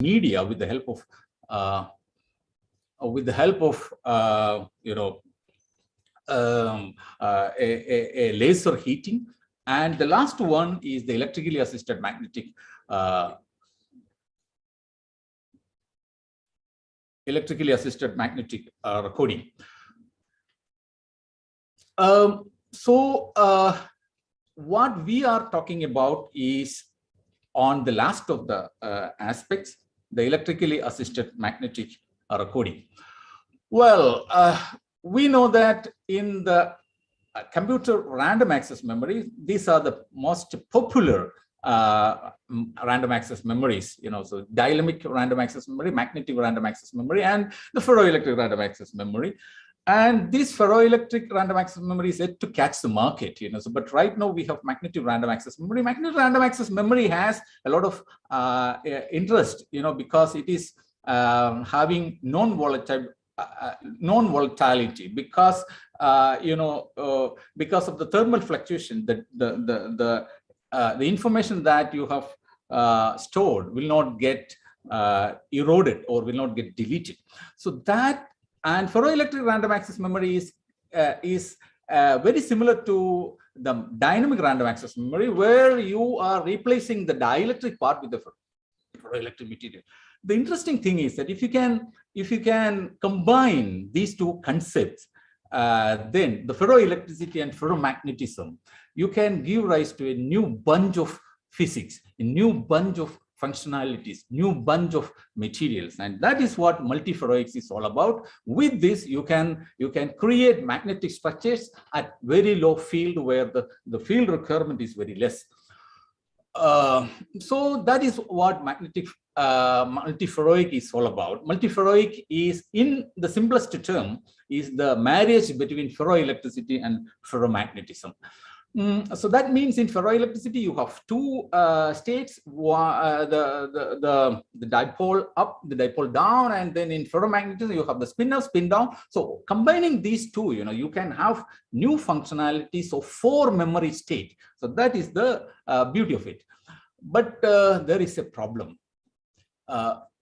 media with the help of a laser heating. And the last one is the electrically assisted magnetic recording. What we are talking about is on the last of the aspects, the electrically assisted magnetic recording. Well, we know that in the computer random access memory, these are the most popular random access memories, so dynamic random access memory, magnetic random access memory, and the ferroelectric random access memory. And this ferroelectric random access memory is yet to catch the market, so, but right now we have magnetic random access memory. Magnetic random access memory has a lot of interest, because it is having non-volatility, because because of the thermal fluctuation, the information that you have stored will not get eroded or will not get deleted. So that, and ferroelectric random access memory is very similar to the dynamic random access memory, where you are replacing the dielectric part with the ferroelectric material. The interesting thing is that if you can combine these two concepts, then the ferroelectricity and ferromagnetism, you can give rise to a new bunch of physics, a new bunch of functionalities, new bunch of materials, and that is what multiferroics is all about. With this, you can create magnetic structures at very low field, where the field requirement is very less. So that is what multiferroic is all about. Multiferroic is, in the simplest term, is the marriage between ferroelectricity and ferromagnetism. So that means in ferroelectricity you have two states, the dipole up, the dipole down, and then in ferromagnetism you have the spin up, spin down. So combining these two, you can have new functionalities of 4 memory state. So that is the beauty of it. But there is a problem.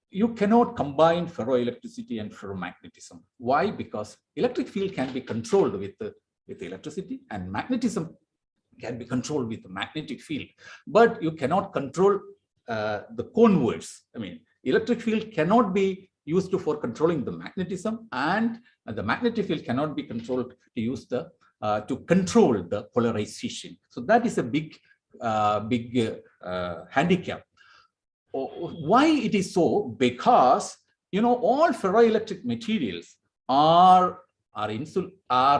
You cannot combine ferroelectricity and ferromagnetism. Why? Because electric field can be controlled with electricity, and magnetism can be controlled with the magnetic field, but you cannot control the converse. I mean, electric field cannot be used for controlling the magnetism, and the magnetic field cannot be controlled to control the polarization. So that is a big handicap. Why it is so? Because all ferroelectric materials are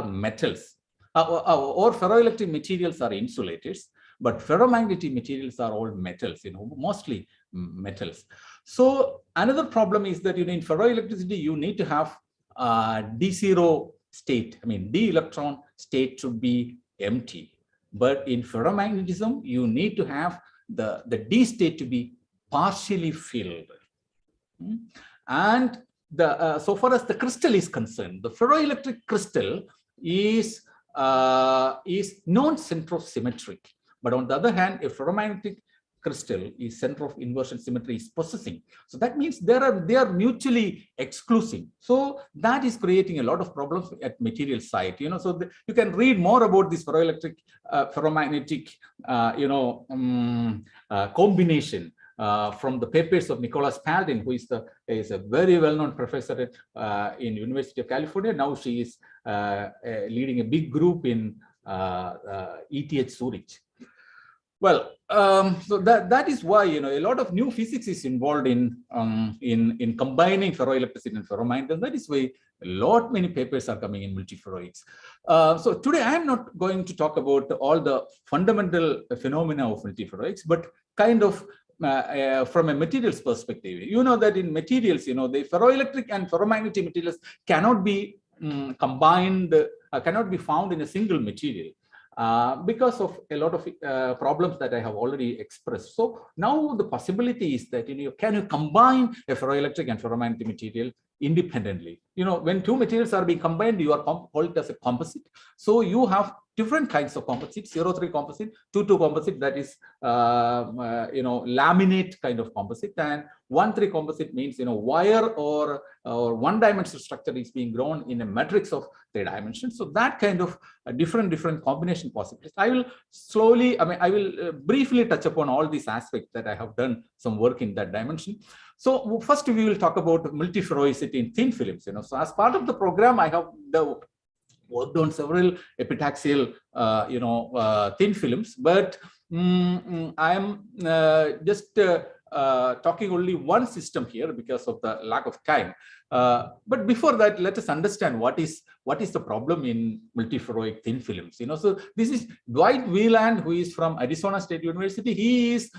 metals. Or ferroelectric materials are insulators, but ferromagnetic materials are all metals, mostly metals. So another problem is that in ferroelectricity you need to have D0 state. I mean, D electron state should be empty, but in ferromagnetism you need to have the D state to be partially filled. And so far as the crystal is concerned, the ferroelectric crystal is non-centrosymmetric, but on the other hand, a ferromagnetic crystal is center of inversion symmetry is possessing. So that means they are mutually exclusive. So that is creating a lot of problems at material side. So you can read more about this ferroelectric ferromagnetic combination from the papers of Nicola Spalding, who is a very well-known professor in University of California. Now she is leading a big group in ETH Zurich. Well, so that is why a lot of new physics is involved in combining ferroelectricity and ferromagnetism. That is why many papers are coming in multiferroics. So today I am not going to talk about all the fundamental phenomena of multiferroics, but kind of from a materials perspective. That in materials, the ferroelectric and ferromagnetic materials cannot be combined, cannot be found in a single material. Because of a lot of problems that I have already expressed. So now the possibility is that can you combine a ferroelectric and ferromagnetic material independently? When two materials are being combined, you are called it as a composite. So you have different kinds of composites, 0,3 composite, 2,2 composite, that is, laminate kind of composite, and 1,3 composite means, wire or one-dimensional structure is being grown in a matrix of 3 dimensions. So that kind of different combination possibilities. I will briefly touch upon all these aspects that I have done some work in that dimension. So first we will talk about multiferroicity in thin films. So as part of the program, I have worked on several epitaxial, thin films, but I am just talking only one system here because of the lack of time. But before that, let us understand what is the problem in multiferroic thin films. So this is Dwight Wieland, who is from Arizona State University. He is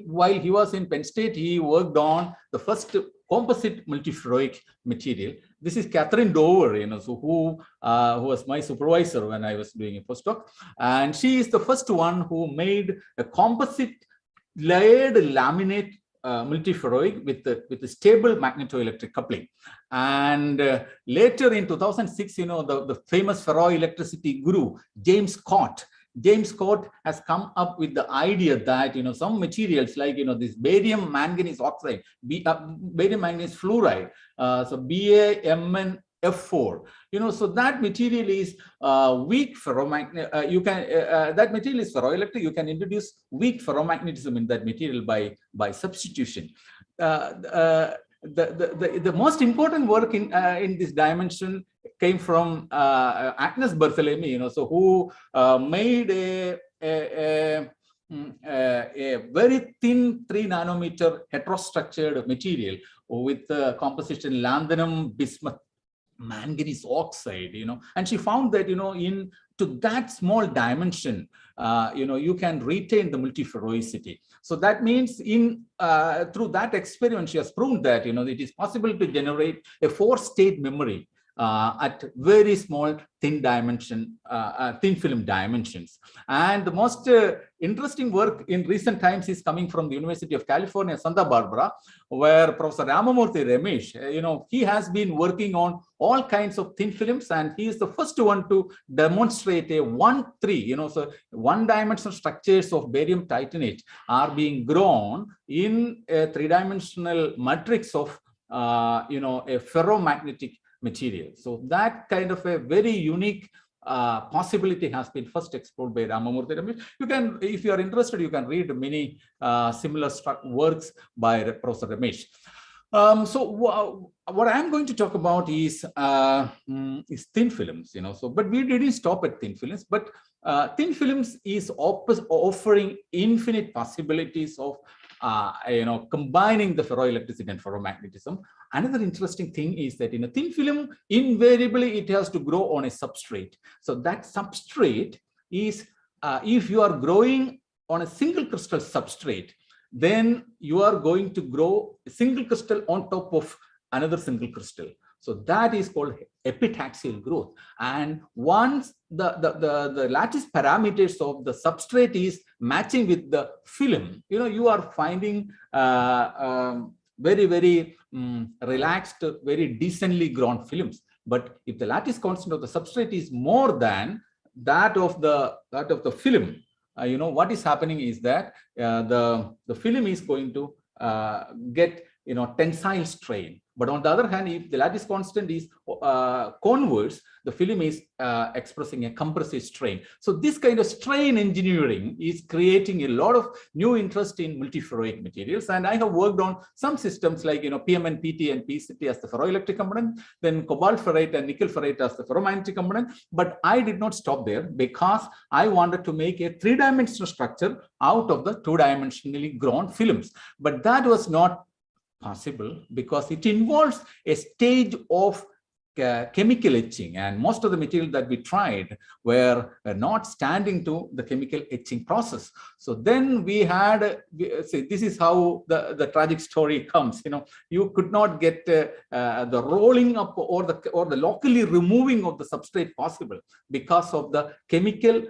while he was in Penn State, he worked on the first composite multiferroic material. This is Catherine Dover, who was my supervisor when I was doing a postdoc, and she is the first one who made a composite layered laminate multiferroic with the stable magnetoelectric coupling. And later in 2006, the famous ferroelectricity guru James Scott has come up with the idea that some materials like this barium manganese oxide, barium manganese fluoride, so BaMnF4, so that material is weak ferromagnet. That material is ferroelectric. You can introduce weak ferromagnetism in that material by substitution. The most important work in this dimension came from Agnes Barthelemy, who made a very thin 3 nanometer heterostructured material with composition lanthanum, bismuth, manganese oxide, and she found that, to that small dimension, you can retain the multiferroicity. So that means through that experiment, she has proven that, it is possible to generate a 4-state memory at very small thin film dimensions. And the most interesting work in recent times is coming from the University of California, Santa Barbara, where Professor Ramamurthy Ramesh, he has been working on all kinds of thin films, and he is the first one to demonstrate a 1,3, so one-dimensional structures of barium titanate are being grown in a 3-dimensional matrix of, a ferromagnetic material. So that kind of a very unique possibility has been first explored by Ramamurthy Ramesh. You can, if you are interested, you can read many similar works by Professor Ramesh. So what I'm going to talk about is thin films, So, but we didn't stop at thin films. But thin films is offering infinite possibilities of combining the ferroelectricity and ferromagnetism. Another interesting thing is that in a thin film, invariably it has to grow on a substrate. So that substrate is, if you are growing on a single crystal substrate, then you are going to grow a single crystal on top of another single crystal. So that is called epitaxial growth. And once the lattice parameters of the substrate is matching with the film, you are finding very, very relaxed, very decently grown films. But if the lattice constant of the substrate is more than that of the film, what is happening is that the film is going to get tensile strain. But on the other hand, if the lattice constant is converse, the film is expressing a compressive strain. So this kind of strain engineering is creating a lot of new interest in multiferroic materials. And I have worked on some systems like PMNPT and PCT as the ferroelectric component, then cobalt ferrite and nickel ferrite as the ferromagnetic component. But I did not stop there because I wanted to make a 3-dimensional structure out of the 2-dimensionally grown films. But that was not possible because it involves a stage of chemical etching, and most of the material that we tried were not standing to the chemical etching process. So then we had, this is how the tragic story comes. You could not get the rolling up or the locally removing of the substrate possible because of the chemical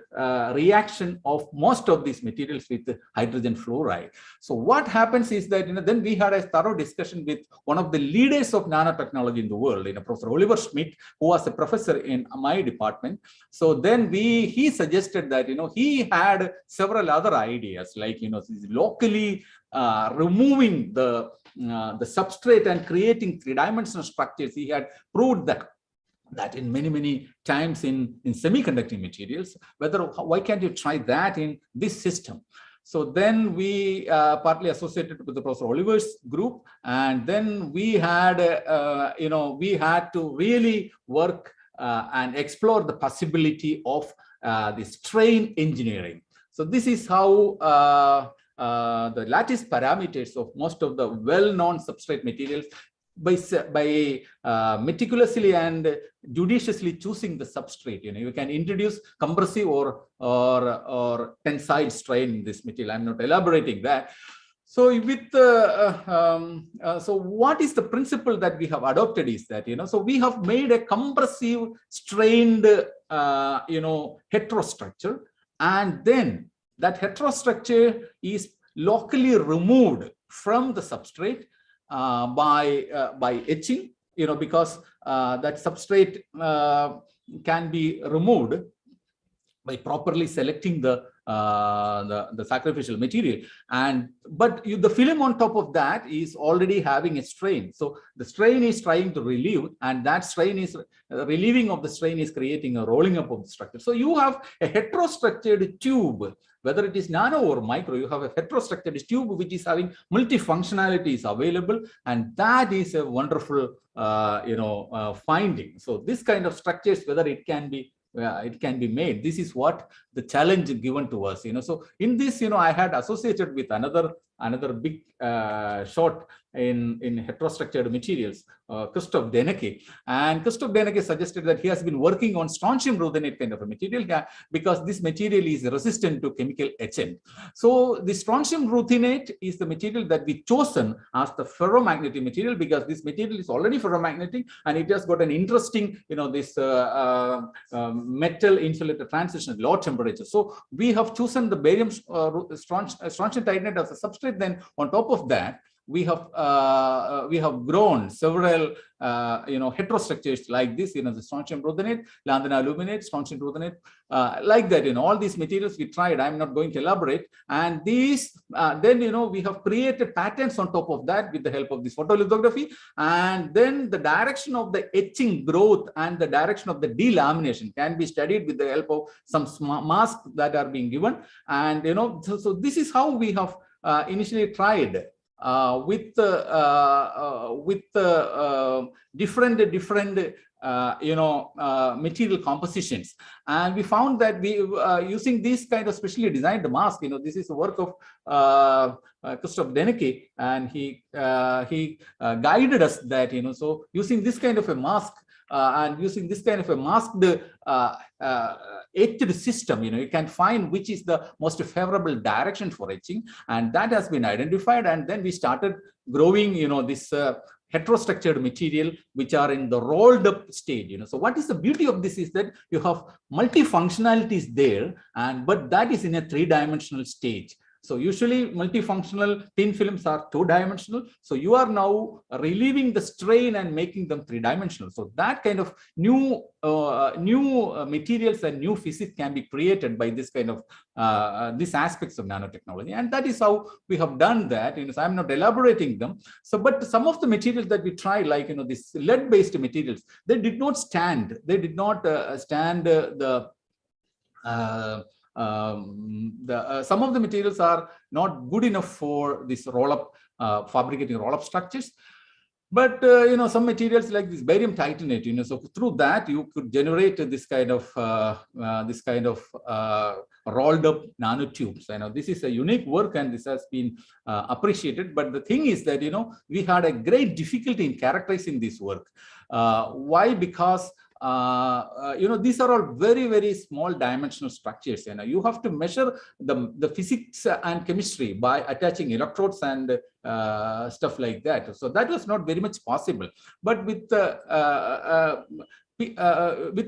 reaction of most of these materials with hydrogen fluoride. So what happens is that then we had a thorough discussion with one of the leaders of nanotechnology in the world, Professor Oliver Schmidt, who was a professor in my department. So then he suggested that, he had several other ideas, like, locally removing the substrate and creating three-dimensional structures. He had proved that in many times in semiconducting materials. Why can't you try that in this system? So then we partly associated with the Professor Oliver's group, and then we had we had to really work and explore the possibility of the strain engineering. So this is how the lattice parameters of most of the well-known substrate materials, by meticulously and judiciously choosing the substrate, you can introduce compressive or tensile strain in this material. I'm not elaborating that. So with so what is the principle that we have adopted is that, so we have made a compressive strained heterostructure, and then that heterostructure is locally removed from the substrate by etching, because that substrate can be removed by properly selecting the sacrificial material, but the film on top of that is already having a strain. So the strain is trying to relieve, and that strain is relieving of the strain is creating a rolling up of the structure. So you have a heterostructured tube, whether it is nano or micro, you have a heterostructured tube which is having multifunctionalities available, and that is a wonderful finding. So this kind of structures, whether it can be made. This is what the challenge given to us. So in this, I had associated with another big shot in heterostructured materials, Christoph Deneke. And Christoph Deneke suggested that he has been working on strontium ruthenate kind of a material, because this material is resistant to chemical etchant. So the strontium ruthenate is the material that we chosen as the ferromagnetic material, because this material is already ferromagnetic, and it has got an interesting, this metal insulator transition at low temperature. So we have chosen the barium strontium titanate as a substrate. Then on top of that, we have grown several heterostructures like this, the strontium ruthenate, lanthanum aluminate, strontium ruthenate, like that. All these materials we tried. I'm not going to elaborate. And these then we have created patterns on top of that with the help of this photolithography, and then the direction of the etching growth and the direction of the delamination can be studied with the help of some masks that are being given. And so this is how we have initially tried with different material compositions, and we found that we using this kind of specially designed mask. This is the work of Christoph Deneke, and he guided us that so using this kind of a mask and using this kind of a masked etched system, you can find which is the most favorable direction for etching, and that has been identified. And then we started growing, this heterostructured material which are in the rolled up stage. So what is the beauty of this is that you have multifunctionalities there, but that is in a three-dimensional stage. So usually multifunctional thin films are two-dimensional. So you are now relieving the strain and making them three-dimensional. So that kind of new materials and new physics can be created by this kind of these aspects of nanotechnology. And that is how we have done that. So I'm not elaborating them. So, but some of the materials that we tried, like these lead-based materials, they did not stand. They did not stand some of the materials are not good enough for this roll-up, fabricating roll-up structures. But some materials like this barium titanate, so through that you could generate this kind of rolled up nanotubes. This is a unique work, and this has been appreciated. But the thing is that we had a great difficulty in characterizing this work. Why? Because these are all very small dimensional structures. You have to measure the physics and chemistry by attaching electrodes and stuff like that. So that was not very much possible. But with the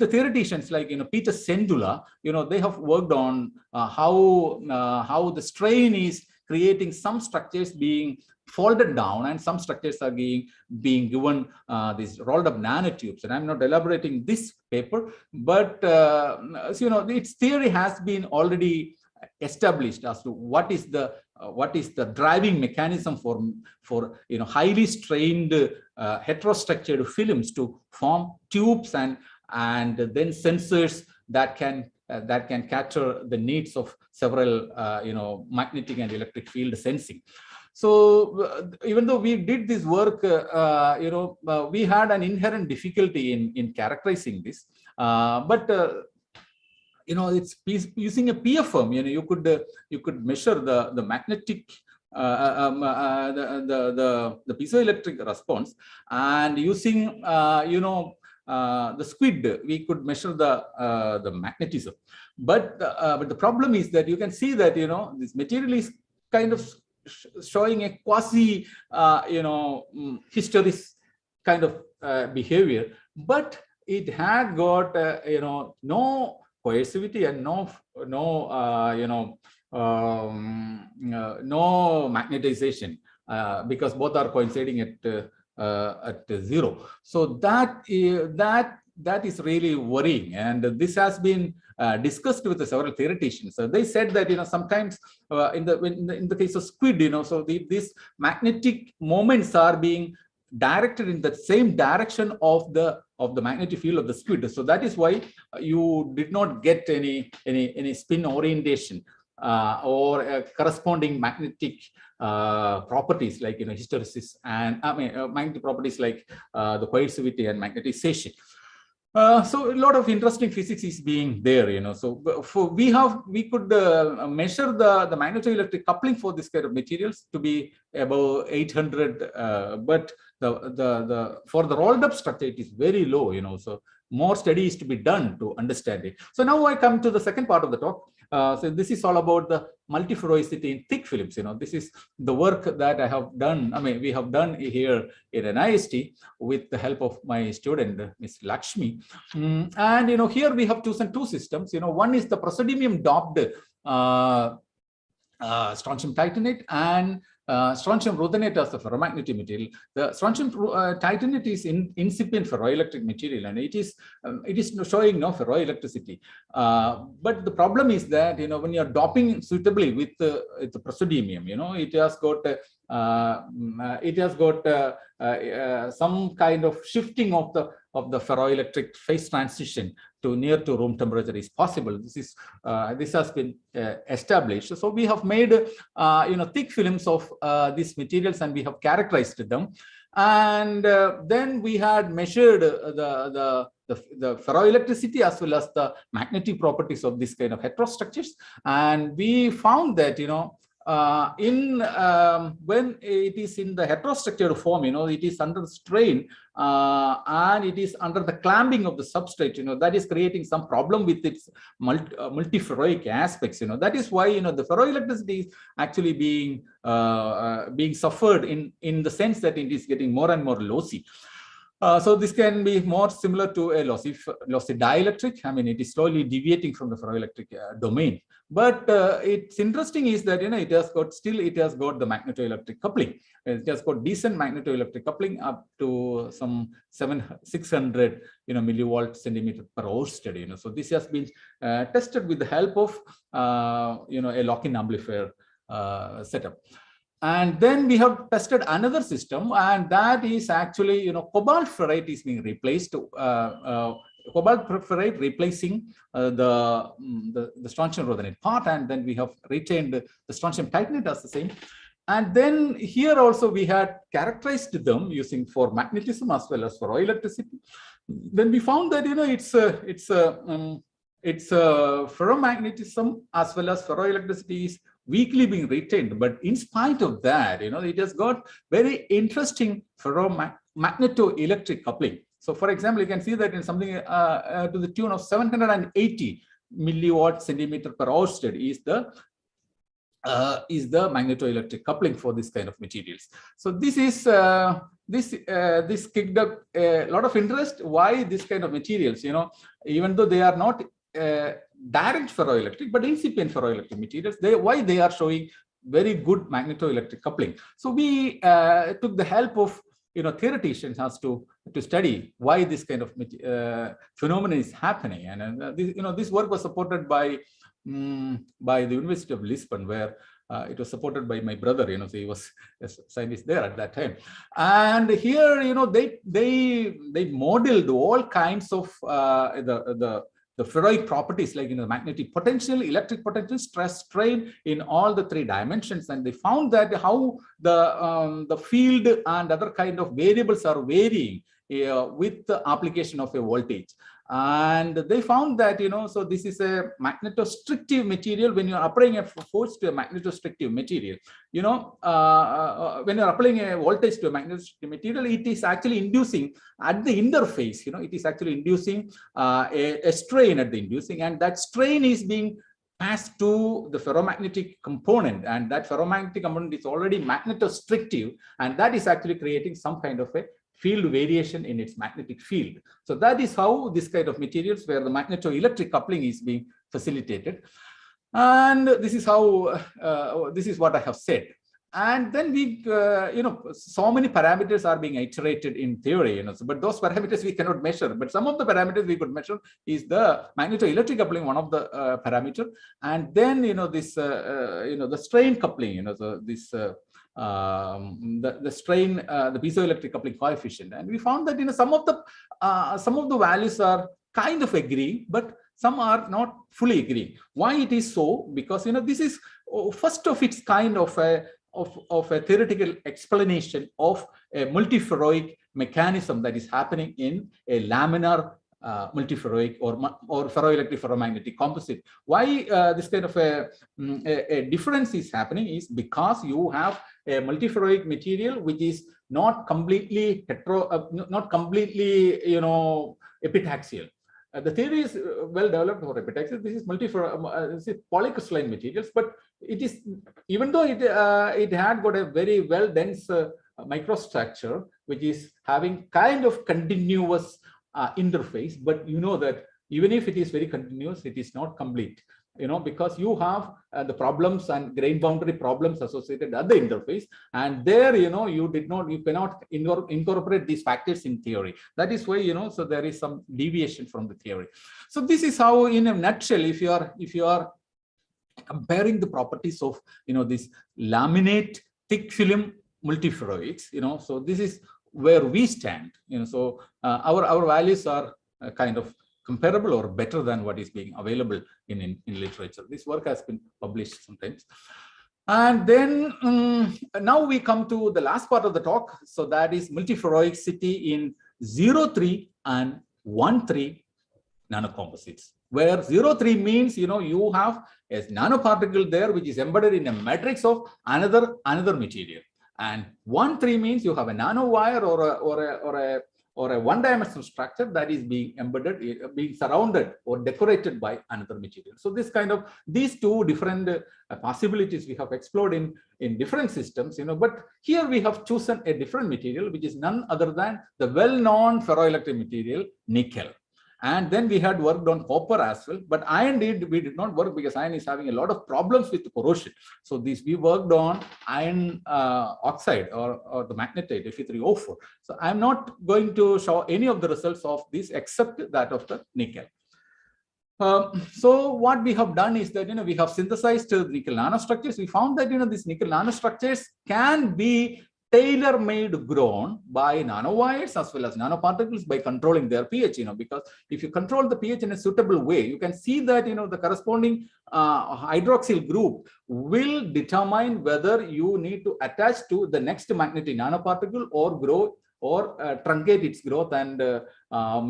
theoreticians like Peter Sendula, they have worked on how the strain is creating some structures being folded down, and some structures are being given these rolled up nanotubes. And I'm not elaborating this paper, but so, its theory has been already established as to what is the driving mechanism for highly strained heterostructured films to form tubes and then sensors that can capture the needs of several magnetic and electric field sensing. So even though we did this work, we had an inherent difficulty in characterizing this, but it's using a PFM. You could measure the magnetic the piezoelectric response, and using the squid, we could measure the magnetism. But the problem is that you can see that this material is kind of showing a quasi hysteresis kind of behavior, but it had got no coercivity and no magnetization, because both are coinciding at 0. So that is really worrying, and this has been discussed with several theoreticians. So they said that sometimes in the case of squid, so these magnetic moments are being directed in the same direction of the magnetic field of the squid. So that is why you did not get any spin orientation or corresponding magnetic properties like hysteresis and magnetic properties like the coercivity and magnetization. So a lot of interesting physics is being there, So we could measure the magnetoelectric coupling for this kind of materials to be above 800, but for the rolled up structure it is very low, So more studies to be done to understand it. So now I come to the second part of the talk. So this is all about the multiferroicity in thick films. This is the work that I have done. We have done here in NIST with the help of my student, Ms. Lakshmi. And here we have chosen two systems. One is the praseodymium doped strontium titanate and strontium ruthenate as the ferromagnetic material. The strontium titanate is incipient ferroelectric material, and it is showing no ferroelectricity. But the problem is that when you are doping suitably with the praseodymium, it has got some kind of shifting of the ferroelectric phase transition to near to room temperature is possible. This has been established. So we have made thick films of these materials, and we have characterized them. And then we had measured the ferroelectricity as well as the magnetic properties of this kind of heterostructures, and we found that when it is in the heterostructured form, it is under strain and it is under the clamping of the substrate, that is creating some problem with its multiferroic aspects. That is why the ferroelectricity is actually being suffered in the sense that it is getting more and more lossy. So this can be more similar to a lossy dielectric. It is slowly deviating from the ferroelectric domain. But it's interesting is that it has got the magnetoelectric coupling. It has got decent magnetoelectric coupling up to some 600 millivolt centimeter per Oersted. So this has been tested with the help of a lock-in amplifier setup. And then we have tested another system, and that is actually, cobalt ferrite is being replaced. Cobalt ferrite replacing the strontium ruthenate part, and then we have retained the strontium titanate as the same. And then here also we had characterized them using for magnetism as well as for electricity. Then we found that it's ferromagnetism as well as ferroelectricity is weakly being retained, but in spite of that, it has got very interesting ferromagnetoelectric coupling. So, for example, you can see that in something to the tune of 780 milliwatt centimeter per Oersted is the magnetoelectric coupling for this kind of materials. So this is this kicked up a lot of interest. Why this kind of materials? Even though they are not direct ferroelectric, but incipient ferroelectric materials, why they are showing very good magnetoelectric coupling. So we took the help of theoreticians as to study why this kind of phenomenon is happening, and this work was supported by the University of Lisbon, where it was supported by my brother. So he was a scientist there at that time, and here they modeled all kinds of the ferroic properties, like magnetic potential, electric potential, stress, strain in all the three dimensions, and they found that how the field and other kind of variables are varying with the application of a voltage. And they found that so this is a magnetostrictive material. When you're applying a force to a magnetostrictive material, when you're applying a voltage to a magnetostrictive material, it is actually inducing at the interface, it is actually inducing a strain at the inducing, and that strain is being passed to the ferromagnetic component, and that ferromagnetic component is already magnetostrictive, and that is actually creating some kind of a field variation in its magnetic field. So that is how this kind of materials, where the magnetoelectric coupling is being facilitated. And this is how, this is what I have said. And then we, so many parameters are being iterated in theory, but those parameters we cannot measure. But some of the parameters we could measure is the magnetoelectric coupling, one of the parameter, and then this, the strain coupling, so this. The strain, the piezoelectric coupling coefficient, and we found that some of the values are kind of agreeing, but some are not fully agreeing. Why it is so? Because this is first of its kind of a theoretical explanation of a multiferroic mechanism that is happening in a laminar multiferroic or ferroelectric ferromagnetic composite. Why this kind of a difference is happening is because you have a multiferroic material which is not completely not completely epitaxial. The theory is well developed for epitaxial. This is polycrystalline materials, but it is, even though it had got a very well dense microstructure which is having kind of continuous interface, but that even if it is very continuous, it is not complete, because you have the problems and grain boundary problems associated at the interface, and there you cannot incorporate these factors in theory. That is why so there is some deviation from the theory. So this is how, in a nutshell, if you are comparing the properties of this laminate thick film multiferroics, so this is where we stand. So our values are kind of comparable or better than what is being available in literature. This work has been published sometimes. And then now we come to the last part of the talk. So that is multiferroicity in 0,3 and 1,3 nanocomposites, where 0,3 means you have a nanoparticle there which is embedded in a matrix of another material, and 1,3 means you have a nanowire or a one-dimensional structure that is being embedded, being surrounded or decorated by another material. So this kind of, these two different possibilities we have explored in different systems, but here we have chosen a different material, which is none other than the well-known ferroelectric material, nickel. And then we had worked on copper as well, but iron we did not work because iron is having a lot of problems with corrosion. So we worked on iron oxide or the magnetite Fe3O4. So I'm not going to show any of the results of this except that of the nickel. So what we have done is that we have synthesized nickel nanostructures. We found that these nickel nanostructures can be tailor-made grown by nanowires as well as nanoparticles by controlling their pH, because if you control the pH in a suitable way, you can see that, the corresponding hydroxyl group will determine whether you need to attach to the next magnetic nanoparticle or grow or truncate its growth and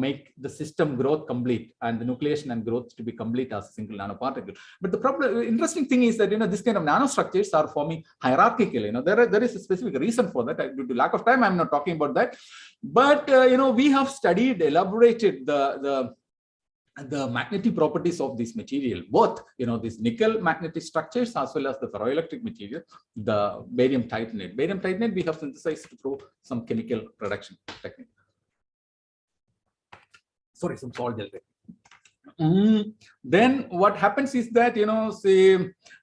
make the system growth complete and the nucleation and growth to be complete as a single nanoparticle. But the interesting thing is that this kind of nanostructures are forming hierarchically. There is a specific reason for that. Due to lack of time, I'm not talking about that. But we have elaborated the magnetic properties of this material, both these nickel magnetic structures as well as the ferroelectric material, the barium titanate. Barium titanate we have synthesized through some chemical production technique. Sorry, some salt gel. Then what happens is that, say,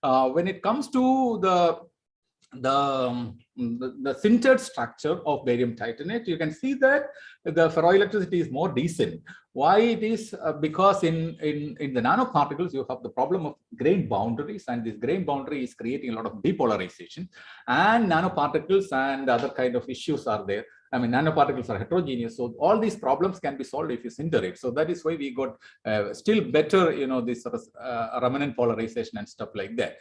when it comes to the sintered structure of barium titanate, you can see that the ferroelectricity is more decent. Why it is? Because in the nanoparticles, you have the problem of grain boundaries, and this grain boundary is creating a lot of depolarization, and nanoparticles and other kind of issues are there. I mean, nanoparticles are heterogeneous, so all these problems can be solved if you sinter it. So that is why we got still better, this remnant polarization and stuff like that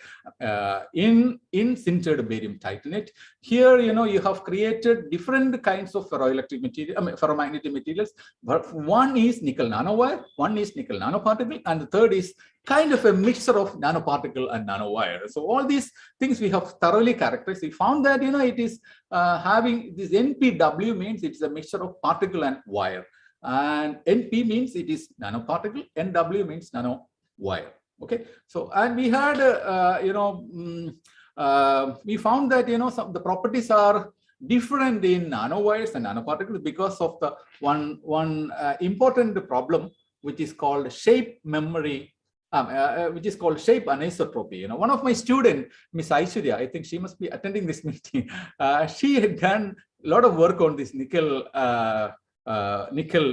in sintered barium titanate. Here, you have created different kinds of ferroelectric material, ferromagnetic materials. But one is nickel nanowire, one is nickel nanoparticle, and the third is kind of a mixture of nanoparticle and nanowire. So all these things we have thoroughly characterized. We found that, it is having this NPW means it's a mixture of particle and wire. And NP means it is nanoparticle, NW means nanowire. Okay. So, and we had, we found that, some the properties are different in nanowires and nanoparticles because of the one important problem, which is called shape memory, which is called shape anisotropy. One of my students, Miss Aishwarya, I think she must be attending this meeting. She had done a lot of work on this nickel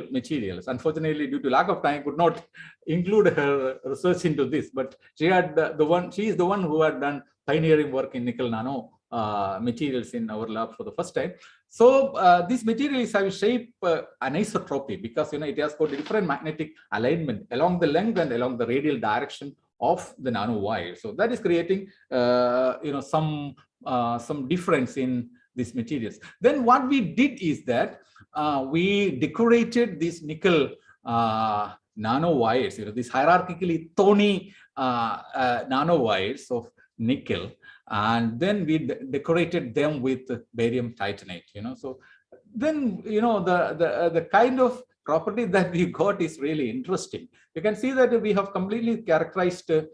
materials. Unfortunately, due to lack of time, I could not include her research into this. But she had she is the one who had done pioneering work in nickel nano materials in our lab for the first time. So this material is having shape anisotropy because it has got a different magnetic alignment along the length and along the radial direction of the nanowire. So that is creating some difference in these materials. Then what we did is that we decorated these nickel nanowires, these hierarchically thorny nanowires of nickel, and then we decorated them with barium titanate. So then the kind of property that we got is really interesting. You can see that we have completely characterized the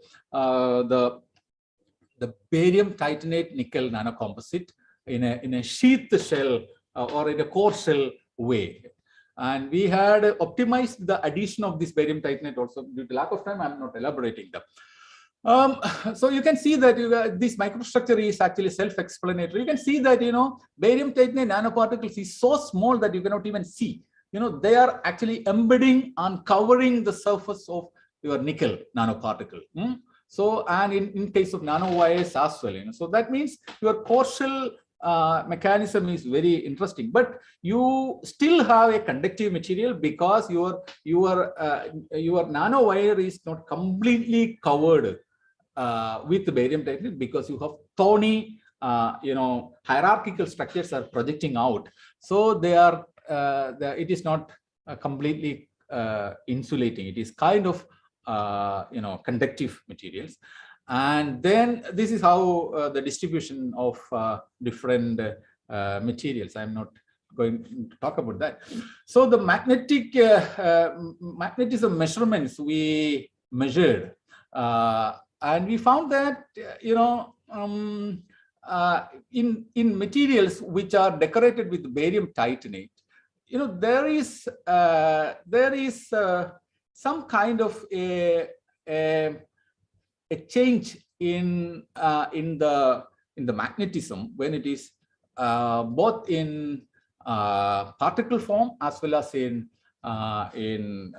barium titanate nickel nanocomposite in a sheath shell or in a core shell way. And we had optimized the addition of this barium titanate also. Due to lack of time, I'm not elaborating them. So you can see that this microstructure is actually self-explanatory. You can see that barium titanate nanoparticles is so small that you cannot even see. They are actually embedding and covering the surface of your nickel nanoparticle. So, and in case of nanowires as well, so that means your core shell mechanism is very interesting, but you still have a conductive material because your nanowire is not completely covered with barium titanate because you have thorny hierarchical structures are projecting out, so they are it is not completely insulating. It is kind of conductive materials. And then this is how the distribution of different materials. I'm not going to talk about that. So the magnetism measurements we measured, and we found that in materials which are decorated with barium titanate, there is some kind of a change in the magnetism when it is both in particle form as well as in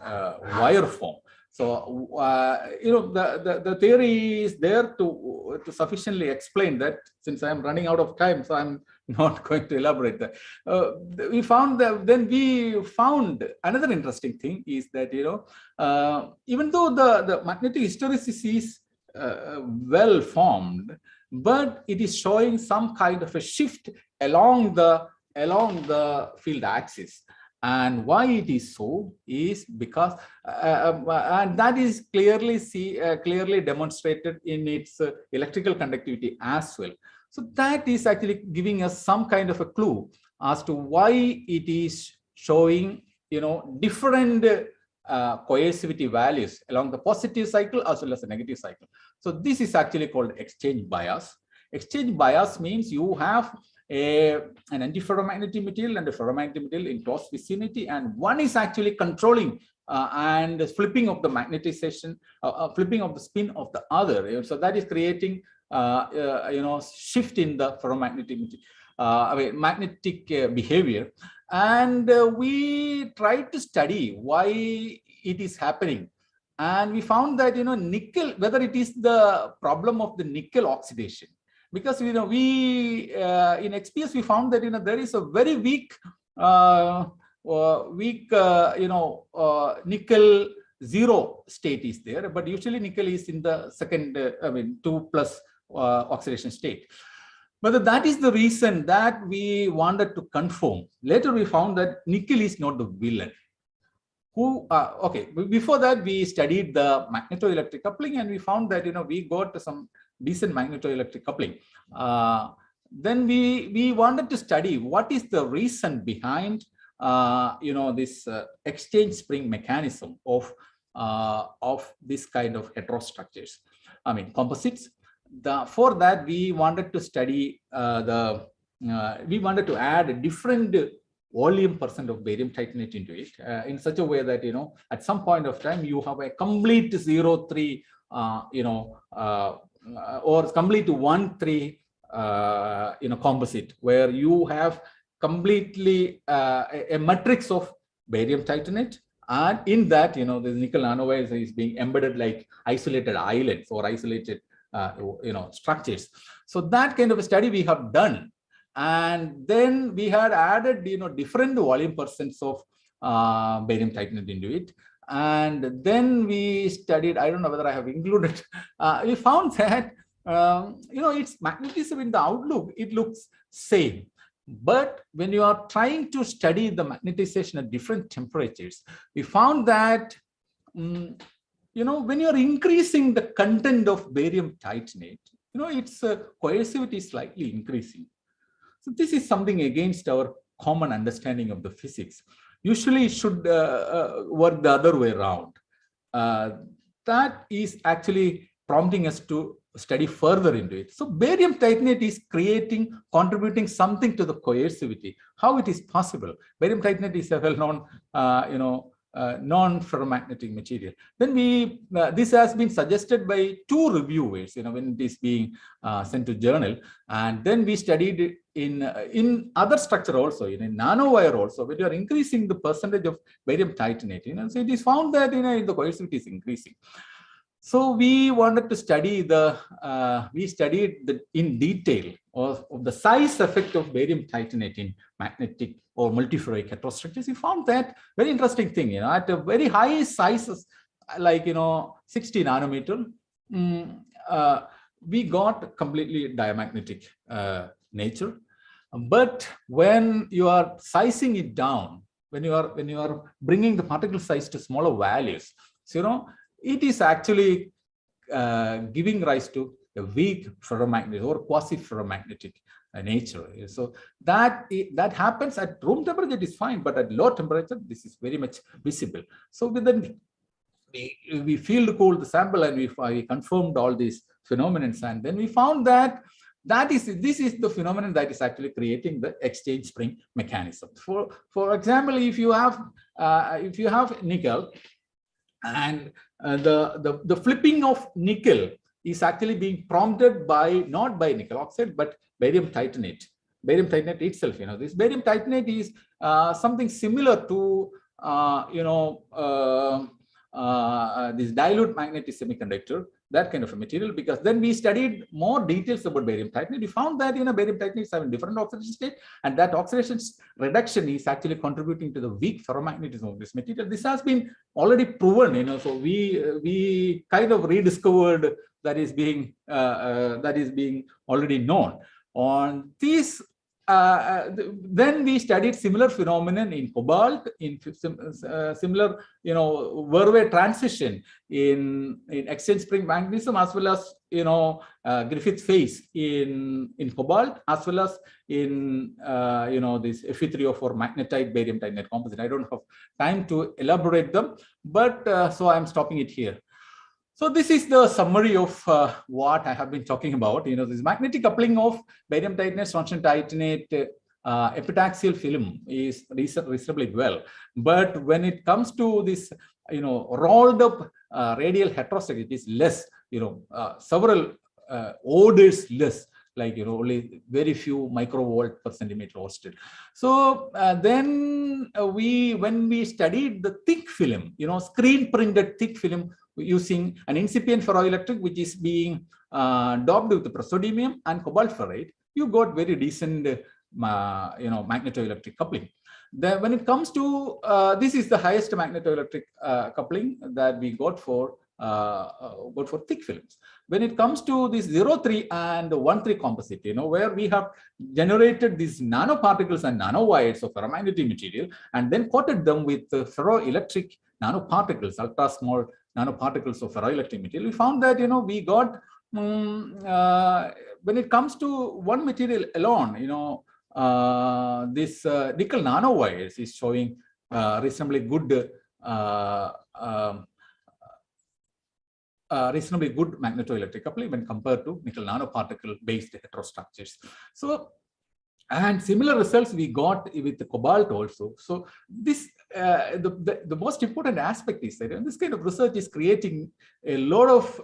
wire form. So the theory is there to sufficiently explain that. Since I'm running out of time, so I'm not going to elaborate that. We found that then we found another interesting thing is that even though the magnetic hysteresis is well formed, but it is showing some kind of a shift along the field axis. And why it is so is because, and that is clearly demonstrated in its electrical conductivity as well. So that is actually giving us some kind of a clue as to why it is showing, different coercivity values along the positive cycle as well as the negative cycle. So this is actually called exchange bias. Exchange bias means you have an antiferromagnetic material and a ferromagnetic material in close vicinity, and one is actually controlling and flipping of the magnetization, flipping of the spin of the other. So that is creating shift in the ferromagnetic magnetic behavior. And we tried to study why it is happening. And we found that, nickel, whether it is the problem of the nickel oxidation, because, we in XPS, we found that, there is a very weak, nickel zero state is there, but usually nickel is in the second, 2+ oxidation state. But that is the reason that we wanted to confirm. Later, we found that nickel is not the villain. Before that, we studied the magnetoelectric coupling, and we found that, we got some decent magnetoelectric coupling. Then we wanted to study what is the reason behind, this exchange spring mechanism of this kind of heterostructures, composites. For that, we wanted to study we wanted to add a different volume % of barium titanate into it in such a way that, at some point of time, you have a complete 0-3, or complete 1-3, composite, where you have completely a matrix of barium titanate. And in that, the nickel nanowires is being embedded like isolated islands or isolated structures. So that kind of a study we have done, and then we had added different volume % of barium titanate into it, and then we studied, I don't know whether I have included, we found that its magnetism in the outlook, it looks same, but when you are trying to study the magnetization at different temperatures, we found that when you are increasing the content of barium titanate, its coercivity is slightly increasing. So this is something against our common understanding of the physics. Usually it should work the other way around. That is actually prompting us to study further into it. So barium titanate is contributing something to the coercivity. How it is possible? Barium titanate is a well-known, non-ferromagnetic material. Then this has been suggested by 2 reviewers, when it is being sent to journal. And then we studied it in other structure also, in a nanowire also, when you are increasing the percentage of barium titanate, so it is found that, the coercivity is increasing. So we wanted to study we studied in detail of the size effect of barium titanate in magnetic or multiferroic heterostructures. We found that very interesting thing, at a very high sizes, like, 60 nanometer, we got completely diamagnetic nature. But when you are sizing it down, when you are bringing the particle size to smaller values, so, it is actually giving rise to a weak ferromagnetic or quasi-ferromagnetic nature. So that happens at room temperature, it is fine, but at low temperature, this is very much visible. So then we field cooled the sample, and we confirmed all these phenomena, and then we found that this is the phenomenon that is actually creating the exchange spring mechanism. For example, if you have nickel, and the flipping of nickel is actually being prompted not by nickel oxide, but barium titanate. Barium titanate itself, this barium titanate is something similar to, this dilute magnetic semiconductor, that kind of a material, because then we studied more details about barium titanate. We found that, barium titanate is having different oxidation state, and that oxidation reduction is actually contributing to the weak ferromagnetism of this material. This has been already proven, so we kind of rediscovered that is being already known. On this, then we studied similar phenomenon in cobalt, in similar, Verwey transition in exchange spring magnetism, as well as, Griffith phase in cobalt, as well as in, this Fe3O4 magnetite barium titanate composite. I don't have time to elaborate them, but so I'm stopping it here. So this is the summary of what I have been talking about. This magnetic coupling of barium titanate, tungsten titanate, epitaxial film is reasonably well. But when it comes to this, rolled up radial heterostate, it is less. Several orders less. Like only very few microvolt per centimeter Austin. So then when we studied the thick film, screen printed thick film using an incipient ferroelectric which is being doped with the praseodymium and cobalt ferrite, you got very decent magnetoelectric coupling. Then when it comes to this is the highest magnetoelectric coupling that we got for thick films. When it comes to this 0.3 and 1.3 composite, where we have generated these nanoparticles and nanowires of ferromagnetic material and then coated them with ferroelectric nanoparticles, ultra small nanoparticles of ferroelectric material, we found that we got when it comes to one material alone, this nickel nanowires is showing reasonably good magnetoelectric coupling when compared to nickel nanoparticle based heterostructures. So, and similar results we got with the cobalt also. So this the most important aspect is that this kind of research is creating a lot of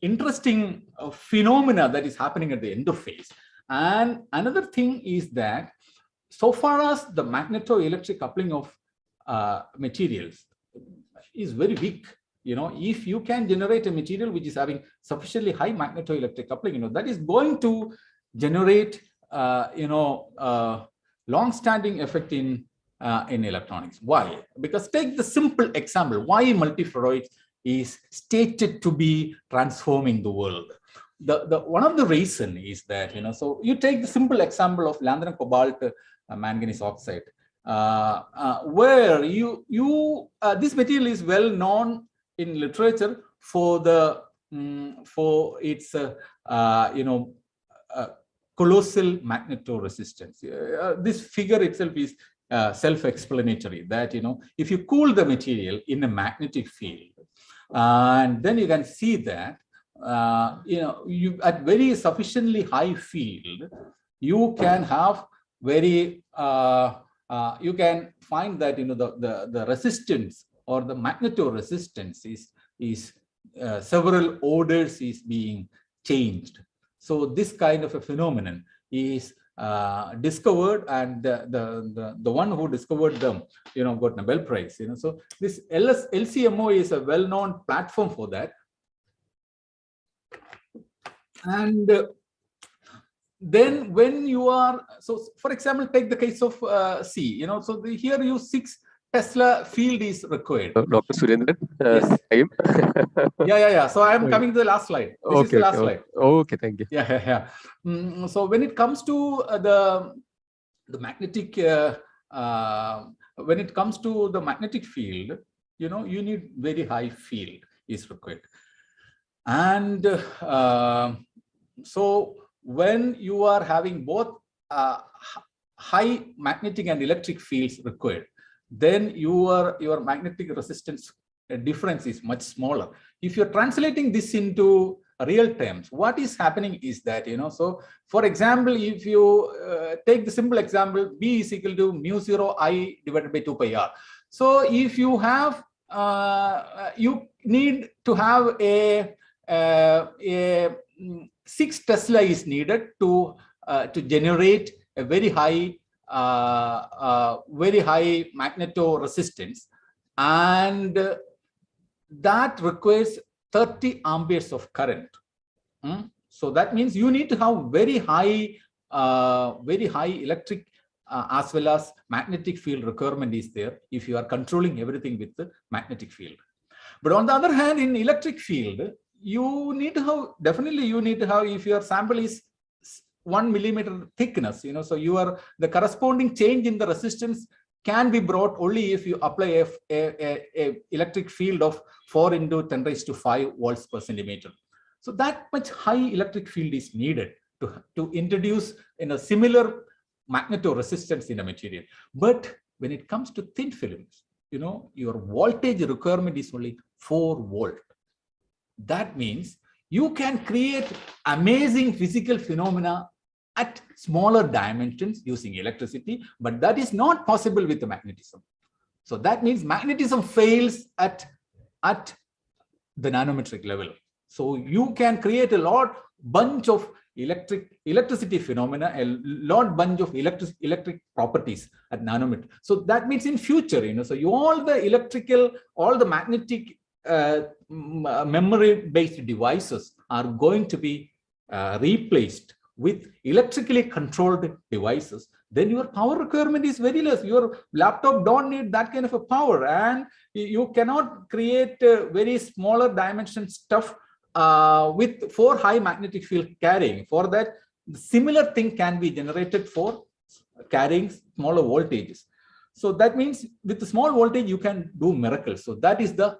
interesting phenomena that is happening at the interface. And another thing is that so far as the magnetoelectric coupling of materials is very weak. If you can generate a material which is having sufficiently high magnetoelectric coupling, that is going to generate, long-standing effect in electronics. Why? Because take the simple example, why multiferroids is stated to be transforming the world. The one of the reason is that, so you take the simple example of lanthanum cobalt manganese oxide, where this material is well known in literature for the for its colossal magnetoresistance. This figure itself is self-explanatory that if you cool the material in a magnetic field, and then you can see that you at very sufficiently high field, you can have very you can find that the resistance or the magnetoresistance is several orders is being changed. So this kind of a phenomenon is discovered, and the one who discovered them got Nobel Prize. So this LCMO is a well-known platform for that. And then when you are, so for example, take the case of C, so here you 6 Tesla field is required. Dr. Surendran, yes. Time. Yeah. So I am coming to the last slide. This is the last slide. Okay, thank you. Yeah. So when it comes to the magnetic, when it comes to the magnetic field, you need very high field is required. And so when you are having both high magnetic and electric fields required, then your magnetic resistance difference is much smaller. If you're translating this into real terms, what is happening is that, so for example, if you take the simple example, B is equal to mu0 I divided by 2 pi r. So if you have, you need to have a 6 Tesla is needed to generate a very high magnetoresistance, and that requires 30 amperes of current. So that means you need to have very high electric as well as magnetic field requirement is there if you are controlling everything with the magnetic field. But on the other hand, in electric field, you need to have, definitely you need to have, if your sample is 1 millimeter thickness, so the corresponding change in the resistance can be brought only if you apply a electric field of 4 into 10⁵ volts per centimeter. So that much high electric field is needed to introduce in a similar magnetoresistance in a material. But when it comes to thin films, your voltage requirement is only 4 volt. That means you can create amazing physical phenomena at smaller dimensions using electricity, but that is not possible with the magnetism. So that means magnetism fails at the nanometric level. So you can create a bunch of electricity phenomena, a bunch of electric properties at nanometer. So that means in future, so all the magnetic memory-based devices are going to be replaced with electrically controlled devices. Then your power requirement is very less. Your laptop don't need that kind of a power, and you cannot create very smaller dimension stuff with for high magnetic field carrying. For that, similar thing can be generated for carrying smaller voltages. So that means with the small voltage, you can do miracles. So that is the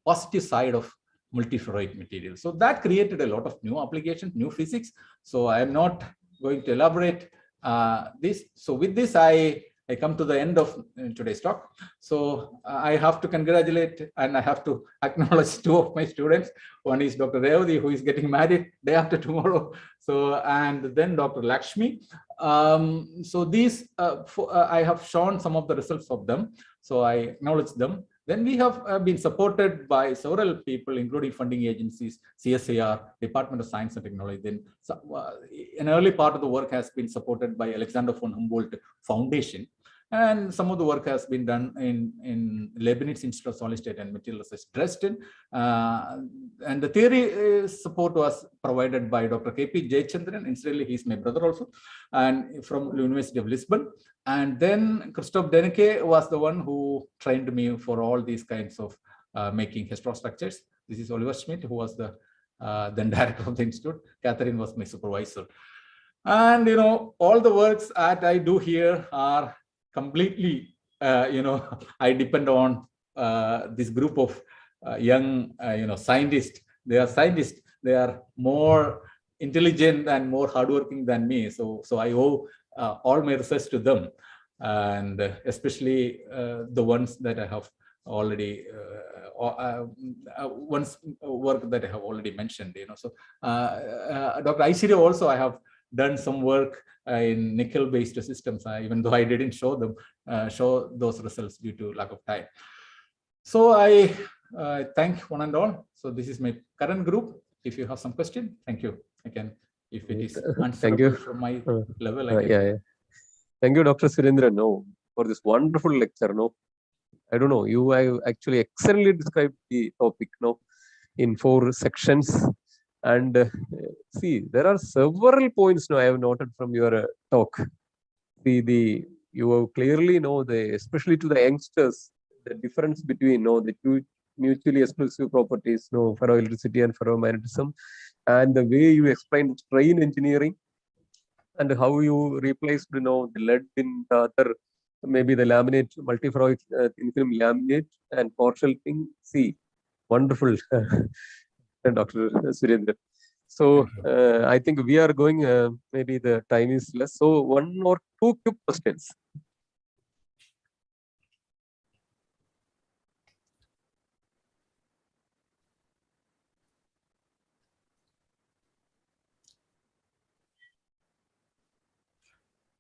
positive side of multiferroic material. So that created a lot of new applications, new physics. So I am not going to elaborate this. So with this, I come to the end of today's talk. So I have to congratulate and I have to acknowledge two of my students. One is Dr. Revati, who is getting married day after tomorrow. So, and then Dr. Lakshmi. So these, I have shown some of the results of them. So I acknowledge them. Then we have been supported by several people, including funding agencies, CSIR, Department of Science and Technology. Then an early part of the work has been supported by Alexander von Humboldt Foundation. And some of the work has been done in Leibniz Institute of Solid State and Material Research, Dresden. And the theory support was provided by Dr. K.P. Jayachandran. Incidentally, he's my brother also, and from the University of Lisbon. And then Christoph Deneke was the one who trained me for all these kinds of making heterostructures. This is Oliver Schmidt, who was the then director of the institute. Catherine was my supervisor. And, all the works that I do here are completely, I depend on this group of young, scientists. They are scientists. They are more intelligent and more hardworking than me. So I owe all my research to them, and especially the ones that I have already, one's work that I have already mentioned. So Dr. Aishwarya also, I have done some work in nickel-based systems, even though I didn't show those results due to lack of time. So I thank one and all. So this is my current group. If you have some question, thank you. Again, if it is answerable from my level. Thank you, Dr. Surendran, for this wonderful lecture. I don't know, you have actually excellently described the topic in 4 sections. And see, there are several points I have noted from your talk. See, you have clearly especially to the youngsters, the difference between the two mutually exclusive properties, ferroelectricity and ferromagnetism, and the way you explained strain engineering and how you replaced the lead in the other, maybe the laminate, multiferroic thin film laminate and partial thing. See, wonderful. Dr. Surendran. So I think we are going, maybe the time is less. So 1 or 2 quick questions.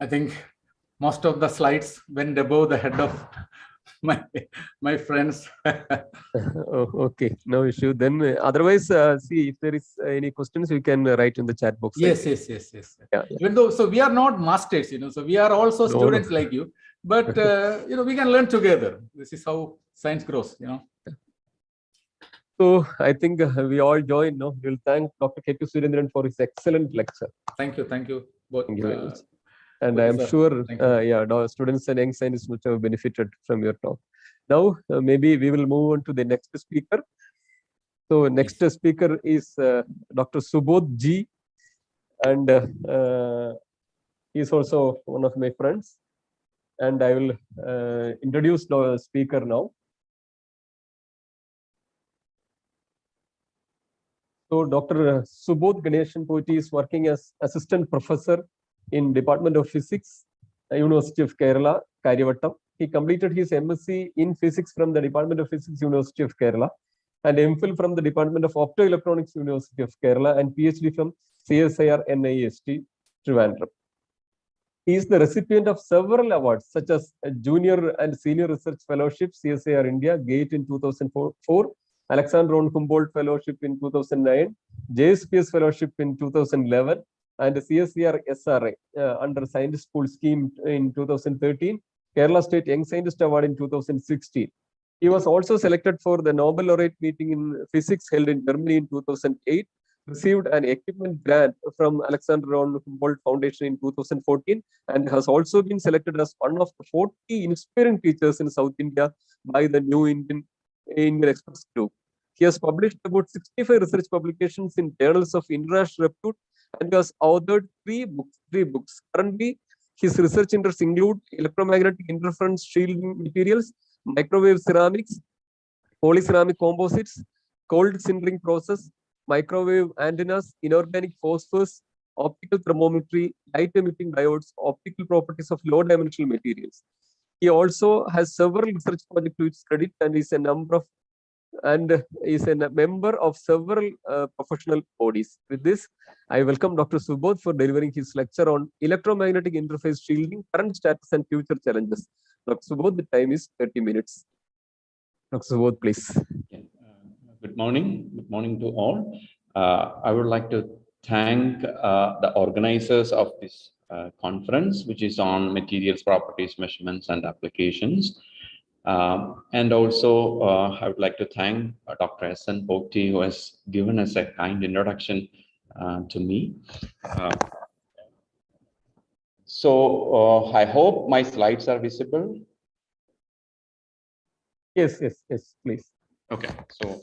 I think most of the slides went above the head of my friends. Okay, no issue. Then otherwise, see if there is any questions, you can write in the chat box. Yes. Yeah. Even though, so we are not masters, so we are also students like you, but we can learn together. This is how science grows, So I think we all join. We'll thank Dr. K.P. Surendran for his excellent lecture. Thank you both. Thank you very much. And I am sure, students and young scientists must have benefited from your talk. Now, maybe we will move on to the next speaker. So next speaker is Dr. Subodh G. And he is also one of my friends. And I will introduce the speaker now. So Dr. Subodh Ganeshan Poti is working as assistant professor in Department of Physics, University of Kerala, Karyavattam. He completed his MSc in Physics from the Department of Physics, University of Kerala. and MPhil from the Department of Optoelectronics, University of Kerala, and PhD from CSIR NIST, Trivandrum. He is the recipient of several awards, such as a Junior and Senior Research Fellowship, CSIR India, GATE in 2004, Alexander von Humboldt Fellowship in 2009, JSPS Fellowship in 2011, and the CSIR SRA under Scientist School Scheme in 2013, Kerala State Young Scientist Award in 2016. He was also selected for the Nobel Laureate meeting in Physics held in Germany in 2008, received an equipment grant from Alexander von Humboldt Foundation in 2014, and has also been selected as one of the 40 inspiring teachers in South India by the New Indian Express Group. He has published about 65 research publications in journals of international repute, and has authored three books. Currently, his research interests include electromagnetic interference shielding materials, microwave ceramics, polyceramic composites, cold sintering process, microwave antennas, inorganic phosphors, optical thermometry, light emitting diodes, optical properties of low dimensional materials. He also has several research projects to his credit, and is a member of several professional bodies. With this, I welcome Dr. Subodh for delivering his lecture on electromagnetic interface shielding, current status and future challenges. Dr. Subodh, the time is 30 minutes. Dr. Subodh, please. Okay. Good morning. Good morning to all. I would like to thank the organizers of this conference, which is on materials, properties, measurements, and applications. And also, I would like to thank Dr. S.N. Pokti, who has given us a kind introduction to me. I hope my slides are visible. Yes, please. Okay, so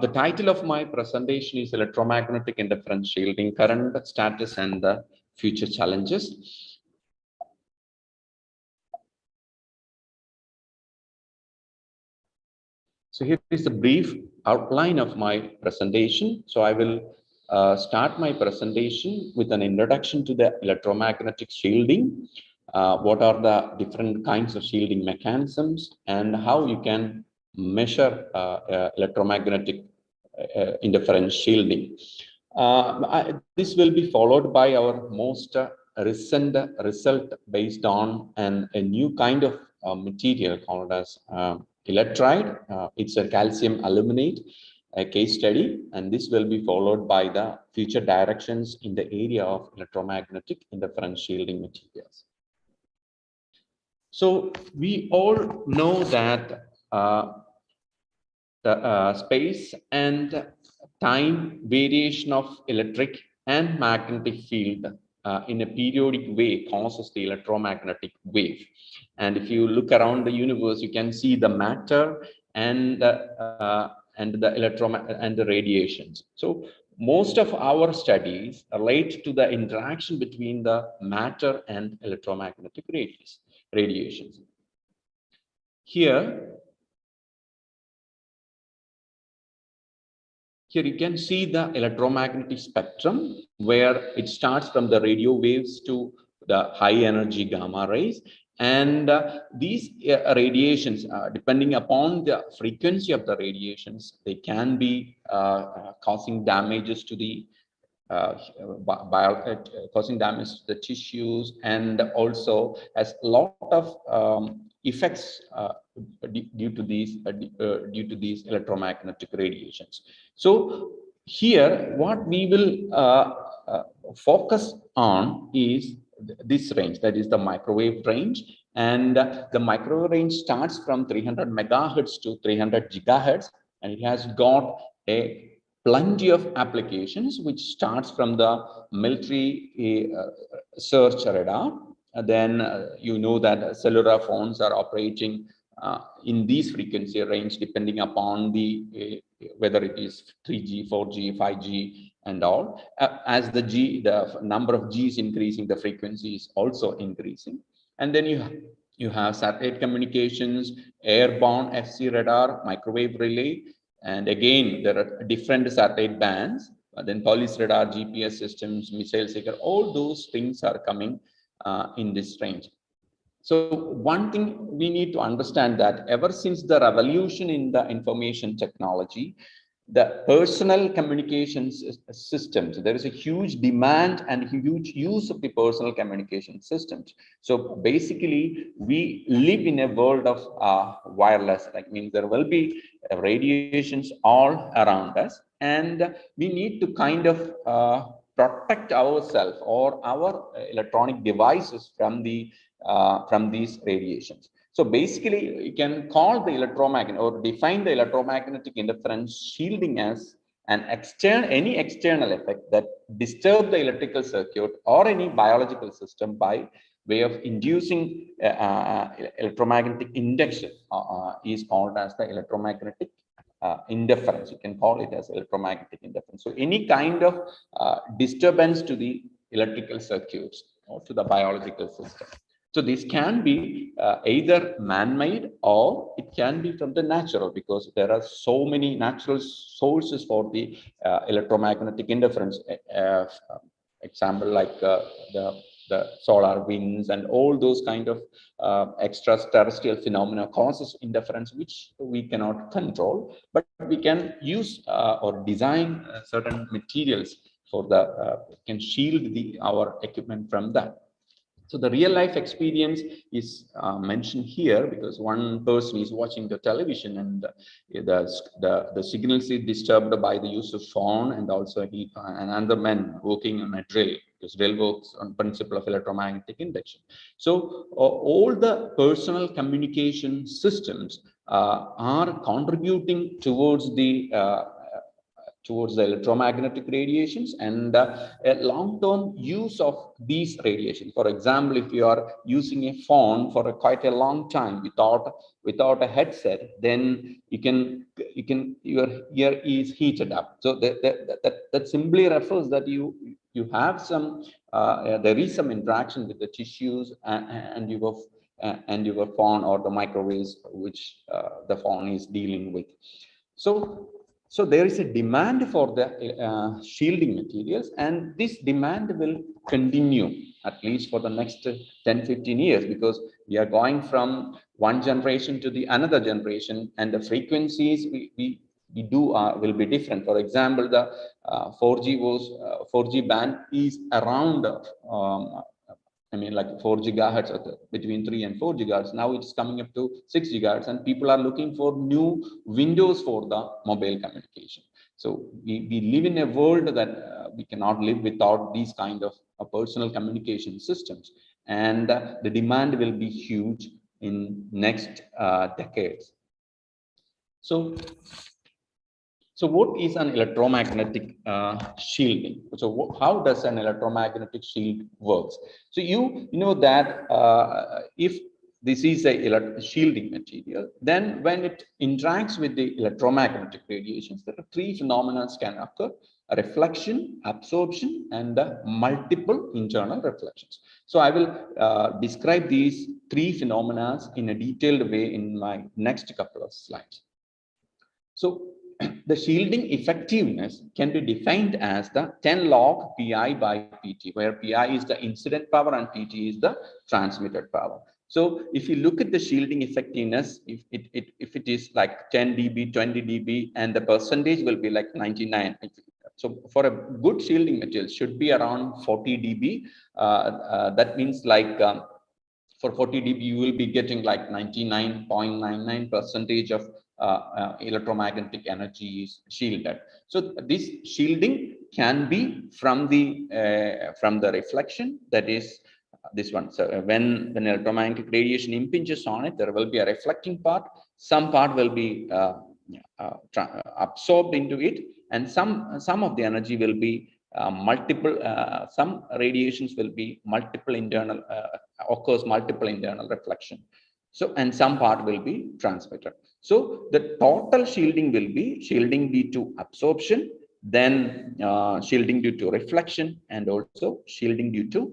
the title of my presentation is Electromagnetic Interference Shielding, Current Status and the Future Challenges. So here is the brief outline of my presentation. So I will start my presentation with an introduction to the electromagnetic shielding. What are the different kinds of shielding mechanisms, and how you can measure electromagnetic interference shielding. This will be followed by our most recent result based on a new kind of material called as electride. It's a calcium aluminate, a case study, and this will be followed by the future directions in the area of electromagnetic interference shielding materials. So we all know that the space and time variation of electric and magnetic field in a periodic way causes the electromagnetic wave. And if you look around the universe, you can see the matter and the radiations. So most of our studies relate to the interaction between the matter and electromagnetic radiations. Here you can see the electromagnetic spectrum, where it starts from the radio waves to the high energy gamma rays. And these radiations, depending upon the frequency of the radiations, they can be causing damages to the causing damage to the tissues, and also has a lot of effects due to these electromagnetic radiations. So here, what we will focus on is this range, that is the microwave range. And the microwave range starts from 300 megahertz to 300 gigahertz, and it has got a plenty of applications, which starts from the military search radar. Then you know that cellular phones are operating in these frequency range, depending upon the whether it is 3G, 4G, 5G, and all. As the number of G's increasing, the frequency is also increasing. And then you have satellite communications, airborne FC radar, microwave relay, and again there are different satellite bands. Then police radar, GPS systems, missile seeker, all those things are coming in this range. So one thing we need to understand that ever since the revolution in the information technology, the personal communications systems, there is a huge demand and huge use of the personal communication systems. So basically, we live in a world of wireless, like means there will be radiations all around us, and we need to kind of protect ourselves or our electronic devices from these radiations. So basically, you can call the electromagnetic or define the electromagnetic interference shielding as any external effect that disturb the electrical circuit or any biological system by way of inducing electromagnetic induction is called as the electromagnetic interference. You can call it as electromagnetic interference. So any kind of disturbance to the electrical circuits or to the biological system. So this can be either man-made or it can be from the natural, because there are so many natural sources for the electromagnetic interference. Example like the solar winds and all those kind of extraterrestrial phenomena causes interference which we cannot control, but we can use or design certain materials for the can shield our equipment from that. So the real life experience is mentioned here because one person is watching the television and the signals is disturbed by the use of phone, and also another man working on a drill, because drill works on principle of electromagnetic induction. So all the personal communication systems are contributing towards the electromagnetic radiations and a long-term use of these radiation. For example, if you are using a phone for quite a long time without a headset, then your ear is heated up. So that simply refers that you have some there is some interaction with the tissues and your phone or the microwaves which the phone is dealing with. So there is a demand for the shielding materials, and this demand will continue at least for the next 10-15 years, because we are going from one generation to the another generation, and the frequencies we do will be different. For example, the 4G band is around like 4 gigahertz between 3 and 4 gigahertz. Now it's coming up to 6 gigahertz, and people are looking for new windows for the mobile communication. So we live in a world that we cannot live without these kind of personal communication systems, and the demand will be huge in next decades. So what is an electromagnetic shielding? So how does an electromagnetic shield works? So you know that if this is a shielding material, then when it interacts with the electromagnetic radiations, there are three phenomena can occur: a reflection, absorption, and multiple internal reflections. So I will describe these three phenomena in a detailed way in my next couple of slides. So the shielding effectiveness can be defined as the 10 log pi by pt, where pi is the incident power and pt is the transmitted power. So if you look at the shielding effectiveness, if it is like 10 dB, 20 dB, and the percentage will be like 99. So for a good shielding material should be around 40 dB. That means like for 40 dB, you will be getting like 99.99% of electromagnetic energy is shielded. So this shielding can be from the reflection, that is this one. So when electromagnetic radiation impinges on it, there will be a reflecting part. Some part will be absorbed into it, and some of the energy will be some radiations will be multiple internal occurs multiple internal reflection. So, and some part will be transmitted. So the total shielding will be shielding due to absorption, then shielding due to reflection, and also shielding due to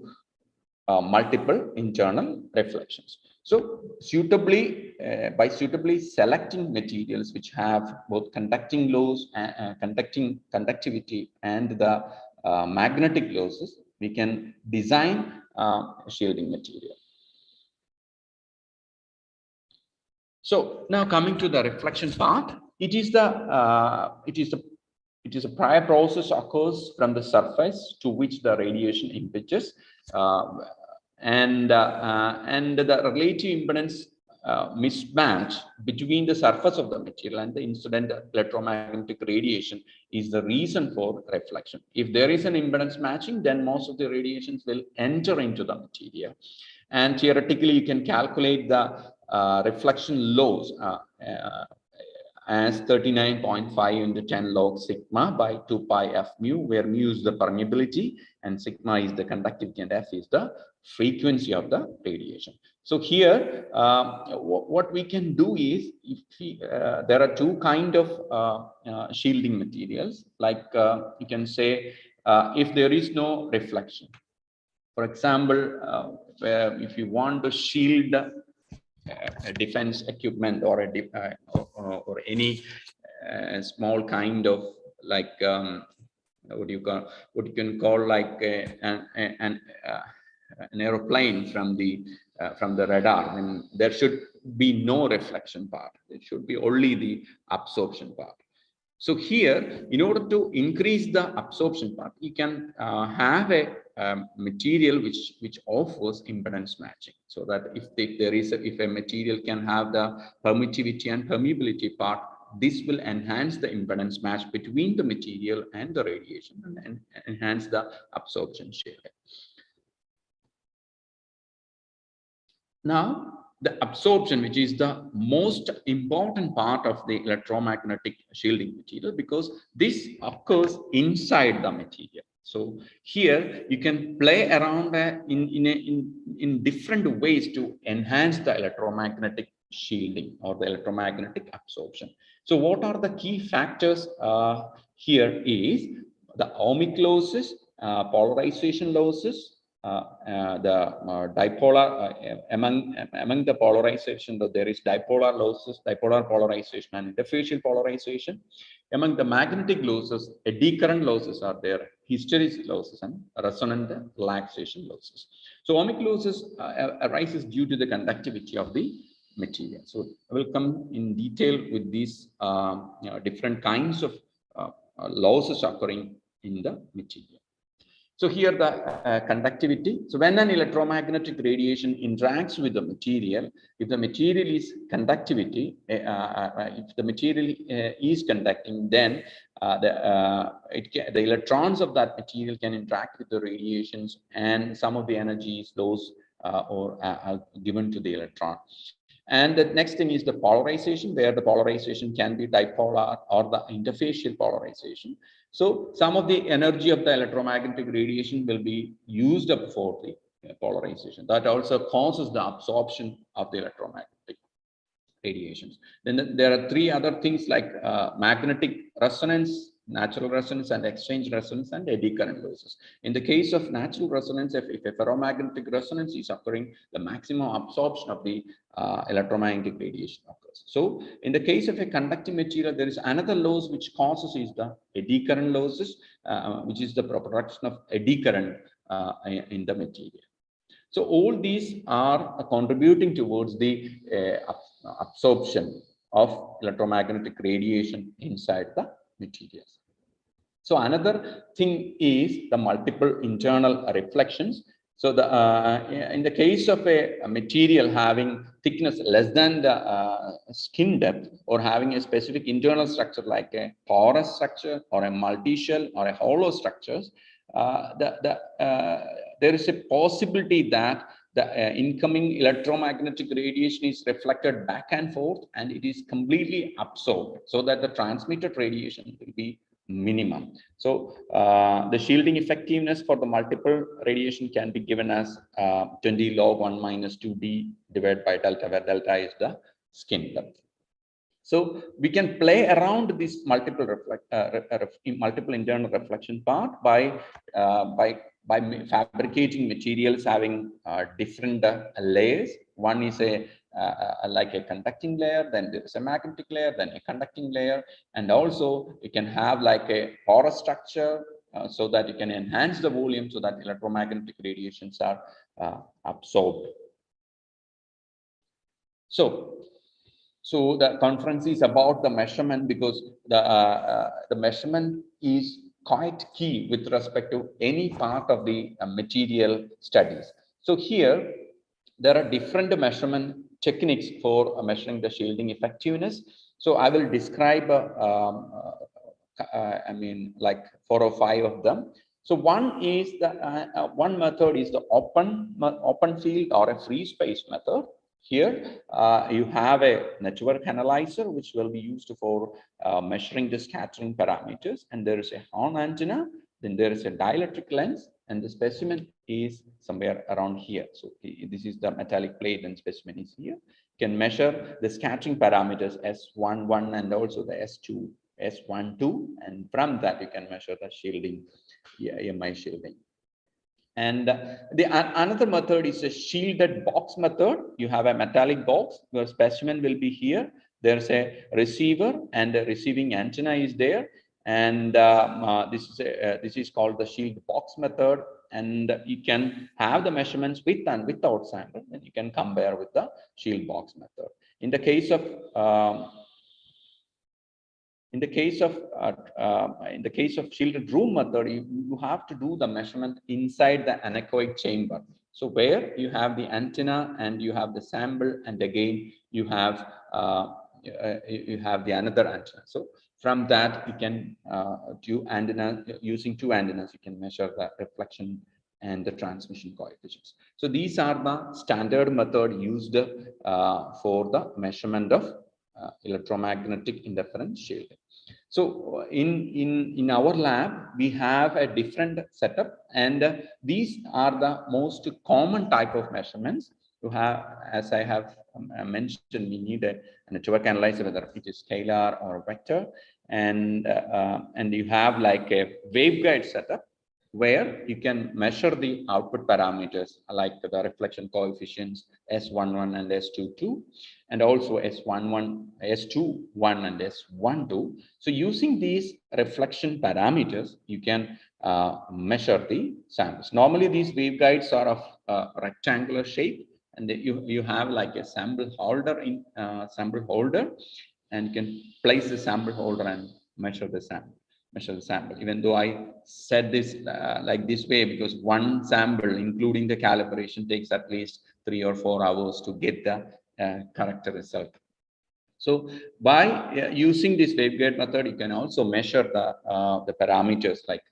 multiple internal reflections. So suitably, by suitably selecting materials which have both conducting loss, conductivity, and the magnetic losses, we can design shielding material. So now coming to the reflection part, it is a prior process occurs from the surface to which the radiation impinges, and the relative impedance mismatch between the surface of the material and the incident electromagnetic radiation is the reason for reflection. If there is an impedance matching, then most of the radiations will enter into the material. And theoretically, you can calculate the reflection loss as 39.5 into 10 log sigma by 2 pi f mu, where mu is the permeability and sigma is the conductivity and f is the frequency of the radiation. So here, what we can do is, if there are two kind of shielding materials, like you can say, if there is no reflection. For example, if you want to shield a defense equipment or or any small kind of like what you can call like an aeroplane from the radar, then there should be no reflection part. It should be only the absorption part. So here, in order to increase the absorption part, you can have a material which offers impedance matching, so that if a material can have the permittivity and permeability part, this will enhance the impedance match between the material and the radiation and enhance the absorption shielding. Now, the absorption, which is the most important part of the electromagnetic shielding material, because this occurs inside the material. So here you can play around in different ways to enhance the electromagnetic shielding or the electromagnetic absorption. So what are the key factors here is the ohmic losses, polarization losses, the dipolar among the polarization, that there is dipolar losses, dipolar polarization and interfacial polarization. Among the magnetic losses, eddy current losses are there, hysteresis losses and resonant relaxation losses. So ohmic losses arises due to the conductivity of the material. So I will come in detail with these different kinds of losses occurring in the material. So here the conductivity. So when an electromagnetic radiation interacts with the material, if the material is conductivity, if the material is conducting, then the electrons of that material can interact with the radiations, and some of the energy is lost or given to the electron. And the next thing is the polarization, where the polarization can be dipolar or the interfacial polarization. So some of the energy of the electromagnetic radiation will be used up for the polarization. That also causes the absorption of the electromagnetic radiations. Then there are three other things like magnetic resonance, natural resonance, and exchange resonance, and eddy current losses. In the case of natural resonance, if a ferromagnetic resonance is occurring, the maximum absorption of the electromagnetic radiation occurs. So in the case of a conducting material, there is another loss which causes is the eddy current losses, which is the production of eddy current in the material. So all these are contributing towards the absorption of electromagnetic radiation inside the materials. So another thing is the multiple internal reflections. So in the case of a material having thickness less than the skin depth, or having a specific internal structure like a porous structure or a multi-shell or a hollow structures, there is a possibility that the incoming electromagnetic radiation is reflected back and forth, and it is completely absorbed, so that the transmitted radiation will be minimum. So the shielding effectiveness for the multiple radiation can be given as 20 log 1 minus 2d divided by delta, where delta is the skin depth. So we can play around this multiple internal reflection part by fabricating materials having different layers. One is like a conducting layer, then there is a magnetic layer, then a conducting layer, and also you can have like a porous structure so that you can enhance the volume so that electromagnetic radiations are absorbed. So So the conference is about the measurement because the measurement is quite key with respect to any part of the material studies. So here there are different measurement techniques for measuring the shielding effectiveness. So I will describe, I mean, like 4 or 5 of them. So one is the one method is the open field or a free space method. Here you have a network analyzer which will be used for measuring the scattering parameters, and there is a horn antenna, then there is a dielectric lens, and the specimen is somewhere around here. So this is the metallic plate and specimen is here. You can measure the scattering parameters S11 and also the S2, S12, and from that you can measure the shielding, EMI shielding. And another method is a shielded box method. You have a metallic box, your specimen will be here. There's a receiver and a receiving antenna is there. And this is called the shield box method. And you can have the measurements with and without sample, and you can compare with the shield box method. In the case of shielded room method, you have to do the measurement inside the anechoic chamber. So where you have the antenna and you have the sample, and again you have the another antenna. So from that you can using two antennas, you can measure the reflection and the transmission coefficients. So these are the standard method used for the measurement of electromagnetic interference shielding. So in our lab, we have a different setup, and these are the most common type of measurements. You have, as I have mentioned, we need a network analyzer, whether it is scalar or vector, and you have like a waveguide setup where you can measure the output parameters like the reflection coefficients S11 and S22, and also S11, S21 and S12. So using these reflection parameters, you can measure the samples. Normally these waveguides are of rectangular shape, and you have like a sample holder in sample holder, and you can place the sample holder and measure the sample. Even though I said this like this way, because one sample including the calibration takes at least 3 or 4 hours to get the correct result. So by using this waveguide method, you can also measure the parameters like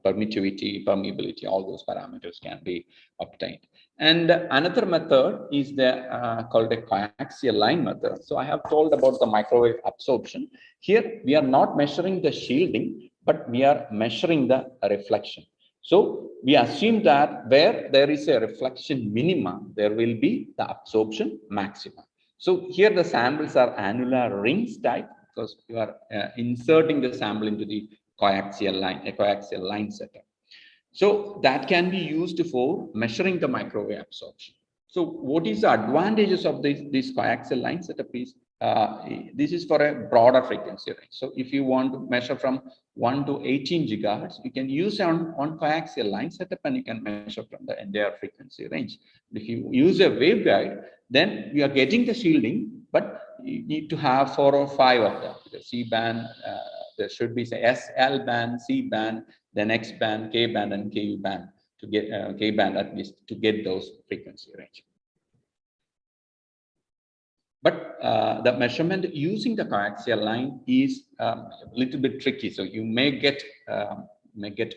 permittivity, permeability, all those parameters can be obtained. And another method is the called a coaxial line method. So I have told about the microwave absorption. Here we are not measuring the shielding, but we are measuring the reflection. So we assume that where there is a reflection minima, there will be the absorption maxima. So here the samples are annular rings type, because you are inserting the sample into the coaxial line setup. So that can be used for measuring the microwave absorption. So what is the advantages of this coaxial line setup is this is for a broader frequency range. So if you want to measure from 1 to 18 gigahertz, you can use on coaxial line setup, and you can measure from the entire frequency range. If you use a waveguide, then you are getting the shielding, but you need to have 4 or 5 of them. The C band, there should be say SL band, C band, then X band, K band, and KU band to get K band at least to get those frequency range. But the measurement using the coaxial line is a little bit tricky. So you may get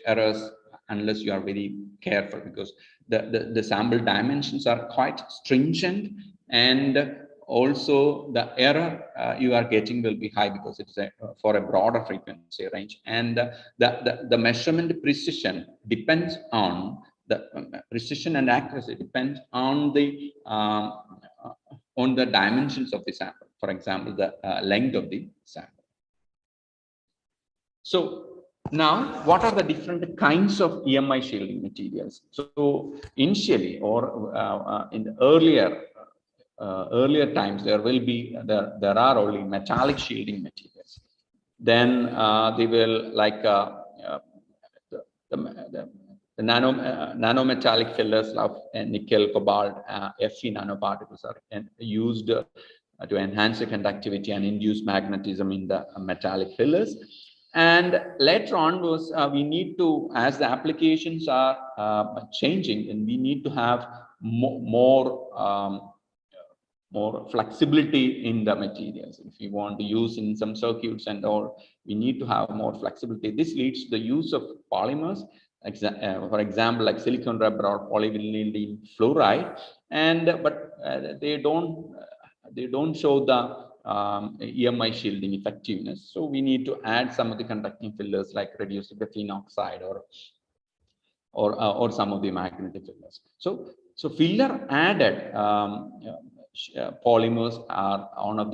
errors unless you are very careful, because the sample dimensions are quite stringent, and also the error you are getting will be high because it's for a broader frequency range, and the measurement precision depends on the precision and accuracy depends on the dimensions of the sample. For example, the length of the sample. So now, what are the different kinds of EMI shielding materials? So initially, or in the earlier times, there are only metallic shielding materials. Then they will like the nanometallic fillers of nickel, cobalt, Fe nanoparticles are used to enhance the conductivity and induce magnetism in the metallic fillers. And later on was we need to, as the applications are changing, and we need to have more flexibility in the materials. If you want to use in some circuits and all, we need to have more flexibility. This leads to the use of polymers, for example, like silicon rubber or polyvinylidene fluoride, and they don't show the EMI shielding effectiveness. So we need to add some of the conducting fillers like reduced graphene oxide or some of the magnetic fillers. So filler added polymers are one of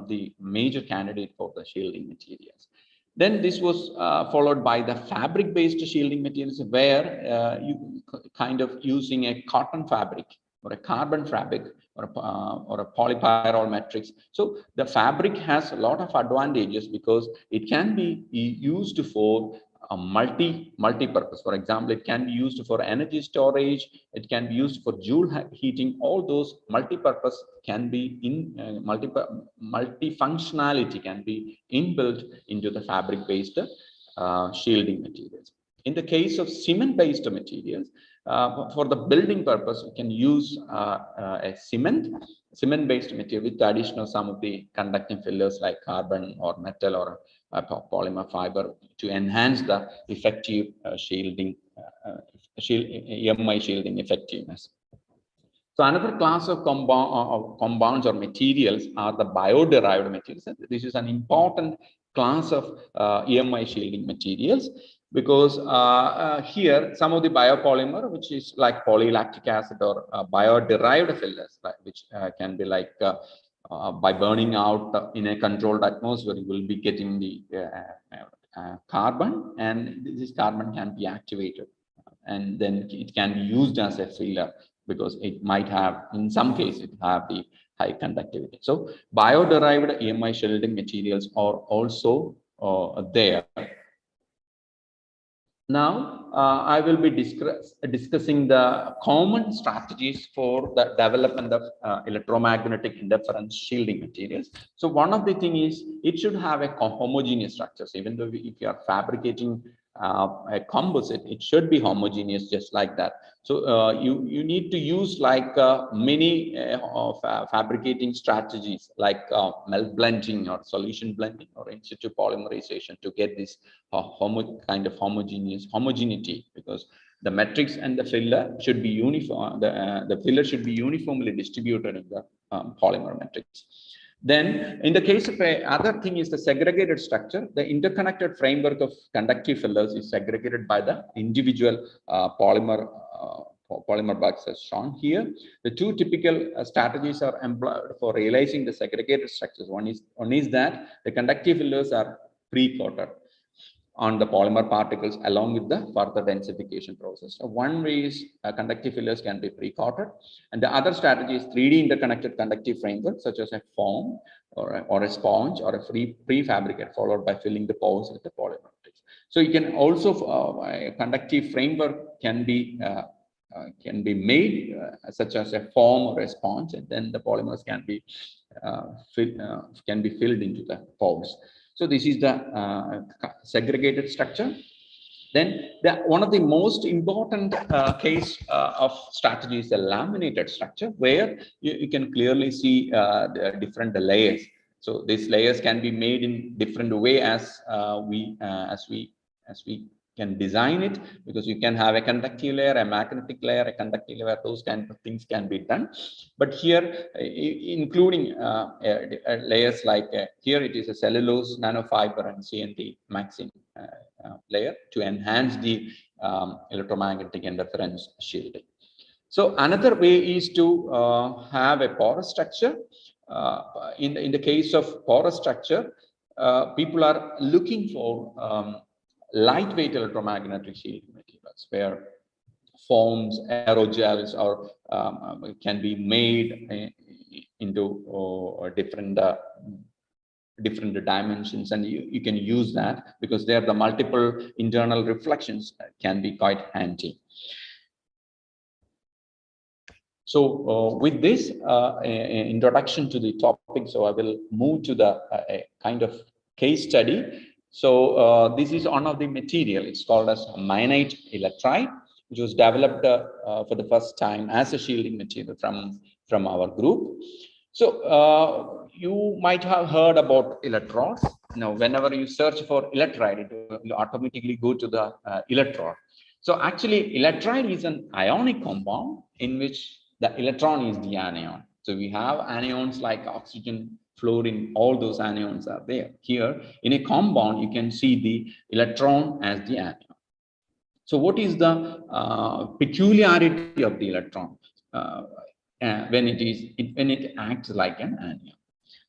the major candidate for the shielding materials. Then this was followed by the fabric-based shielding materials, where you kind of using a cotton fabric or a carbon fabric or a polypyrrole matrix. So the fabric has a lot of advantages because it can be used for a multi-purpose. For example, it can be used for energy storage, it can be used for joule heating. All those multi-purpose can be in multi-functionality can be inbuilt into the fabric-based shielding materials. In the case of cement-based materials, for the building purpose, we can use a cement-based material with the addition of some of the conducting fillers like carbon or metal or polymer fiber to enhance the effective EMI shielding effectiveness. So another class of compounds or materials are the bio-derived materials. This is an important class of EMI shielding materials, because here some of the biopolymer, which is like polylactic acid or bio-derived fillers, which can be like by burning out in a controlled atmosphere, you will be getting the carbon, and this carbon can be activated, and then it can be used as a filler, because it might have, in some cases, it have the high conductivity. So bio-derived EMI shielding materials are also there. Now, I will be discussing the common strategies for the development of electromagnetic interference shielding materials. So one of the things is it should have a homogeneous structure. So even though if you are fabricating a composite, it should be homogeneous just like that. So you need to use like many fabricating strategies like melt blending or solution blending or in situ polymerization to get this kind of homogeneity, because the matrix and the filler should be uniform. The filler should be uniformly distributed in the polymer matrix. Then in the case of other thing is the segregated structure. The interconnected framework of conductive fillers is segregated by the individual polymer bugs as shown here. The two typical strategies are employed for realizing the segregated structures. One is that the conductive fillers are pre-coated on the polymer particles along with the further densification process. So one way is conductive fillers can be pre-coated, and the other strategy is 3D interconnected conductive framework, such as a foam or a sponge or a prefabricate, followed by filling the pores with the polymer matrix. So you can also a conductive framework can be made such as a foam or a sponge, and then the polymers can be filled into the pores. So this is the segregated structure. Then one of the most important case of strategy is the laminated structure, where you can clearly see the different layers. So these layers can be made in different way as we can design it, because you can have a conductive layer, a magnetic layer, a conductive layer, those kind of things can be done. But here, including layers like here it is a cellulose, nanofiber, and CNT maxine layer to enhance the electromagnetic interference shielding. So another way is to have a porous structure. In the case of porous structure, people are looking for lightweight electromagnetic shielding materials, where foams, aerogels, or can be made into different dimensions, and you can use that because there the multiple internal reflections can be quite handy. So with this introduction to the topic, so I will move to the kind of case study. So this is one of the material. It's called as myenite electride, which was developed for the first time as a shielding material from our group. So you might have heard about electrodes. Now, whenever you search for electride, it will automatically go to the electrode. So actually, electride is an ionic compound in which the electron is the anion. So we have anions like oxygen, fluorine, all those anions are there. Here in a compound, you can see the electron as the anion. So what is the peculiarity of the electron when it acts like an anion?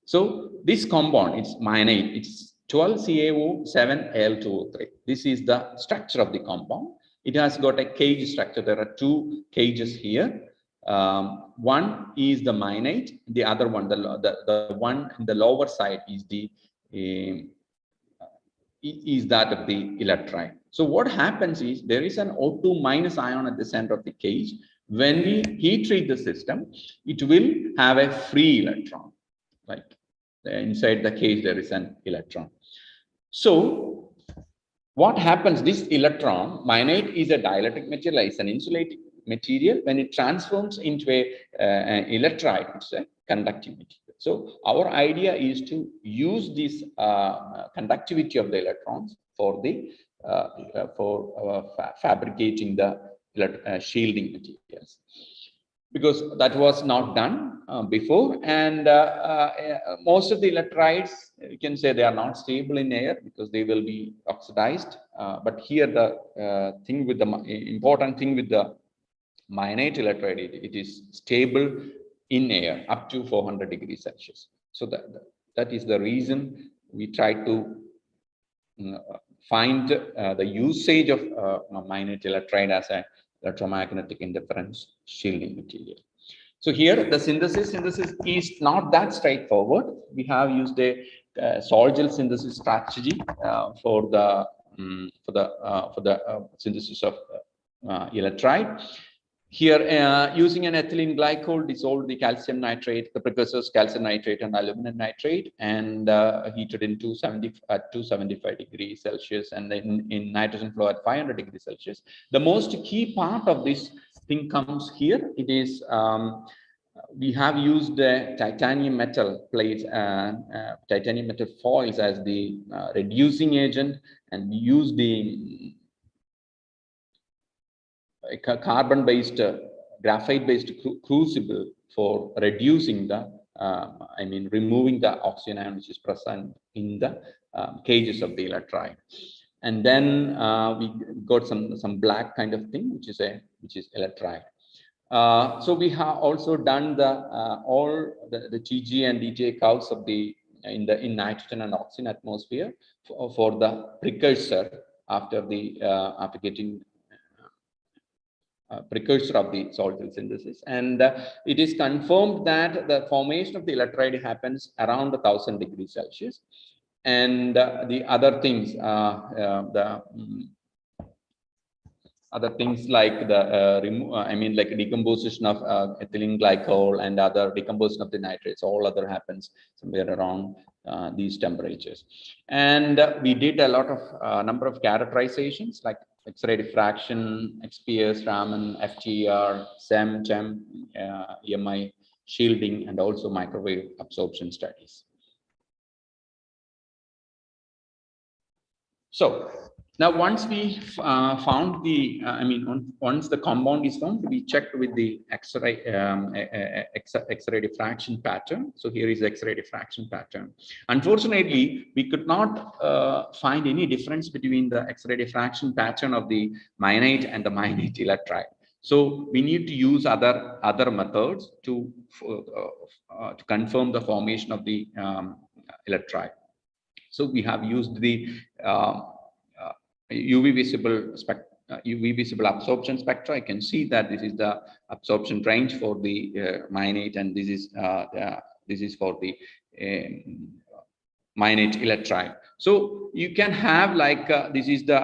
So this compound, it's myenite, it's 12CaO7Al2O3. This is the structure of the compound. It has got a cage structure. There are two cages here. One is the myenite, the other one, the one in the lower side is that of the electride. So what happens is there is an O2 minus ion at the center of the cage. When we heat treat the system, it will have a free electron. Like inside the cage, there is an electron. So what happens? This electron, myenite is a dielectric material, it's an insulating material. When it transforms into an electride, it's a conductive material. So our idea is to use this conductivity of the electrons for the fabricating the shielding materials, because that was not done before, and most of the electrodes, you can say, they are not stable in air because they will be oxidized. But here the thing with the important thing with the myenite electrode, it is stable in air up to 400 degrees Celsius. So that is the reason we try to find the usage of myenite electride as a electromagnetic interference shielding material. So here the synthesis is not that straightforward. We have used a sol-gel synthesis strategy for the synthesis of electride. Here, using an ethylene glycol, dissolved the calcium nitrate, the precursors calcium nitrate and aluminum nitrate, and heated in 275 degrees Celsius, and then in nitrogen flow at 500 degrees Celsius. The most key part of this thing comes here. It is we have used the titanium metal plates, titanium metal foils as the reducing agent, and we use the carbon-based, graphite-based crucible for reducing the, removing the oxygen ion which is present in the cages of the electride. And then we got some black kind of thing, which is electride. So we have also done all the TG and DJ curves of the in nitrogen and oxygen atmosphere for the precursor after getting precursor of the sol-gel synthesis, and it is confirmed that the formation of the electride happens around 1000 degrees Celsius, and the other things, other things like like decomposition of ethylene glycol and other decomposition of the nitrates, all other happens somewhere around these temperatures. And we did a lot of number of characterizations like X-ray diffraction, XPS, Raman, FTER, SEM, CHEM, EMI, shielding, and also microwave absorption studies. So now once we found the, once the compound is found, we checked with the X-ray diffraction pattern. So here is X-ray diffraction pattern. Unfortunately, we could not find any difference between the X-ray diffraction pattern of the myenite and the myenite electride. So we need to use other methods to confirm the formation of the electride. So we have used the UV visible absorption spectra. I can see that this is the absorption range for the myenite, and this is for the myenite electride. So you can have like this is the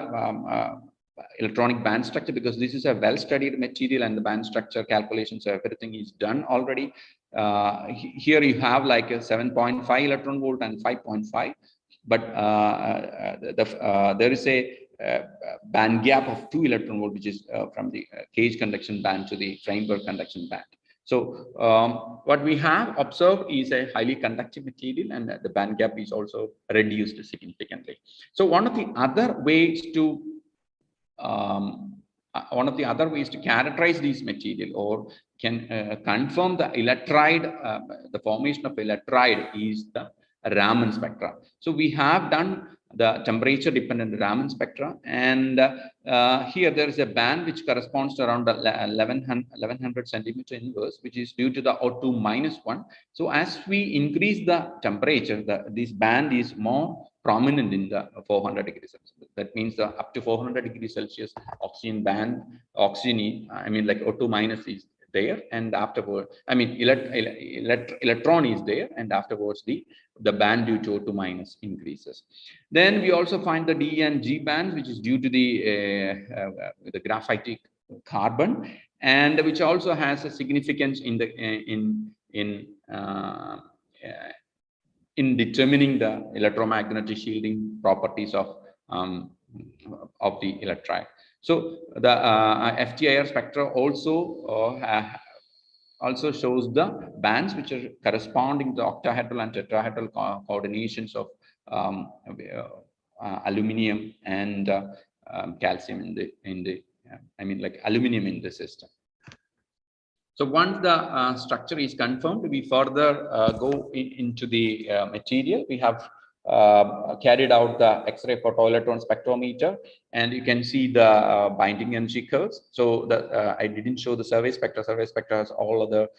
electronic band structure, because this is a well-studied material and the band structure calculations, everything is done already. Here you have like a 7.5 electron volt and 5.5, but there is a band gap of 2 electron volt, which is from the cage conduction band to the framework conduction band. So what we have observed is a highly conductive material, and the band gap is also reduced significantly. So one of the other ways to characterize this material or can confirm the electride, the formation of electride, is the Raman spectra. So we have done the temperature dependent Raman spectra, and here there is a band which corresponds to around 1100 centimeter inverse, which is due to the O2 -1. So as we increase the temperature, this band is more prominent in the 400 degrees Celsius. That means up to 400 degrees Celsius oxygen band, like O2- is there, and afterward, electron is there, and afterwards the band due to O2- increases. Then we also find the D and G bands, which is due to the graphitic carbon, and which also has a significance in the in determining the electromagnetic shielding properties of the electride. So the FTIR spectra also shows the bands which are corresponding to octahedral and tetrahedral coordinations of aluminum and calcium aluminum in the system. So once the structure is confirmed, we further go into the material. We have carried out the X-ray photoelectron spectrometer, and you can see the binding energy curves. So I didn't show the survey spectra. Survey spectra has all the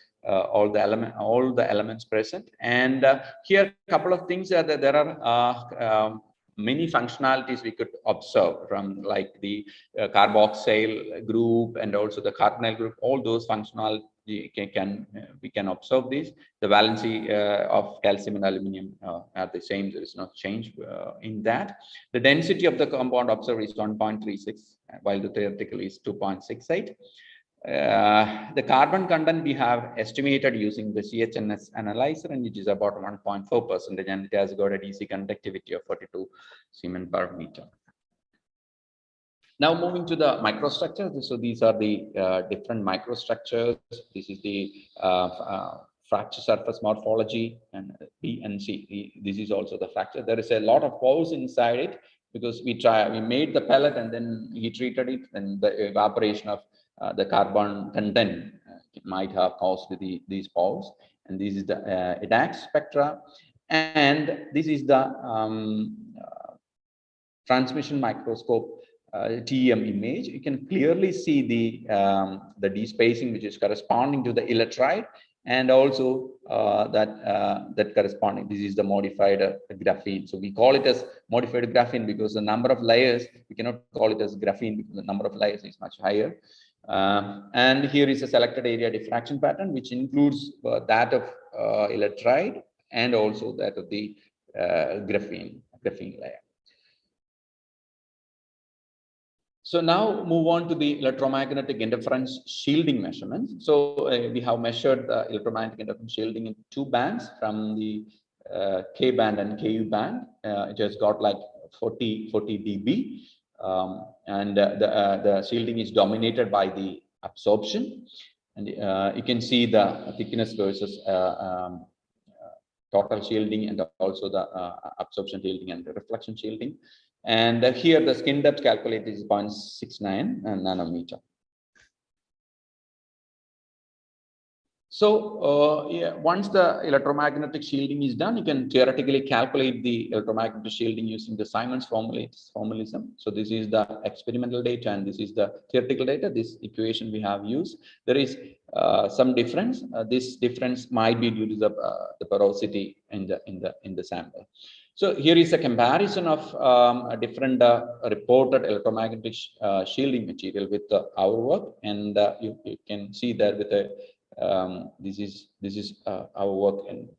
elements present. And here, a couple of things that there are many functionalities we could observe from, like the carboxyl group and also the carbonyl group. All those functionality we can observe this. The valency of calcium and aluminum are the same. There is no change in that. The density of the compound observed is 1.36, while the theoretical is 2.68. The carbon content we have estimated using the CHNS analyzer, and it is about 1.4%, and it has got a DC conductivity of 42 Siemens per meter. Now moving to the microstructures. So these are the different microstructures. This is the fracture surface morphology, and B and C. This is also the fracture. There is a lot of pores inside it, because we made the pellet and then he treated it, and the evaporation of the carbon content might have caused these pores. And this is the EDAX spectra, and this is the transmission microscope TEM image. You can clearly see the despacing, which is corresponding to the electride, and also that corresponding. This is the modified graphene. So we call it as modified graphene because the number of layers, we cannot call it as graphene because the number of layers is much higher. And here is a selected area diffraction pattern, which includes that of electride and also that of the graphene layer. So now move on to the electromagnetic interference shielding measurements. So we have measured the electromagnetic interference shielding in 2 bands, from the K band and KU band. It has got like 40 dB, and the shielding is dominated by the absorption, and you can see the thickness versus total shielding, and also the absorption shielding and the reflection shielding. And here the skin depth calculated is 0.69 nanometer. So once the electromagnetic shielding is done, you can theoretically calculate the electromagnetic shielding using the Simon's formalism. So this is the experimental data, and this is the theoretical data. This equation we have used. There is some difference. This difference might be due to the porosity in the sample. So here is a comparison of a different reported electromagnetic shielding material with our work, and you can see that with a this is our work, and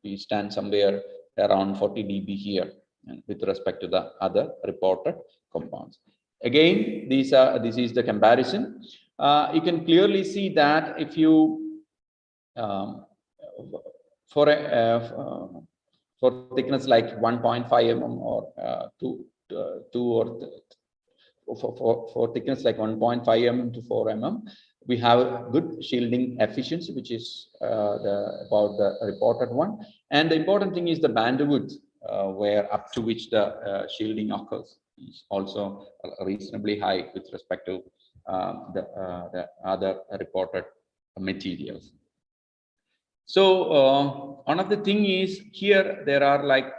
we stand somewhere around 40 dB here, and with respect to the other reported compounds. Again, this is the comparison. You can clearly see that if you for thickness like 1.5 mm or 2 or for thickness like 1.5 mm to 4 mm, we have good shielding efficiency, which is about the reported one. And the important thing is the bandwidth where up to which the shielding occurs is also reasonably high with respect to the other reported materials. So one of the thing is here there are like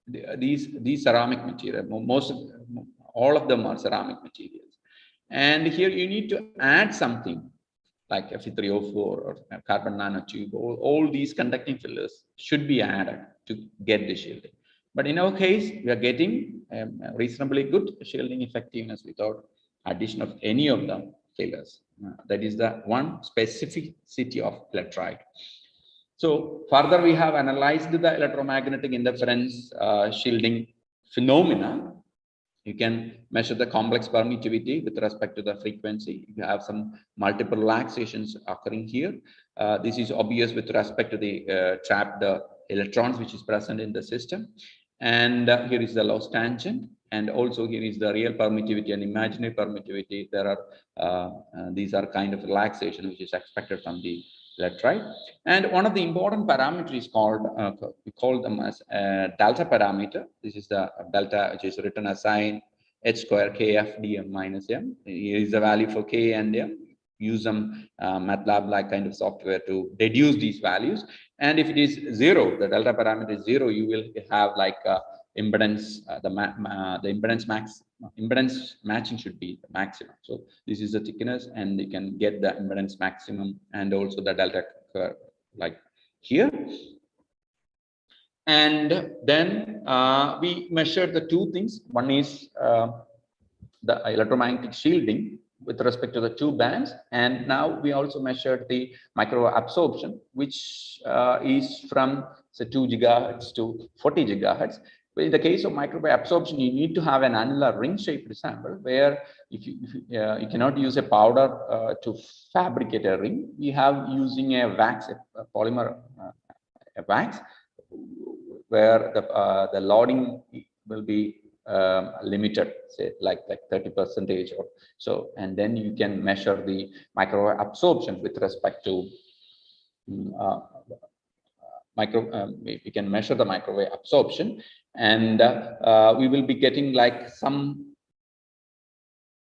these ceramic material. All of them are ceramic materials, and here you need to add something like Fe3O4 or carbon nanotube. All these conducting fillers should be added to get the shielding. But in our case, we are getting reasonably good shielding effectiveness without addition of any of the fillers. That is the one specificity of electrolyte. So further, we have analyzed the electromagnetic interference shielding phenomena. You can measure the complex permittivity with respect to the frequency. You have some multiple relaxations occurring here. This is obvious with respect to the trapped electrons which is present in the system. And here is the loss tangent. And also here is the real permittivity and imaginary permittivity. There are these are kind of relaxation which is expected from the electrolyte. And one of the important parameters is called we call them as delta parameter. This is the delta which is written as sin h square kf dm minus m. Here is the value for k and m. Use some MATLAB like kind of software to deduce these values. And if it is 0, the delta parameter is 0, you will have like impedance, the impedance matching should be the maximum. So this is the thickness, and you can get the impedance maximum and also the delta curve like here. And then we measured the two things. One is the electromagnetic shielding with respect to the two bands, and now we also measured the microwave absorption, which is from say 2 gigahertz to 40 gigahertz. But in the case of microwave absorption, you need to have an annular ring-shaped sample where if you cannot use a powder to fabricate a ring. We have using a wax, a polymer wax, where the loading will be limited, say like 30% or so, and then you can measure the microwave absorption with respect to we can measure the microwave absorption, and we will be getting like some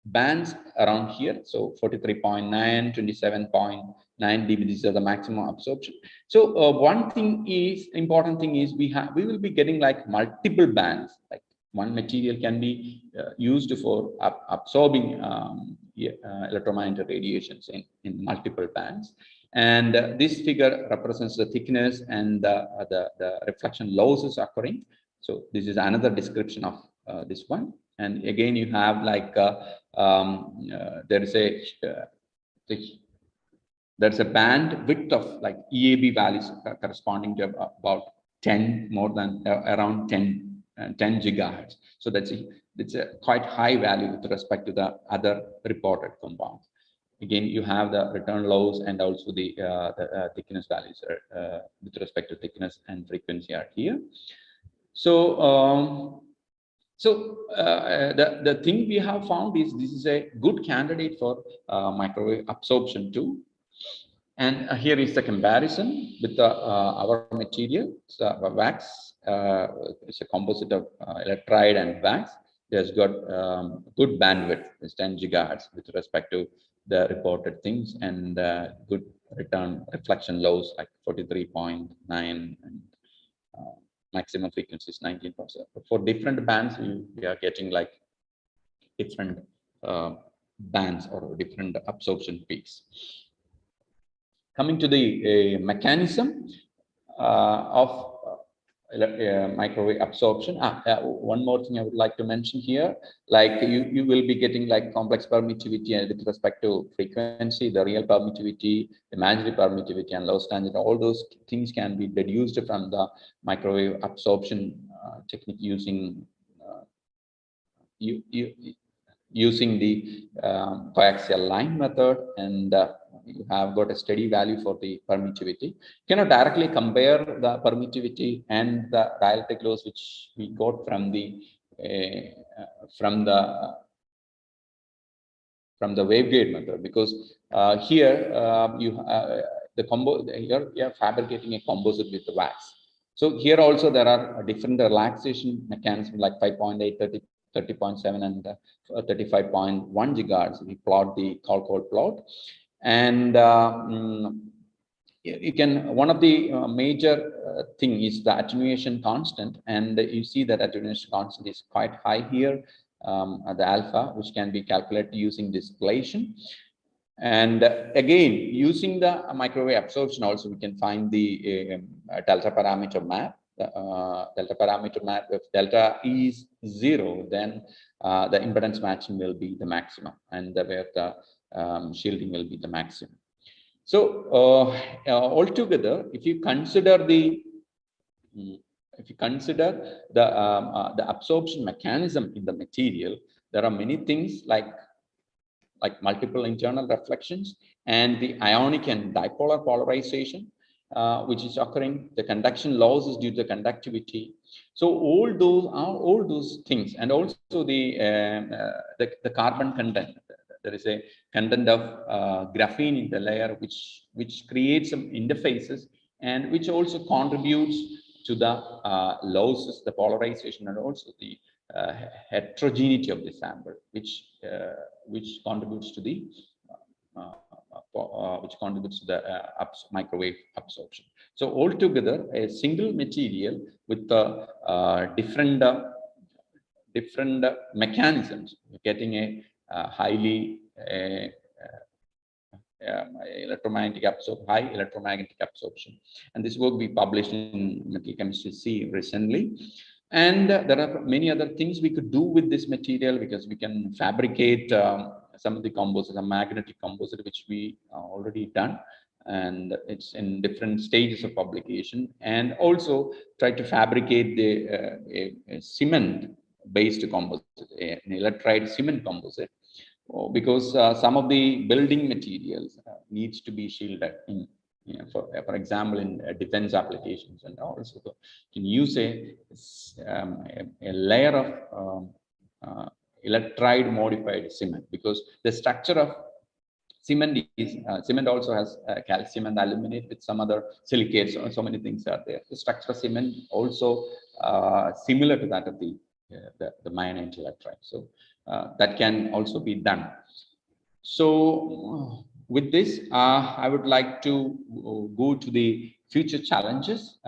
bands around here. So 43.9, 27.9 dB, these are the maximum absorption. So one thing is, important thing is we will be getting like multiple bands. Like one material can be used for absorbing electromagnetic radiations in multiple bands. And this figure represents the thickness and the reflection losses occurring. So this is another description of this one. And again, you have like there is there's a band width of like EAB values corresponding to about 10, more than around 10 gigahertz. So it's a quite high value with respect to the other reported compounds. Again, you have the return lows and also the thickness values with respect to thickness and frequency are here. So the thing we have found is this is a good candidate for microwave absorption too. And here is the comparison with our material. It's a wax. It's a composite of electrolyte and wax. It has got good bandwidth. It's 10 gigahertz with respect to the reported things, and good return reflection lows like 43.9 and maximum frequency is 19%. For different bands, we are getting like different bands or different absorption peaks. Coming to the mechanism of microwave absorption. One more thing I would like to mention here, like you will be getting like complex permittivity with respect to frequency, the real permittivity, imaginary permittivity, and loss tangent. All those things can be deduced from the microwave absorption technique using using the coaxial line method, and you have got a steady value for the permittivity. You cannot directly compare the permittivity and the dielectric loss which we got from the waveguide method, because here you're fabricating a composite with the wax. So here also there are different relaxation mechanisms like 5.8, 30.7 and 35.1 gigahertz. We plot the Colcold plot, and you can, one of the major thing is the attenuation constant, and you see that attenuation constant is quite high here, the alpha, which can be calculated using displacement. And again, using the microwave absorption also, we can find the delta parameter map. Delta parameter map, if delta is 0, then the impedance matching will be the maximum, and where the shielding will be the maximum. So altogether, if you consider the absorption mechanism in the material, there are many things like multiple internal reflections and the ionic and dipolar polarization, which is occurring. The conduction losses due to the conductivity. So all those things, and also the carbon content. There is a content of graphene in the layer, which creates some interfaces, and which also contributes to the losses, the polarization, and also the heterogeneity of the sample, which contributes to the microwave absorption. So altogether, a single material with different mechanisms, getting a highly high electromagnetic absorption. And this work we published in Metal Chemistry C recently. And there are many other things we could do with this material, because we can fabricate some of the composites, a magnetic composite, which we already done, and it's in different stages of publication. And also try to fabricate the a cement-based composite, an electride cement composite, because some of the building materials needs to be shielded in. For example, in defense applications, and also can use a layer of electride modified cement, because the structure of cement is cement also has calcium and aluminate with some other silicates, so many things are there. The structure of cement also similar to that of the mionite electride, so that can also be done. So with this, I would like to go to the future challenges.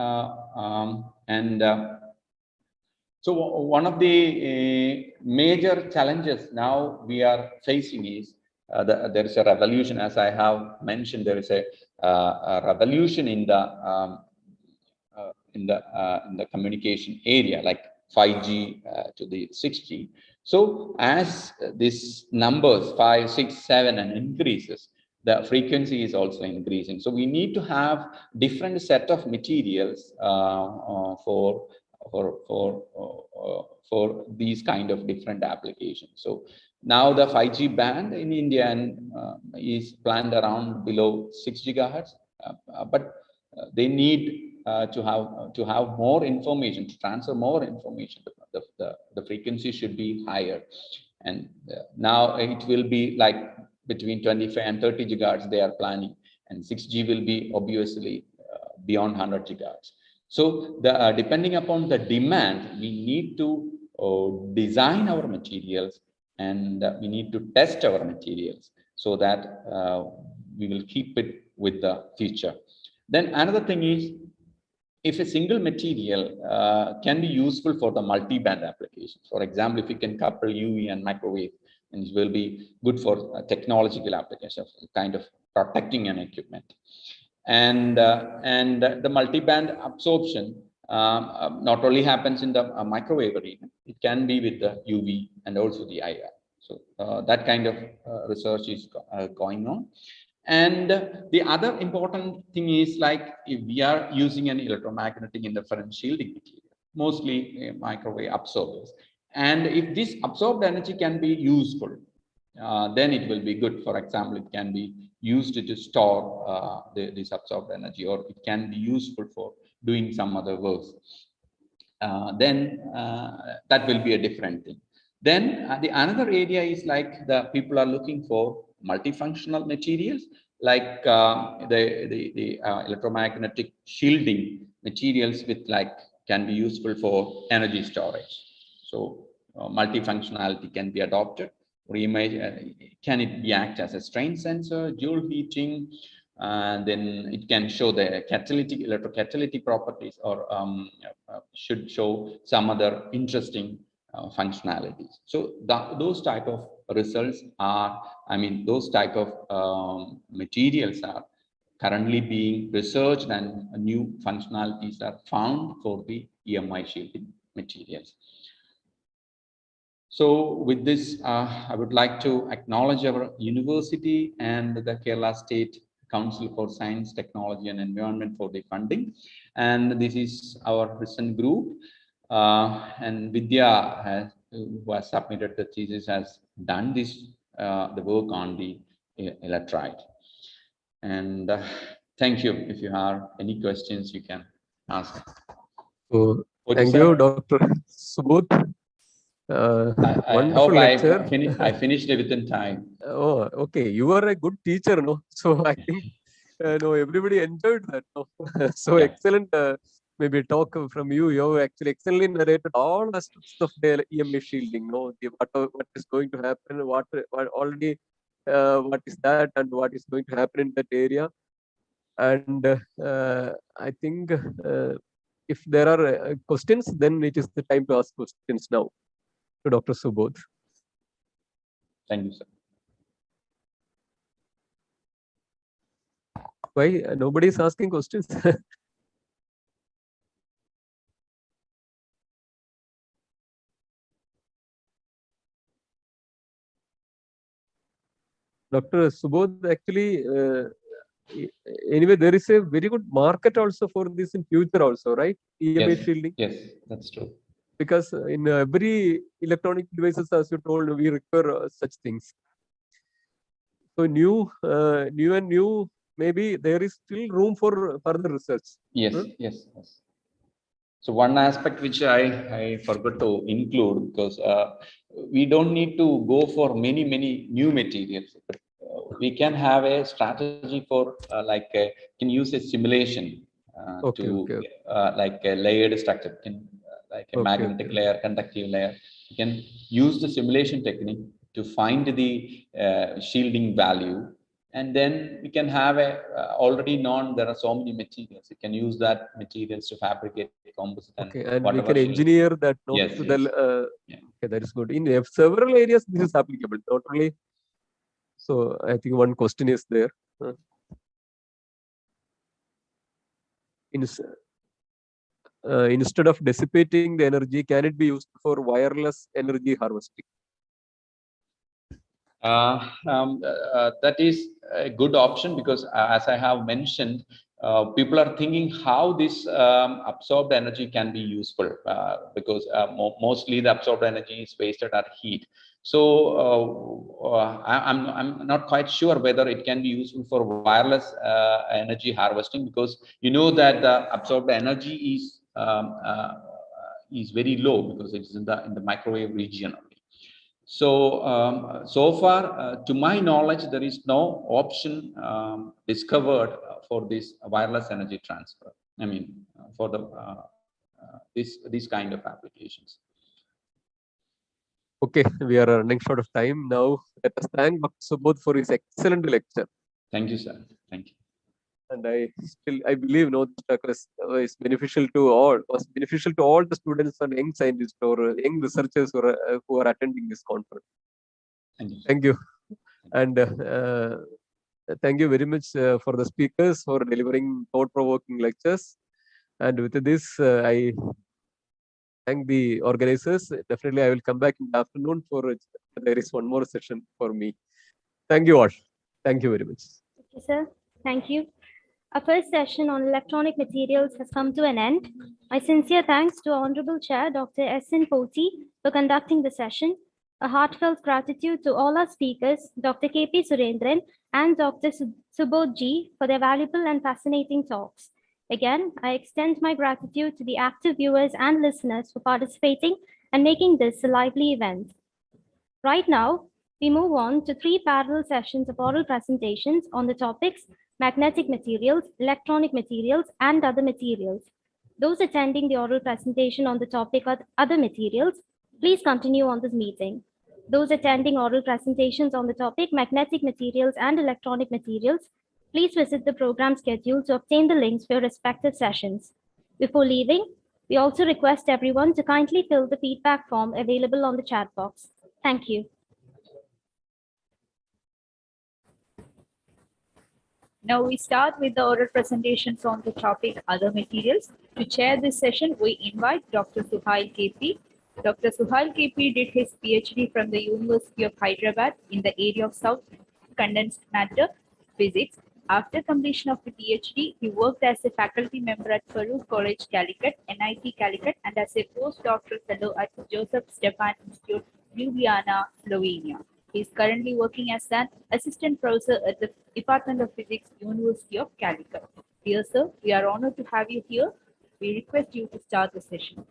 So one of the major challenges now we are facing is there is a revolution, as I have mentioned. There is a revolution in the communication area, like 5G to the 6G. So as these numbers 5, 6, 7 and increases, the frequency is also increasing. So we need to have different set of materials for these kind of different applications. So now the 5G band in India is planned around below 6 gigahertz, but they need to have more information, to transfer more information. The frequency should be higher, and now it will be like between 25 and 30 gigahertz they are planning, and 6G will be obviously beyond 100 gigahertz. So depending upon the demand, we need to design our materials, and we need to test our materials, so that we will keep it with the future. Then another thing is, if a single material can be useful for the multi-band applications. For example, if you can couple UV and microwave, and it will be good for technological applications, kind of protecting an equipment. And the multi-band absorption not only happens in the microwave arena, it can be with the UV and also the IR. So that kind of research is going on. And the other important thing is, like, if we are using an electromagnetic interference shielding material, mostly microwave absorbers, And if this absorbed energy can be useful, then it will be good. For example, it can be used to store this absorbed energy, or it can be useful for doing some other works. Then that will be a different thing. Then the another area is like the people are looking for multifunctional materials, like the electromagnetic shielding materials with like can be useful for energy storage. So multifunctionality can be adopted. Or can it be act as a strain sensor, Joule heating, and then it can show the catalytic, electrocatalytic properties, or should show some other interesting functionalities. So those type of results are, I mean, those type of materials are currently being researched, and new functionalities are found for the EMI shielding materials. So with this, I would like to acknowledge our university and the Kerala State Council for Science, Technology and Environment for the funding. And this is our recent group. And Vidya, who has submitted the thesis, has done this, the work on the electrolyte. And thank you. If you have any questions, you can ask. So, thank you, Dr. Subodh. I hope I finished it within time. Oh, okay. You are a good teacher, no? So I think no, everybody enjoyed that. No? So yeah. Excellent. Maybe talk from you. You have actually excellently narrated all aspects of the EMA shielding. No, what is going to happen, what already, what is that, and what is going to happen in that area. And I think if there are questions, then it is the time to ask questions now to Dr. Subodh. Thank you, sir. Why nobody is asking questions? Dr. Subodh, actually, anyway, there is a very good market also for this in future also, right? EMA shielding. Yes, that's true. Because in every electronic devices, as you told, we require such things. So new, maybe there is still room for further research. Yes, yes. So one aspect which I forgot to include, because we don't need to go for many new materials. We can have a strategy for can use a simulation like a layered structure, like a magnetic layer, conductive layer. You can use the simulation technique to find the shielding value, and then we can have a already known there are so many materials. You can use that materials to fabricate composite. And we can engineer that. Yes, to the, okay, that is good. In several areas, this is applicable. Not only. So I think one question is there. Instead of dissipating the energy, can it be used for wireless energy harvesting? That is a good option, because as I have mentioned, people are thinking how this absorbed energy can be useful, because mostly the absorbed energy is wasted at heat. So I'm not quite sure whether it can be useful for wireless energy harvesting, because you know that the absorbed energy is very low, because it is in the microwave region. So, so far, to my knowledge, there is no option discovered for this wireless energy transfer. I mean, for the this kind of applications. Okay, we are running short of time now. Let us thank Dr. Subodh for his excellent lecture. Thank you, sir. Thank you. And I believe this is beneficial to all. Was beneficial to all the students and young scientists or young researchers who are attending this conference. Thank you. And thank you very much for the speakers for delivering thought-provoking lectures. And with this, I thank the organizers. Definitely, I will come back in the afternoon for there is one more session for me. Thank you all. Thank you very much. Okay, sir. Thank you. Our first session on electronic materials has come to an end. My sincere thanks to our Honorable Chair, Dr. S.N. Poti, for conducting the session. A heartfelt gratitude to all our speakers, Dr. K.P. Surendran and Dr. Subodh G, for their valuable and fascinating talks. Again, I extend my gratitude to the active viewers and listeners for participating and making this a lively event. Right now, we move on to 3 parallel sessions of oral presentations on the topics magnetic materials, electronic materials, and other materials. Those attending the oral presentation on the topic of other materials, please continue on this meeting. Those attending oral presentations on the topic magnetic materials and electronic materials, please visit the program schedule to obtain the links for your respective sessions. Before leaving, we also request everyone to kindly fill the feedback form available on the chat box. Thank you. Now we start with the oral presentations on the topic other materials. To chair this session, we invite Dr. Suhail KP. Dr. Suhail KP did his PhD from the University of Hyderabad in the area of South Condensed Matter Physics. After completion of the PhD, he worked as a faculty member at Farouk College, Calicut, NIT Calicut, and as a postdoctoral fellow at Joseph Stefan Institute, Ljubljana, Slovenia. He is currently working as an assistant professor at the Department of Physics, University of Calicut. Dear sir, we are honored to have you here. We request you to start the session.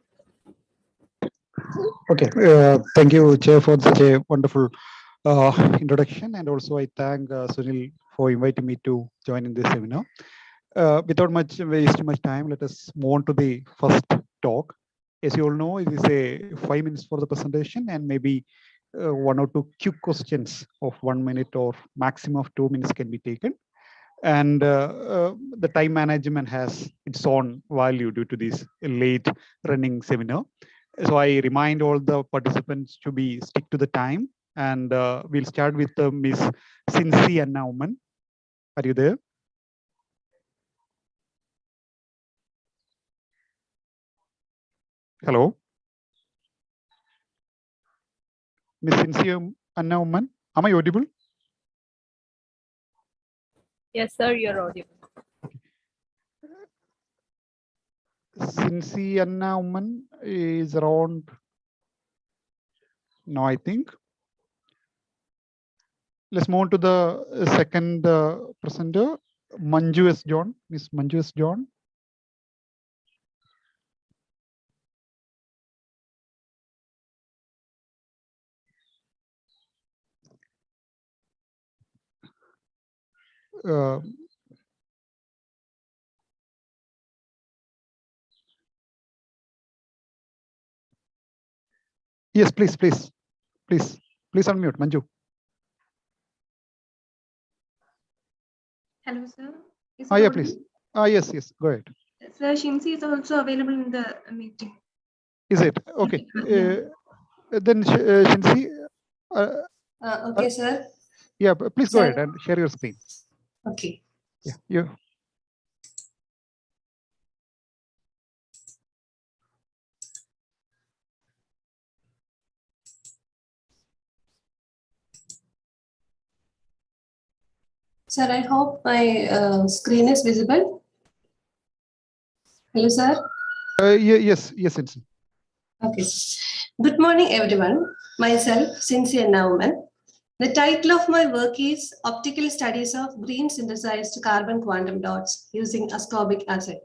Okay, thank you, Chair, for such a wonderful introduction, and also I thank Sunil for inviting me to join in this seminar. Without wasting much time, let us move on to the first talk. As you all know, it is a 5 minutes for the presentation, and maybe 1 or 2 quick questions of 1 minute or maximum of 2 minutes can be taken. And the time management has its own value due to this late running seminar. So I remind all the participants to stick to the time, and we'll start with Miss Cincy Annauman. Are you there? Hello? Miss Cincy Annauman, am I audible? Yes, sir, you're audible. Cincy Annauman is around. No, I think. Let's move on to the second presenter, Manju S. John. Miss Manju S. John. Yes, please unmute, Manju. Hello, sir. Yeah, please. Yes, go ahead. Sir, Shinsi is also available in the meeting. Is it? Okay. Then Shinsi. Okay, sir. Yeah, please go ahead and share your screen. Okay. Yeah, you. Sir, I hope my screen is visible. Hello, sir. Yes, Shinsi. Okay. Good morning, everyone. Myself, Cincy Annauman. The title of my work is Optical Studies of Green Synthesized Carbon Quantum Dots using Ascorbic Acid.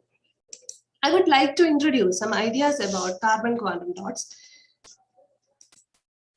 I would like to introduce some ideas about carbon quantum dots.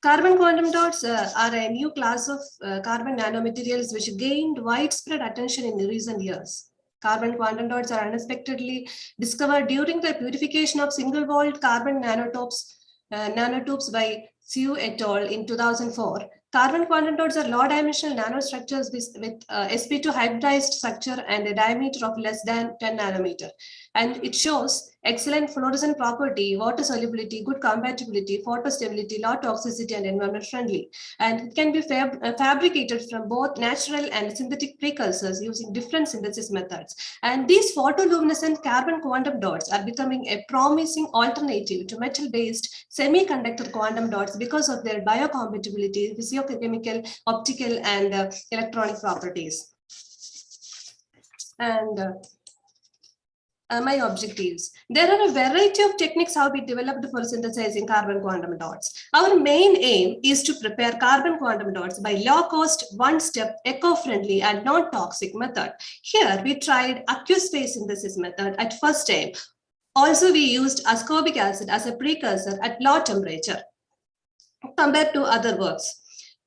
Carbon quantum dots are a new class of carbon nanomaterials which gained widespread attention in recent years. Carbon quantum dots are unexpectedly discovered during the purification of single-walled carbon nanotubes by Siu et al. In 2004. Carbon quantum dots are low-dimensional nanostructures with sp2 hybridized structure and a diameter of less than 10 nanometer. And it shows excellent fluorescent property, water solubility, good compatibility, photostability, low toxicity, and environment friendly. And it can be fabricated from both natural and synthetic precursors using different synthesis methods. And these photoluminescent carbon quantum dots are becoming a promising alternative to metal-based semiconductor quantum dots because of their biocompatibility, physiochemical, optical, and electronic properties. And my objectives. There are a variety of techniques how we developed for synthesizing carbon quantum dots. Our main aim is to prepare carbon quantum dots by low-cost, one-step, eco-friendly, and non-toxic method. Here, we tried aqueous phase synthesis method at first time. Also, we used ascorbic acid as a precursor at low temperature compared to other works.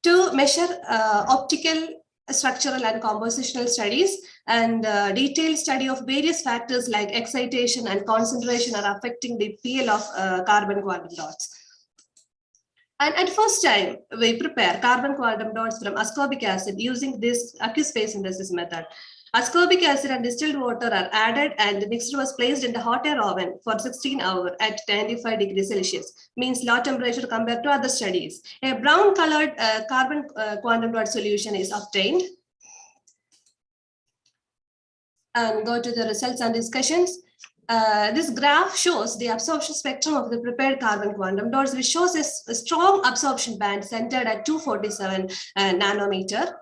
To measure optical, structural, and compositional studies and detailed study of various factors like excitation and concentration are affecting the PL of carbon quantum dots. And at first time, we prepare carbon quantum dots from ascorbic acid using this aqueous phase synthesis method. Ascorbic acid and distilled water are added and the mixture was placed in the hot air oven for 16 hours at 95 degrees Celsius, means low temperature compared to other studies. A brown colored carbon quantum dot solution is obtained. And go to the results and discussions. This graph shows the absorption spectrum of the prepared carbon quantum dots, which shows a strong absorption band centered at 247 nanometer.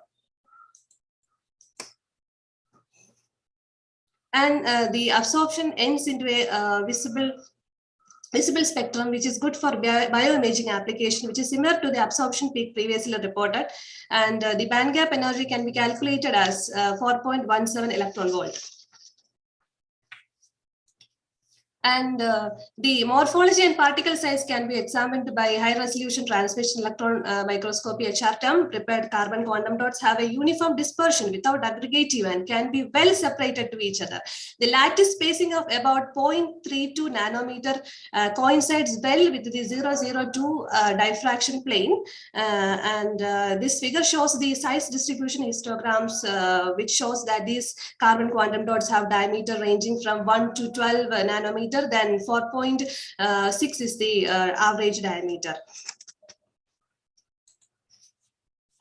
And the absorption ends into a visible spectrum, which is good for bioimaging application, which is similar to the absorption peak previously reported. And the band gap energy can be calculated as 4.17 electron volt. And the morphology and particle size can be examined by high-resolution transmission electron microscopy HRTM. Prepared carbon quantum dots have a uniform dispersion without aggregative and can be well separated to each other. The lattice spacing of about 0.32 nanometer coincides well with the 002 diffraction plane. This figure shows the size distribution histograms, which shows that these carbon quantum dots have diameter ranging from 1 to 12 nanometer. Then 4.6 is the average diameter.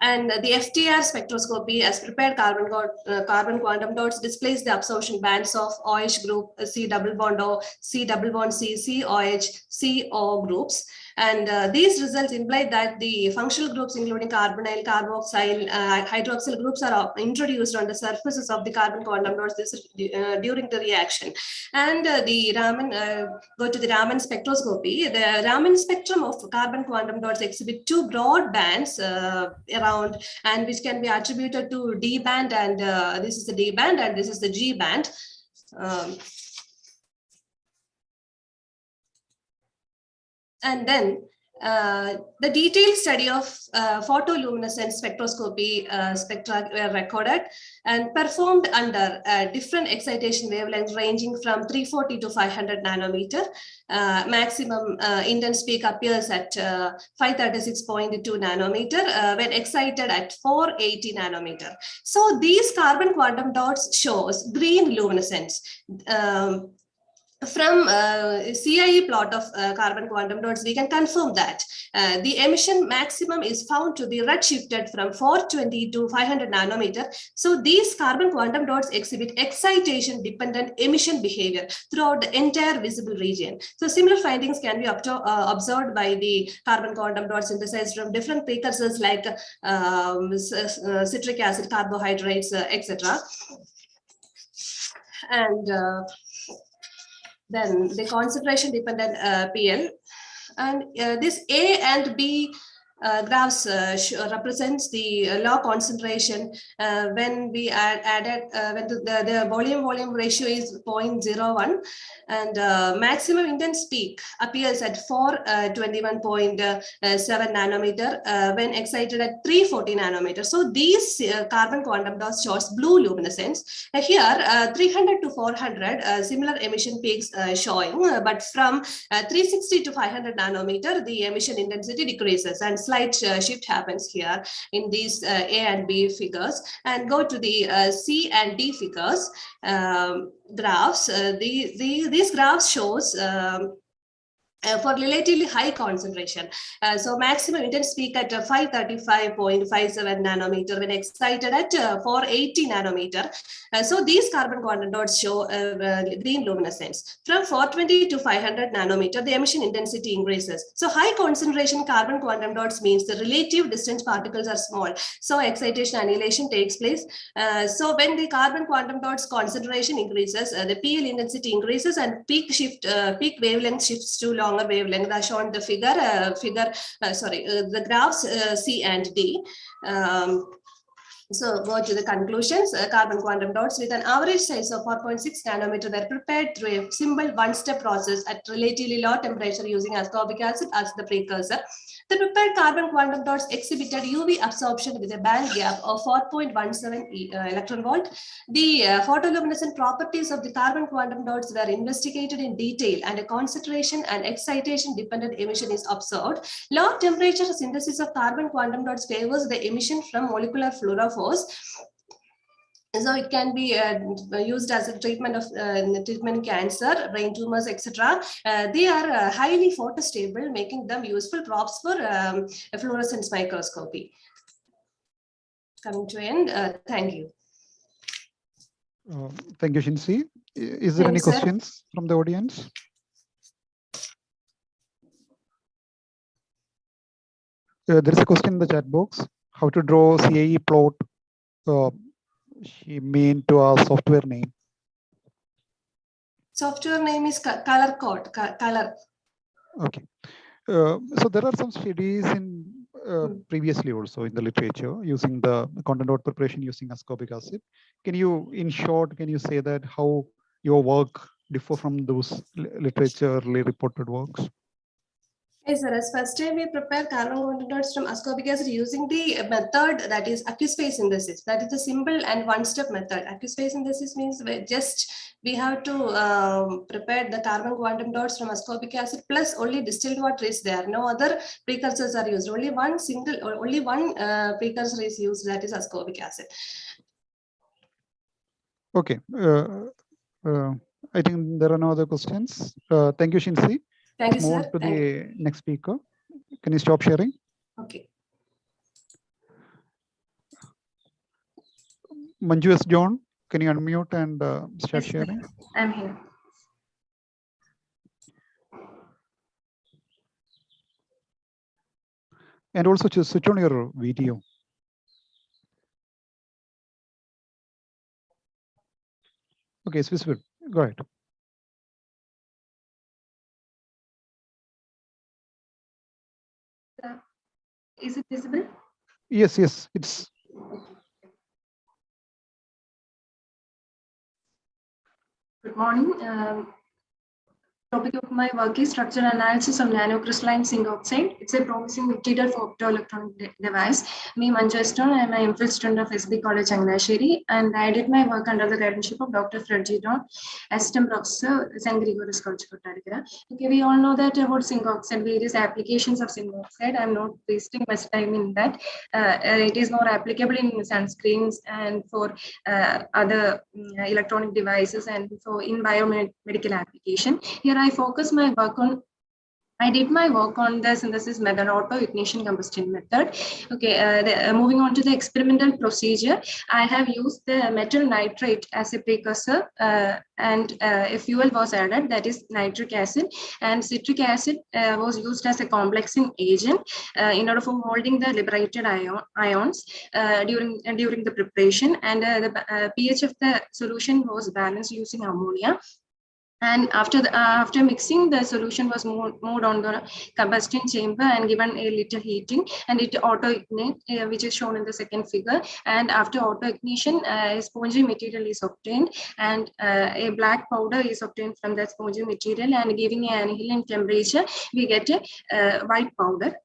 And the FTR spectroscopy as prepared carbon quantum dots displays the absorption bands of OH group, C double bond O, C double bond C, COH, CO groups. And these results imply that the functional groups, including carbonyl, carboxyl, hydroxyl groups, are introduced on the surfaces of the carbon quantum dots during the reaction. And the Raman, go to the Raman spectroscopy. The Raman spectrum of carbon quantum dots exhibit two broad bands around, and which can be attributed to D band, and this is the D band, and this is the G band. And then the detailed study of photoluminescent spectroscopy spectra were recorded and performed under different excitation wavelengths ranging from 340 to 500 nanometer. Maximum intense peak appears at 536.2 nanometer when excited at 480 nanometer. So these carbon quantum dots shows green luminescence. From CIE plot of carbon quantum dots, we can confirm that the emission maximum is found to be redshifted from 420 to 500 nanometer. So these carbon quantum dots exhibit excitation dependent emission behavior throughout the entire visible region. So similar findings can be observed by the carbon quantum dots synthesized from different precursors like citric acid, carbohydrates, etc. And then the concentration dependent PL, and this A and B graphs represents the low concentration when we added when the volume ratio is 0.01, and maximum intense peak appears at 421.7 nanometer when excited at 340 nanometer. So these carbon quantum dots shows blue luminescence. Here 300 to 400 similar emission peaks showing, but from 360 to 500 nanometer the emission intensity decreases, and slight shift happens here in these A and B figures. And go to the C and D figures graphs. These graphs shows for relatively high concentration. So maximum intense peak at 535.57 nanometer when excited at 480 nanometer. So these carbon quantum dots show green luminescence. From 420 to 500 nanometer, the emission intensity increases. So high concentration carbon quantum dots means the relative distance particles are small. So excitation annihilation takes place. So when the carbon quantum dots concentration increases, the PL intensity increases and peak wavelength shifts to longer wavelength, as shown the the graphs C and D. So go to the conclusions. Carbon quantum dots with an average size of 4.6 nanometer were prepared through a simple one-step process at relatively low temperature using ascorbic acid as the precursor. The prepared carbon quantum dots exhibited UV absorption with a band gap of 4.17 electron volt. The photoluminescent properties of the carbon quantum dots were investigated in detail, and a concentration and excitation dependent emission is observed. Low temperature synthesis of carbon quantum dots favors the emission from molecular fluorophores. So it can be used as a treatment of cancer, brain tumors, etc. They are highly photostable, making them useful props for fluorescence microscopy. Coming to end, thank you. Thank you, Shinsi. Is there any questions from the audience? There is a question in the chat box. How to draw CAE plot? She mean to our software name. Software name is color code, color. Okay. So there are some studies in previously also in the literature using the quantum dot preparation using ascorbic acid. Can you, in short, can you say that how your work differ from those literaturely reported works? Yes, sir. As first time we prepare carbon quantum dots from ascorbic acid using the method that is acute phase synthesis. That is a simple and one-step method. Acute phase synthesis means we have to prepare the carbon quantum dots from ascorbic acid plus only distilled water is there. No other precursors are used. Only one precursor is used, that is ascorbic acid. Okay. I think there are no other questions. Thank you, Shinsi. Thank you, sir. Move on to the next speaker. Can you stop sharing? Okay. Manju S. John, can you unmute and start sharing? I'm here. And also just switch on your video. Okay, it's visible. Go ahead. Is it visible? Yes, yes, it's. Good morning. Topic of my work is structural analysis of nanocrystalline zinc oxide. It's a promising material for optoelectronic device. Me, Manju Stone, I am an MPhil student of SB College, Changlasiri, and I did my work under the guardianship of Dr. Fred G. Don, Assistant Professor, St. Gregory's College, Kottayakal. Okay, we all know that about zinc oxide, various applications of zinc oxide. I'm not wasting much time in that. It is more applicable in sunscreens and for other electronic devices and so in biomedical application. Here I focus my work on, I did my work on the synthesis method, auto-ignition combustion method. Okay, moving on to the experimental procedure, I have used the metal nitrate as a precursor and a fuel was added, that is nitric acid, and citric acid was used as a complexing agent in order for holding the liberated ions during the preparation, and the pH of the solution was balanced using ammonia. And after mixing, the solution was moved on the combustion chamber and given a little heating, and it auto-ignite, which is shown in the second figure. And after auto-ignition, a spongy material is obtained, and a black powder is obtained from that spongy material, and giving an annealing temperature, we get a white powder.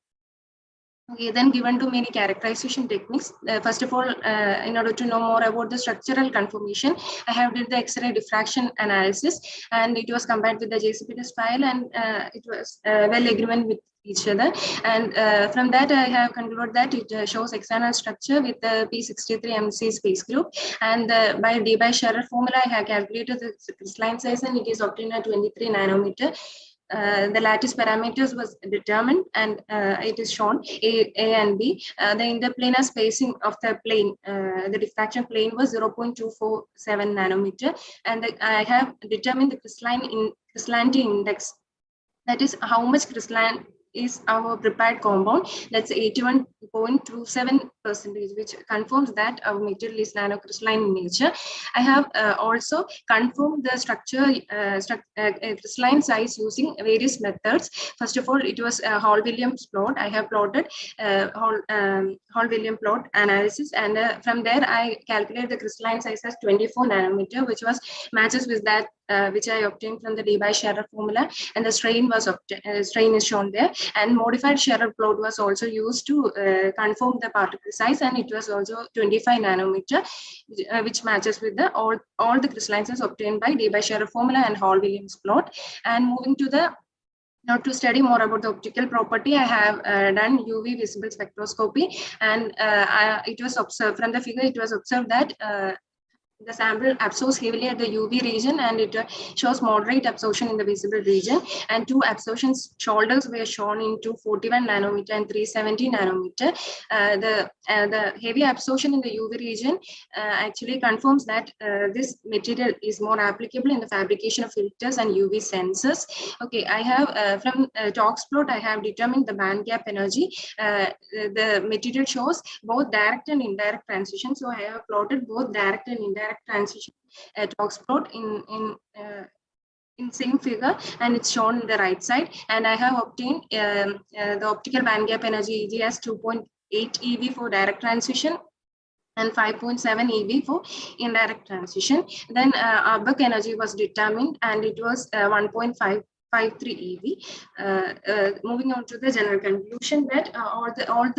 Okay, then given to many characterization techniques. First of all, in order to know more about the structural conformation, I have did the X-ray diffraction analysis, and it was compared with the JCPTS file, and it was well agreement with each other. And from that, I have concluded that it shows hexagonal structure with the P63MC space group. And by Debye-Scherrer formula, I have calculated the crystalline size, and it is obtained at 23 nanometer. the lattice parameters was determined, and it is shown A and B. The interplanar spacing of the plane, the diffraction plane was 0.247 nanometer, and I have determined the crystallinity index. That is how much crystalline is our prepared compound. That's 81.27%, which confirms that our material is nanocrystalline in nature. I have also confirmed the crystalline size using various methods. First of all, it was a Hall-Williams plot. I have plotted Hall-Williams plot analysis, and from there I calculated the crystalline size as 24 nanometer, which matches with that which I obtained from the Debye-Scherrer formula, and the strain is shown there. And modified Scherrer plot was also used to confirm the particle size, and it was also 25 nanometer, which matches with all the crystalline size obtained by Debye-Scherrer formula and Hall-Williams plot. And moving to now to study more about the optical property, I have done UV visible spectroscopy, and it was observed from the figure. It was observed that the sample absorbs heavily at the UV region, and it shows moderate absorption in the visible region. And two absorption shoulders were shown in 241 nanometer and 370 nanometer. The heavy absorption in the UV region actually confirms that this material is more applicable in the fabrication of filters and UV sensors. Okay, I have from Tox plot, I have determined the band gap energy. The material shows both direct and indirect transition. So I have plotted both direct and indirect transition Tox plot in same figure, and it's shown in the right side. And I have obtained the optical band gap energy EG as 2.8 eV for direct transition and 5.7 eV for indirect transition. Then Arbuk energy was determined, and it was 1.53 eV. Moving on to the general conclusion that all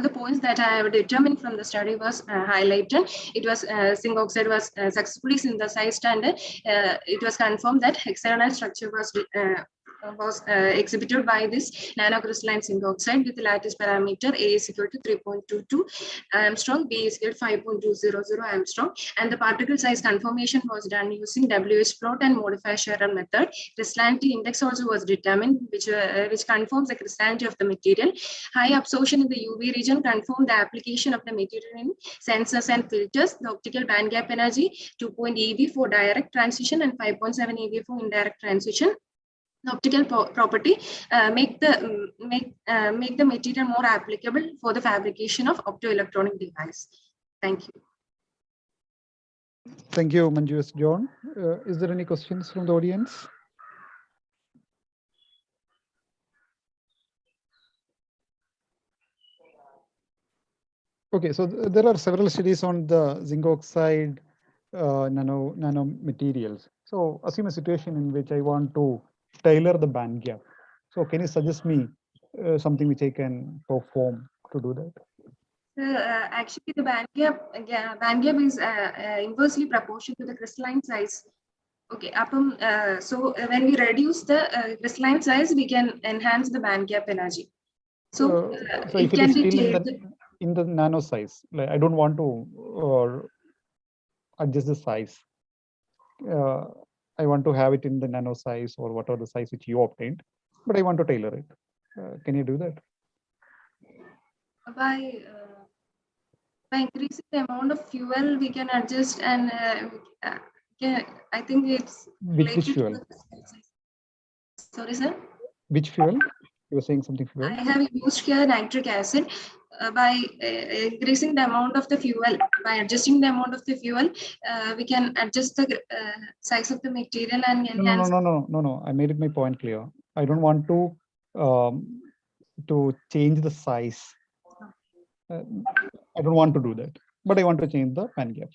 the points that I have determined from the study was highlighted. It was zinc oxide was successfully synthesized, and it was confirmed that hexagonal structure was exhibited by this nanocrystalline zinc oxide with the lattice parameter A is equal to 3.22 Armstrong, B is equal to 5.200 Armstrong, and the particle size confirmation was done using WH plot and modified Scherrer method. Crystallinity index also was determined, which confirms the crystallinity of the material. High absorption in the UV region confirmed the application of the material in sensors and filters. The optical band gap energy 2.0 eV for direct transition and 5.7 eV for indirect transition. The optical property make the material more applicable for the fabrication of optoelectronic device. Thank you. Thank you, Manju John. Is there any questions from the audience? Okay, so there are several studies on the zinc oxide nanomaterials. So assume a situation in which I want to tailor the band gap. So can you suggest me something which I can perform to do that? Actually, the band gap is inversely proportional to the crystalline size. Okay, so when we reduce the crystalline size, we can enhance the band gap energy. So if it is still in the nano size, like I don't want to adjust the size. I want to have it in the nano size or whatever the size which you obtained, but I want to tailor it. Can you do that? By increasing the amount of fuel, we can adjust, and I think it's which fuel? Sorry, sir. Which fuel? You were saying something fuel. I have used here nitric acid. By increasing the amount of the fuel, by adjusting the amount of the fuel, we can adjust the size of the material and enhance. No. I made it my point clear. I don't want to change the size. I don't want to do that, but I want to change the band gap.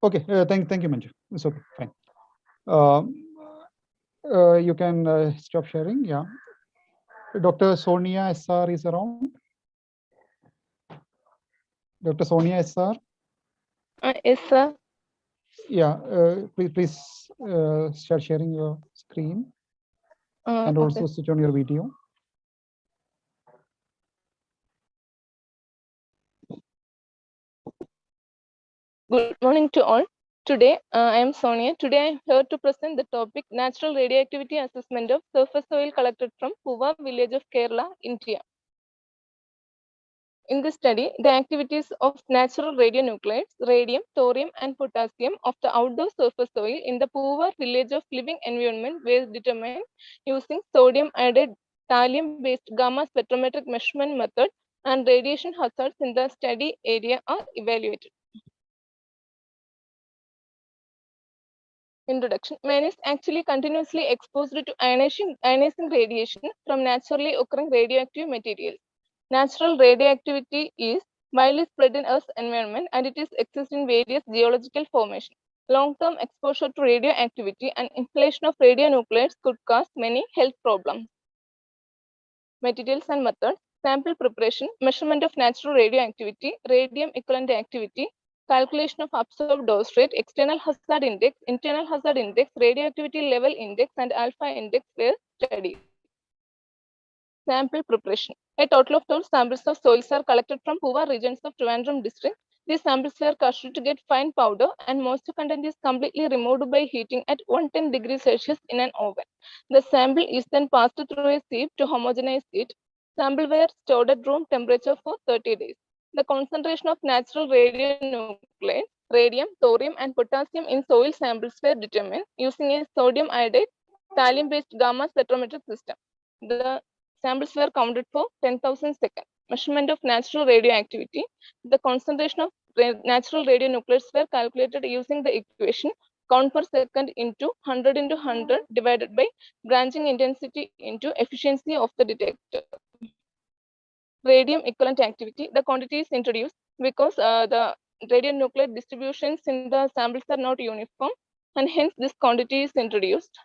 Okay, thank you, Manju. It's okay, fine. You can stop sharing. Yeah. Dr. Sonia SR is around. Dr. Sonia SR. Yes, sir. Yeah, please start sharing your screen and also Okay. switch on your video. Good morning to all. Today, I am Sonia. Today, I am here to present the topic Natural Radioactivity Assessment of Surface Soil collected from Puva village of Kerala, India. In this study, the activities of natural radionuclides, radium, thorium, and potassium of the outdoor surface soil in the Puva village of living environment were determined using sodium iodide thallium-based gamma spectrometric measurement method, and radiation hazards in the study area are evaluated. Introduction. Man is actually continuously exposed to ionizing radiation from naturally occurring radioactive materials. Natural radioactivity is widely spread in Earth's environment and it is exists in various geological formations. Long-term exposure to radioactivity and inhalation of radionuclides could cause many health problems. Materials and methods. Sample preparation, measurement of natural radioactivity, radium equivalent activity, calculation of absorbed dose rate, external hazard index, internal hazard index, radioactivity level index, and alpha index were studied. Sample preparation. A total of 12 samples of soils are collected from Puva regions of Trivandrum district. These samples were crushed to get fine powder, and moisture content is completely removed by heating at 110 degrees Celsius in an oven. The sample is then passed through a sieve to homogenize it. Samples were stored at room temperature for 30 days. The concentration of natural radionuclides, radium, thorium, and potassium in soil samples were determined using a sodium iodide thallium-based gamma spectrometric system. The samples were counted for 10,000 seconds. Measurement of natural radioactivity. The concentration of natural radionuclides were calculated using the equation count per second into 100 into 100 divided by branching intensity into efficiency of the detector. Radium equivalent activity. The quantity is introduced because the radionuclide distributions in the samples are not uniform, and hence this quantity is introduced.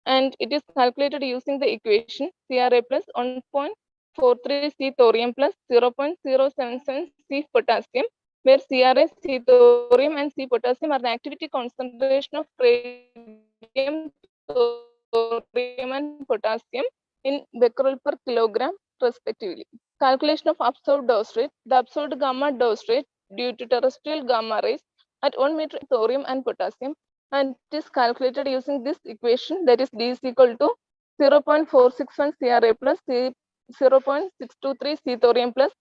And it is calculated using the equation CRA plus 1.43 C thorium plus 0.077 C potassium, where CRA, C thorium, and C potassium are the activity concentration of radium, thorium, and potassium in becquerel per kilogram respectively. Calculation of absorbed dose rate. The absorbed gamma dose rate due to terrestrial gamma rays at 1 meter thorium and potassium, and it is calculated using this equation, that is D is equal to 0.461 CRA plus 0.623 C thorium plus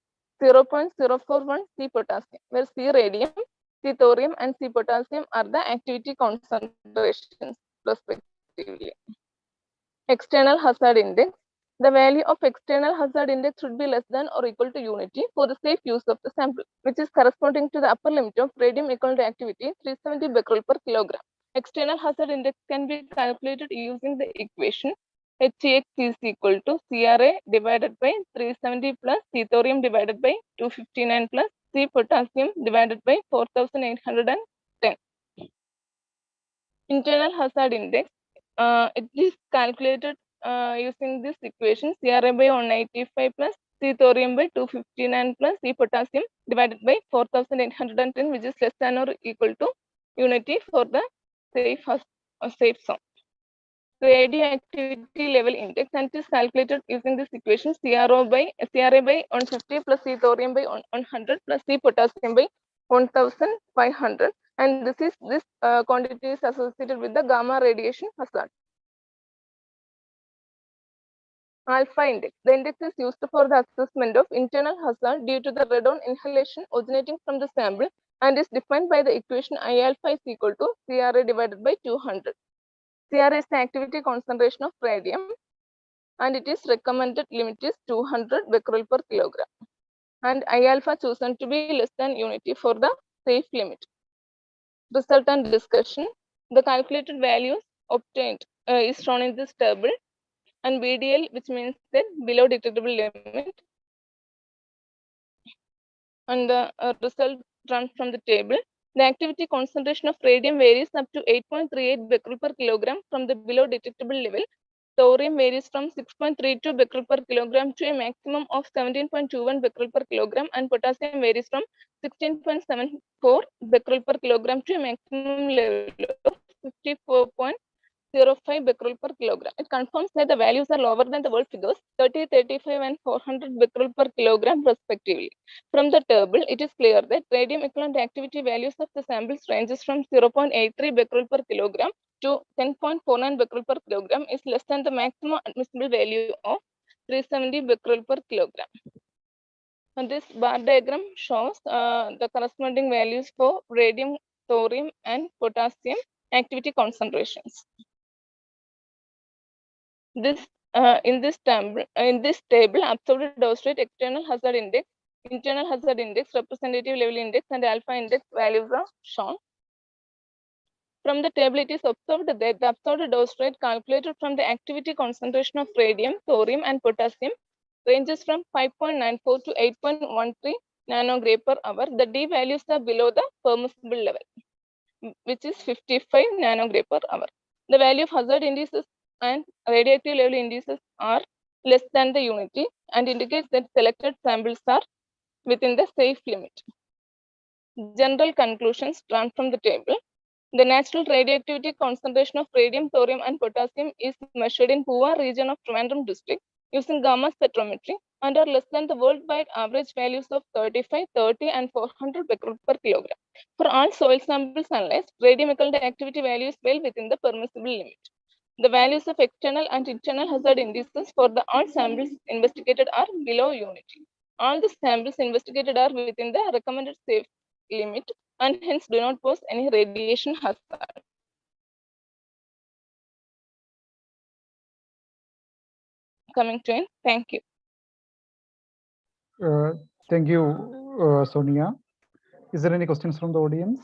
0.041 C potassium, where C radium, C thorium, and C potassium are the activity concentrations respectively. External hazard index. The value of external hazard index should be less than or equal to unity for the safe use of the sample, which is corresponding to the upper limit of radium equivalent activity 370 becquerel per kilogram. External hazard index can be calculated using the equation HEX is equal to CRA divided by 370 plus C thorium divided by 259 plus C potassium divided by 4810. Internal hazard index. It is calculated using this equation CRA by 185 plus C thorium by 259 plus C potassium divided by 4810, which is less than or equal to unity for the safe zone. Radioactivity level index, and it is calculated using this equation CRA by 150 plus C thorium by 100 plus C potassium by 1500, and this quantity is associated with the gamma radiation hazard. Alpha index. The index is used for the assessment of internal hazard due to the radon inhalation originating from the sample and is defined by the equation I alpha is equal to CRA divided by 200. CRA is the activity concentration of radium, and it is recommended limit is 200 becquerel per kilogram. And I alpha chosen to be less than unity for the safe limit. Result and discussion. The calculated values obtained is shown in this table, and BDL, which means that below detectable limit, and the result run from the table. The activity concentration of radium varies up to 8.38 becquerel per kilogram from the below detectable level. Thorium varies from 6.32 becquerel per kilogram to a maximum of 17.21 becquerel per kilogram, and potassium varies from 16.74 becquerel per kilogram to a maximum level of 54.36 0.05 becquerel per kilogram. It confirms that the values are lower than the world figures 30, 35, and 400 becquerel per kilogram respectively. From the table, it is clear that radium equivalent activity values of the samples ranges from 0.83 becquerel per kilogram to 10.49 becquerel per kilogram is less than the maximum admissible value of 370 becquerel per kilogram. And this bar diagram shows the corresponding values for radium, thorium, and potassium activity concentrations. In this table, observed dose rate, external hazard index, internal hazard index, representative level index, and alpha index values are shown. From the table, it is observed that the observed dose rate calculated from the activity concentration of radium, thorium, and potassium ranges from 5.94 to 8.13 nanogray per hour. The D values are below the permissible level, which is 55 nanogray per hour. The value of hazard indices and radioactive level indices are less than the unity and indicates that selected samples are within the safe limit. General conclusions drawn from the table. The natural radioactivity concentration of radium, thorium, and potassium is measured in Puva region of Trivandrum district using gamma spectrometry and are less than the worldwide average values of 35, 30, and 400 becquerel per kilogram. For all soil samples analyzed, radium equivalent activity value is well within the permissible limit. The values of external and internal hazard indices for the all samples investigated are below unity. All the samples investigated are within the recommended safe limit and hence do not pose any radiation hazard. Coming to end. Thank you. Thank you, Sonia. Is there any questions from the audience?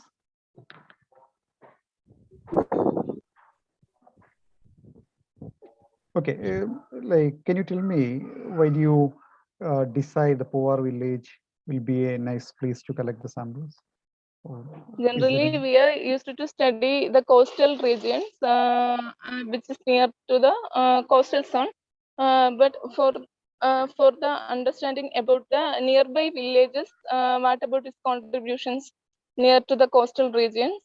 Okay, can you tell me why do you decide the Puvar village will be a nice place to collect the samples? Generally, we are used to study the coastal regions, which is near to the coastal zone. But for the understanding about the nearby villages, what about its contributions near to the coastal regions?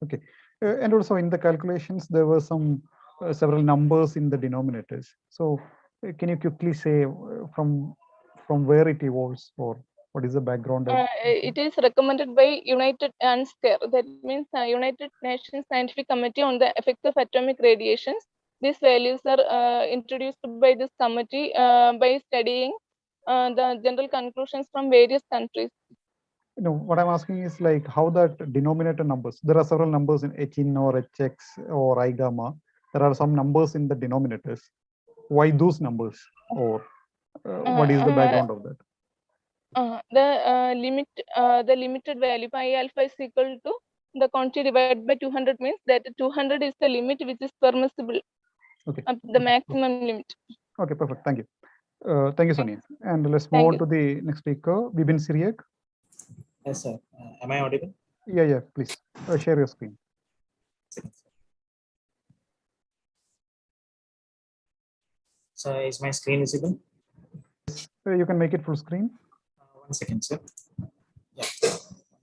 Okay, and also in the calculations, there were some several numbers in the denominators. So can you quickly say from where it evolves or what is the background? It is recommended by United UNSCARE, that means United Nations Scientific Committee on the Effects of Atomic Radiations. These values are introduced by this committee by studying the general conclusions from various countries. No, what I'm asking is like how that denominator numbers. There are several numbers in HIN or HX or I gamma. There are some numbers in the denominators. Why those numbers, or what is the background of that? The limited value pi alpha is equal to the quantity divided by 200 means that 200 is the limit which is permissible. Okay. The maximum limit. Okay, perfect. Thank you. Thank you, Sonia. And let's move on to the next speaker, Vibin Syriac. Yes, sir. Am I audible? Yeah, please share your screen. So is my screen visible? You can make it full screen. 1 second, sir. Yeah. 1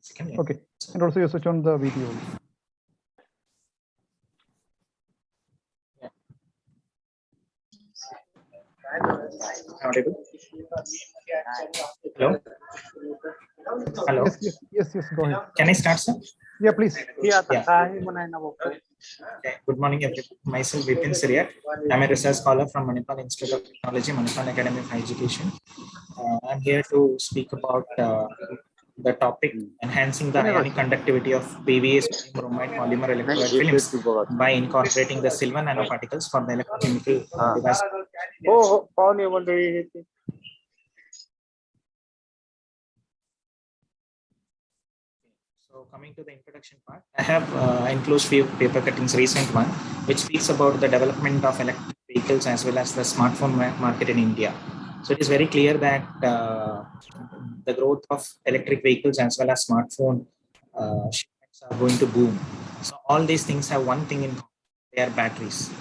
second. Yeah. Okay. And also you switch on the video. Yeah. Audible? Hello? Hello? Yes, go ahead. Can I start, sir? Yeah, please. Yeah. Okay. Good morning, everyone. Myself, Vipin Syriac. I'm a research scholar from Manipal Institute of Technology, Manipal Academy of Higher Education. I'm here to speak about the topic enhancing the ionic conductivity of PVA bromide polymer electrolyte films by incorporating the silver nanoparticles for the electrochemical device. So coming to the introduction part, I have enclosed few paper cuttings, recent one, which speaks about the development of electric vehicles as well as the smartphone market in India. So it is very clear that the growth of electric vehicles as well as smartphone shipments are going to boom. So all these things have one thing in common: they are batteries.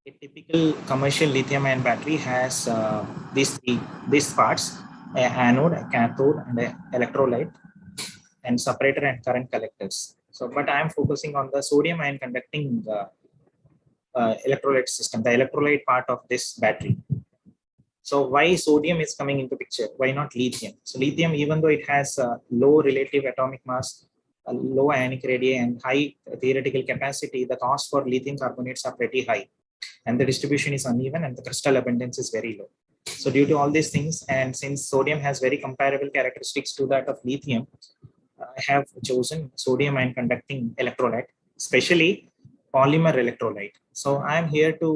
A typical commercial lithium-ion battery has these parts: an anode, a cathode, and an electrolyte, and separator and current collectors. So, but I am focusing on the sodium ion conducting electrolyte system, the electrolyte part of this battery. So why sodium is coming into picture? Why not lithium? So lithium, even though it has a low relative atomic mass, a low ionic radii, and high theoretical capacity, the cost for lithium carbonates are pretty high, and the distribution is uneven, and the crystal abundance is very low. So due to all these things, and since sodium has very comparable characteristics to that of lithium, I have chosen sodium ion conducting electrolyte, especially polymer electrolyte. So I am here to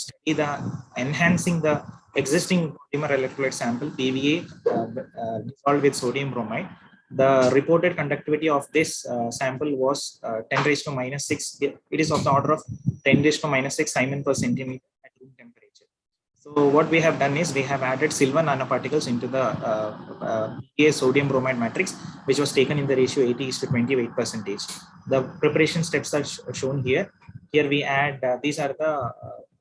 study the enhancing the existing polymer electrolyte sample PVA dissolved with sodium bromide. The reported conductivity of this sample was 10 raised to minus 6. It is of the order of 10 raised to minus 6 Simon per centimeter at room temperature. So what we have done is we have added silver nanoparticles into the PVA sodium bromide matrix, which was taken in the ratio 80:28%. The preparation steps are shown here. Here we add, these are the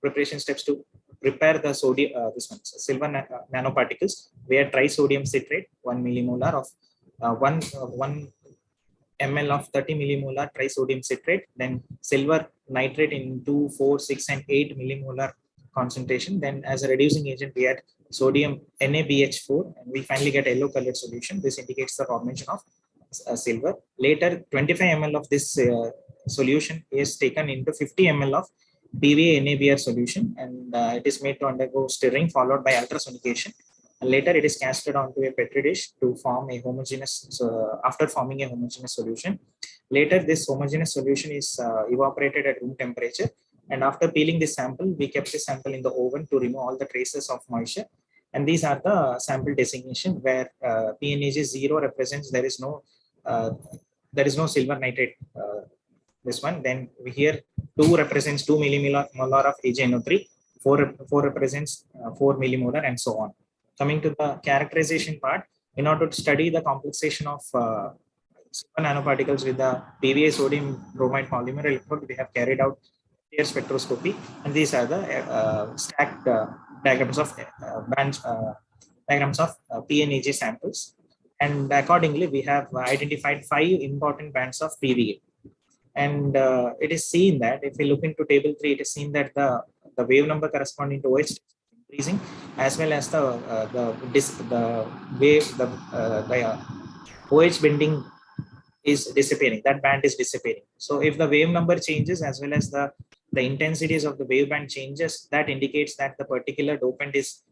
preparation steps to prepare the sodium, silver nanoparticles. We add trisodium citrate, 1 millimolar of 1 ml of 30 millimolar trisodium citrate, then silver nitrate in 2, 4, 6, and 8 millimolar concentration. Then as a reducing agent, we add sodium NaBH4, and we finally get a yellow colored solution. This indicates the formation of silver. Later, 25 ml of this solution is taken into 50 ml of PVA NaBr solution, and it is made to undergo stirring followed by ultrasonication. And later it is casted onto a petri dish to form a homogeneous, after forming a homogeneous solution. Later, this homogeneous solution is evaporated at room temperature. And after peeling this sample, we kept this sample in the oven to remove all the traces of moisture. And these are the sample designation where PNAG 0 represents there is no silver nitrate. This one. Then here 2 represents 2 millimolar of AgNO3, 4 represents 4 millimolar, and so on. Coming to the characterization part, in order to study the complexation of silver nanoparticles with the PVA sodium bromide polymer electrode, we have carried out spectroscopy, and these are the stacked diagrams of PNAG samples. And accordingly, we have identified 5 important bands of PVA. And it is seen that if we look into table 3, it is seen that the wave number corresponding to OH is increasing, as well as the OH bending is disappearing. That band is disappearing. So if the wave number changes as well as the intensities of the wave band changes, that indicates that the particular dopant is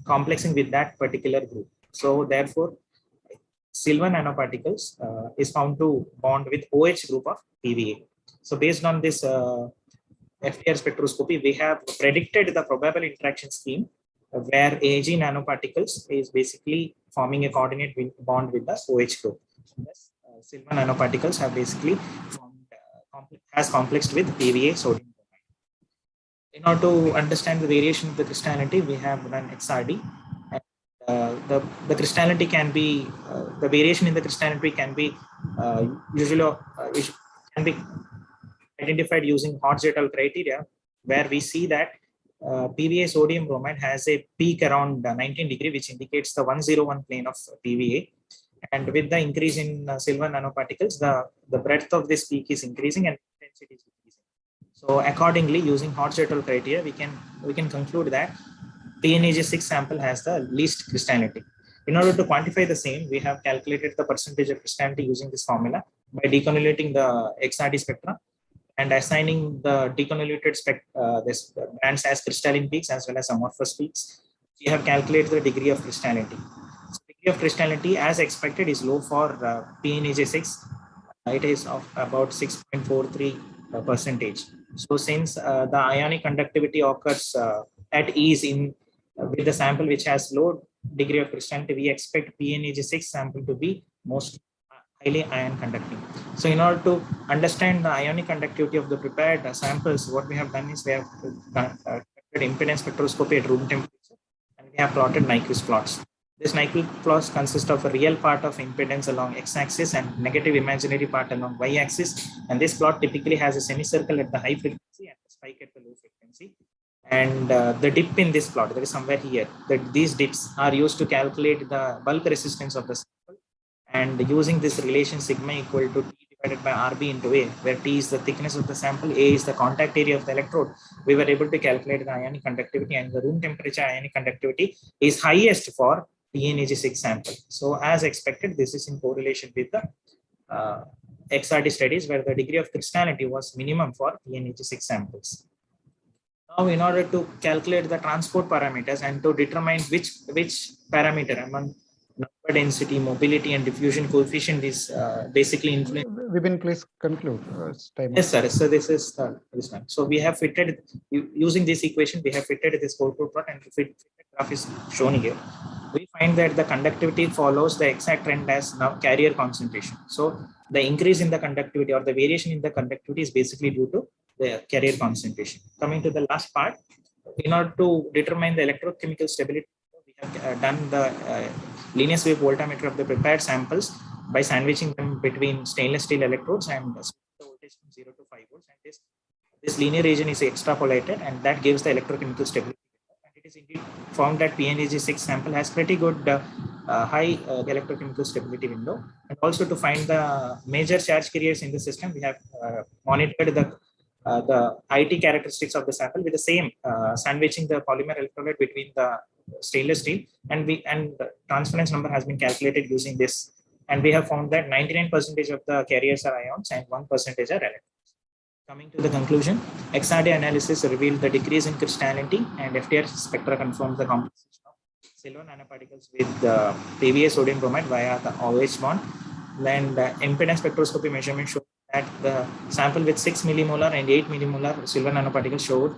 complexing with that particular group. So therefore, silver nanoparticles is found to bond with OH group of PVA. So based on this FTR spectroscopy, we have predicted the probable interaction scheme where Ag nanoparticles is basically forming a coordinate bond with the OH group. Thus, silver nanoparticles have basically formed, has complexed with PVA sodium bromide. In order to understand the variation of the crystallinity, we have run XRD. The crystallinity can be, the variation in the crystallinity can be can be identified using Hodge-Zetal criteria, where we see that PVA sodium bromide has a peak around 19 degrees, which indicates the 101 plane of PVA. And with the increase in silver nanoparticles, the breadth of this peak is increasing and intensity is decreasing. So accordingly, using Hodge-Zetal criteria, we can conclude that PNAG6 sample has the least crystallinity. In order to quantify the same, we have calculated the percentage of crystallinity using this formula by deconvoluting the XRD spectra and assigning the deconvoluted this bands as crystalline peaks as well as amorphous peaks. We have calculated the degree of crystallinity. So degree of crystallinity, as expected, is low for PNAG6. It is of about 6.43%. So since the ionic conductivity occurs at ease with the sample which has low degree of crystallinity, we expect PNAG6 sample to be most highly ion conducting. So in order to understand the ionic conductivity of the prepared samples, what we have done is we have conducted impedance spectroscopy at room temperature, and we have plotted Nyquist plots. This Nyquist plots consist of a real part of impedance along x-axis and negative imaginary part along y-axis. And this plot typically has a semicircle at the high frequency and a spike at the low frequency. And the dip in this plot, that is somewhere here, that these dips are used to calculate the bulk resistance of the sample And using this relation sigma equal to T divided by RB into A, where T is the thickness of the sample, A is the contact area of the electrode, we were able to calculate the ionic conductivity, and the room temperature ionic conductivity is highest for PNAG6 sample. So as expected, this is in correlation with the XRD studies where the degree of crystallinity was minimum for PNAG6 samples. Now, in order to calculate the transport parameters and to determine which parameter among number density, mobility, and diffusion coefficient is basically influenced. Vipin, please conclude. Yes, sir. So this is this one. So we have fitted using this equation. We have fitted this Colport plot, and the graph is shown here. We find that the conductivity follows the exact trend as now carrier concentration. So the increase in the conductivity or the variation in the conductivity is basically due to the carrier concentration. Coming to the last part, in order to determine the electrochemical stability, we have done the linear wave voltammeter of the prepared samples by sandwiching them between stainless steel electrodes and the voltage from 0 to 5 volts. And this linear region is extrapolated, and that gives the electrochemical stability. And it is indeed found that PNAG6 sample has pretty good high electrochemical stability window. And also to find the major charge carriers in the system, we have monitored the IT characteristics of the sample with the same sandwiching the polymer electrolyte between the stainless steel, and the transference number has been calculated using this, and we have found that 99% of the carriers are ions and 1% are electrons. Coming to the conclusion, XRD analysis revealed the decrease in crystallinity, and FTR spectra confirmed the composition of silver nanoparticles with PVA sodium bromide via the OH bond. And impedance spectroscopy measurement showed that the sample with 6 millimolar and 8 millimolar silver nanoparticles showed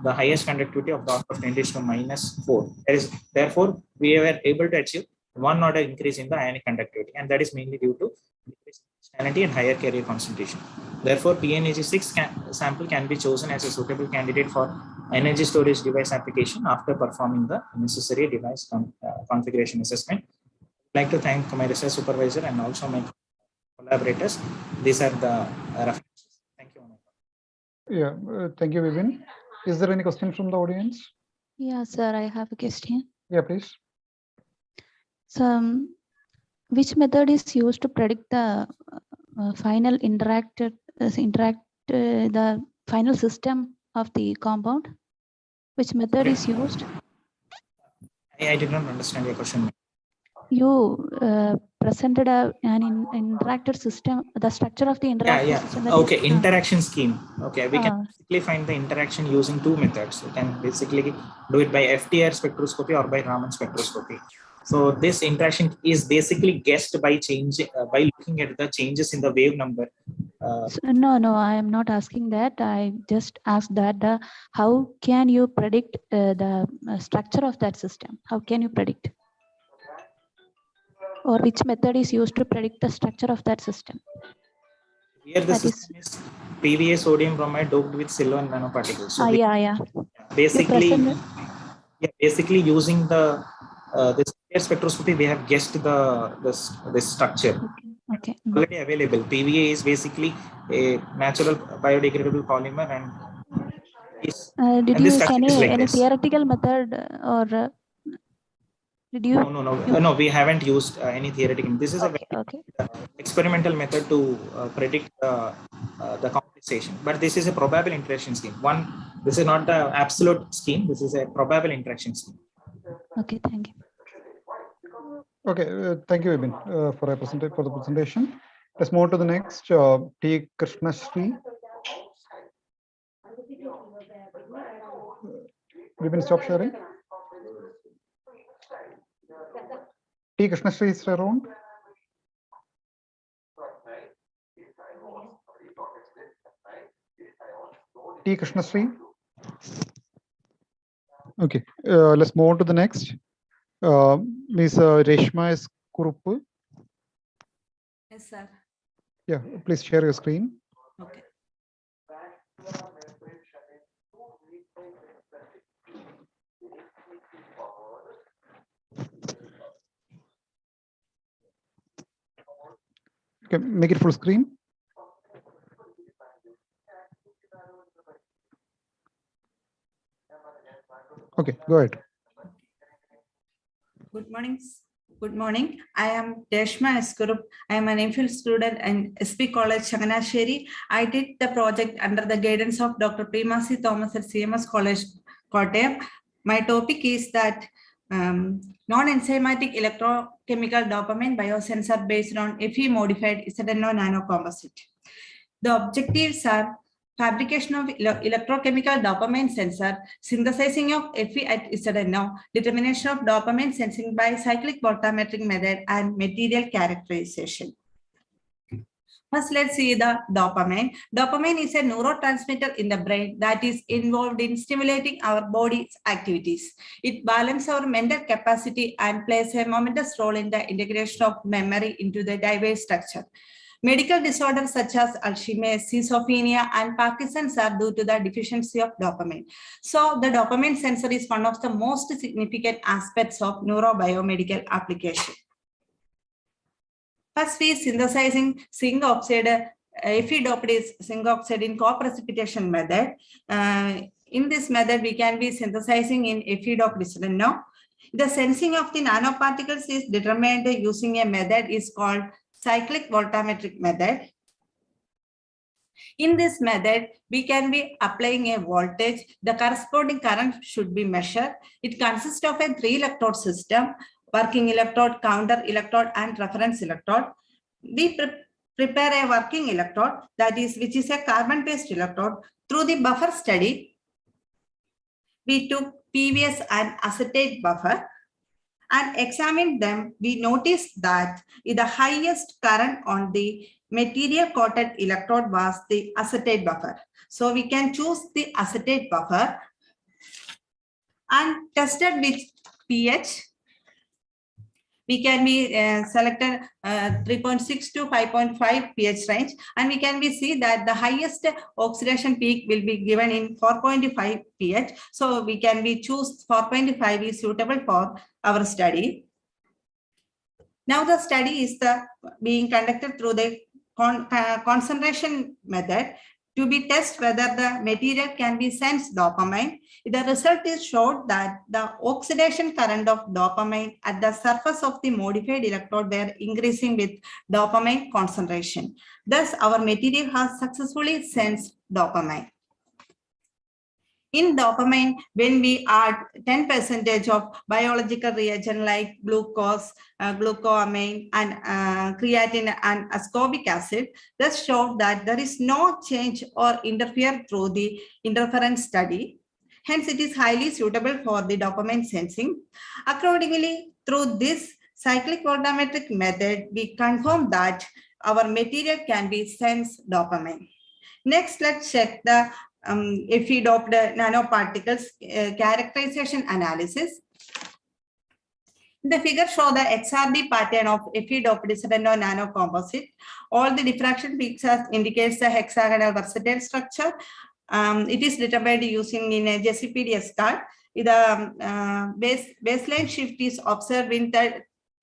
the highest conductivity of the order of 10⁻⁴. Therefore, we were able to achieve 1 order increase in the ionic conductivity, and that is mainly due to decrease in crystallinity and higher carrier concentration. Therefore, PNAG6 sample can be chosen as a suitable candidate for energy storage device application after performing the necessary device configuration assessment. I'd like to thank my research supervisor and also my collaborators. These are the references. Thank you. Yeah, thank you, Vipin. Is there any question from the audience? Yeah, sir, I have a question. Yeah, please. So, which method is used to predict the final the final system of the compound? Which method is used? I did not understand your question. You presented an interactive system, the structure of the interactive system. Okay, interaction scheme. Okay, we can basically find the interaction using 2 methods. You can basically do it by FTR spectroscopy or by Raman spectroscopy. So this interaction is basically guessed by by looking at the changes in the wave number. No, I am not asking that. I just asked that how can you predict the structure of that system? How can you predict? Or which method is used to predict the structure of that system? Here the system is PVA sodium bromide doped with silver nanoparticles. So basically using the this spectroscopy, we have guessed this structure. Okay. Already available. PVA is basically a natural biodegradable polymer, and did you use any theoretical method or did you? No, we haven't used any theoretical. This is a very experimental method to predict the compensation, but this is a probable interaction scheme. This is not the absolute scheme. This is a probable interaction scheme. Okay, thank you. Okay, thank you, Vipin, for the presentation. Let's move to the next. T. Krishnashree. Vipin, stop sharing. T. Krishnashree is around. T. Krishnashree. Okay, let's move on to the next. Ms. Reshma Kurupu. Yes, sir. Yeah, please share your screen. Okay. Okay, make it full screen. Okay, go ahead. Good morning. Good morning. I am Deshma Eskurup. I am an MPhil student in SP College, Changanasheri. I did the project under the guidance of Dr. Premasi Thomas at CMS College, Kottayam. My topic is that non-enzymatic electrochemical dopamine biosensor based on Fe modified ZNO nanocomposite. The objectives are fabrication of electrochemical dopamine sensor, synthesizing of Fe at ZNO, determination of dopamine sensing by cyclic voltammetric method, and material characterization. First, let's see the dopamine. Dopamine is a neurotransmitter in the brain that is involved in stimulating our body's activities. It balances our mental capacity and plays a momentous role in the integration of memory into the diverse structure. Medical disorders such as Alzheimer's, schizophrenia, and Parkinson's are due to the deficiency of dopamine. So the dopamine sensor is one of the most significant aspects of neurobiomedical application. First, we synthesizing zinc oxide, Fe-doped zinc oxide in co-precipitation method. In this method, we can be synthesizing in Fe-doped ZNO. The sensing of the nanoparticles is determined using a method is called cyclic voltammetric method. In this method, we can be applying a voltage. The corresponding current should be measured. It consists of a 3-electrode system, working electrode, counter electrode, and reference electrode. We prepare a working electrode, which is a carbon-based electrode. Through the buffer study, we took PVS and acetate buffer and examined them. We noticed that the highest current on the material coated electrode was the acetate buffer. So we can choose the acetate buffer and tested with pH. We can be selected 3.6 to 5.5 pH range, and we can be see that the highest oxidation peak will be given in 4.5 pH. So we can be choose 4.5 is suitable for our study. Now the study is being conducted through the concentration method to be test whether the material can be sense dopamine. The result is showed that the oxidation current of dopamine at the surface of the modified electrode were increasing with dopamine concentration. Thus, our material has successfully sensed dopamine. In dopamine, when we add 10% of biological reagent like glucose, glucoamine, and creatine and ascorbic acid, this showed that there is no change or interfere through the interference study. Hence, it is highly suitable for the dopamine sensing. Accordingly, through this cyclic voltammetric method, we confirm that our material can be sense dopamine. Next, let's check the Fe-doped nanoparticles characterization analysis. The figure shows the XRD pattern of Fe-doped ZNO nanocomposite. All the diffraction pictures indicates the hexagonal versatile structure. It is determined using in a JCPDS card. The baseline shift is observed in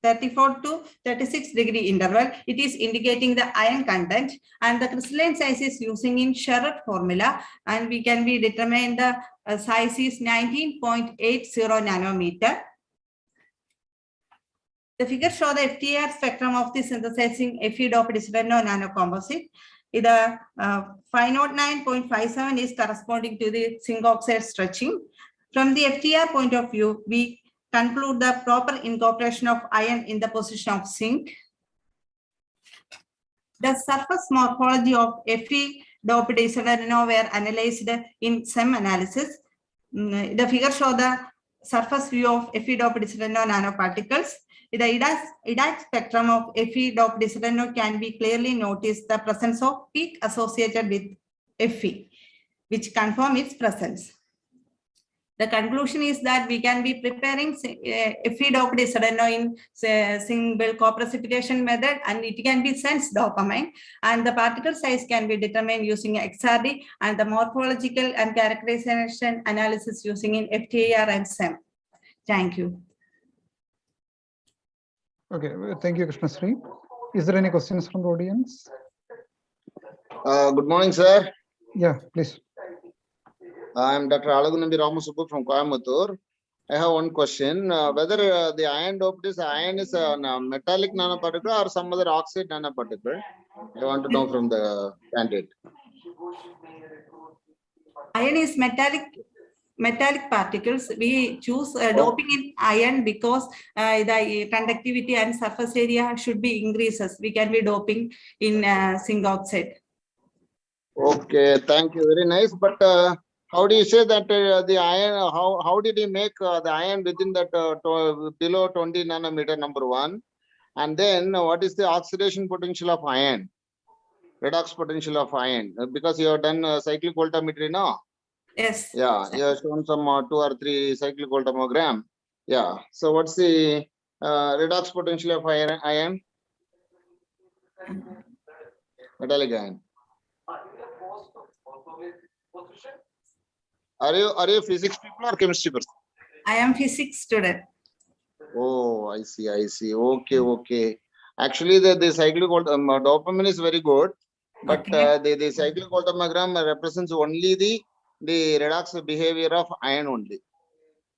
34 to 36 degree interval. It is indicating the ion content, and the crystalline size is using in Sherrod formula, and we can be determine the size is 19.80 nanometer. The figure shows the FTIR spectrum of the synthesizing Fe-doped ZNO nanocomposite. The 509.57 is corresponding to the zinc oxide stretching. From the FTIR point of view, we conclude the proper incorporation of iron in the position of zinc. The surface morphology of Fe-doped ZNO were analyzed in SEM analysis. The figure shows the surface view of Fe-doped ZNO nanoparticles. The IDAC spectrum of Fe-doped ZNO can be clearly noticed the presence of peak associated with Fe, which confirm its presence. The conclusion is that we can be preparing Fe-doped ZNO in single co-precipitation method, and it can be sense dopamine, and the particle size can be determined using XRD, and the morphological and characterization analysis using in FTIR and SEM. Thank you. Okay, thank you, Krishnasri. Is there any questions from the audience? Good morning, sir. Yeah, please. I am Dr. Alagunambi Ramasubbu from Coimbatore. I have one question. Whether the iron doped iron is a metallic nanoparticle or some other oxide nanoparticle? I want to know from the candidate. Iron is metallic particles. We choose doping in iron because the conductivity and surface area should be increases. We can be doping in zinc oxide. Okay, thank you. Very nice. But how do you say that the iron? How did he make the iron within that below 20 nanometer, number one? And then what is the oxidation potential of iron? Redox potential of iron, because you have done cyclic voltammetry now. Yes. Yeah, you have shown some 2 or 3 cyclic voltammogram. Yeah. So what's the redox potential of iron? Metallic iron. Are you physics people or chemistry person? I am physics student. Oh, I see. Okay. Actually, the cyclic dopamine is very good, but okay. The cyclic voltammogram represents only the redox behavior of iron only.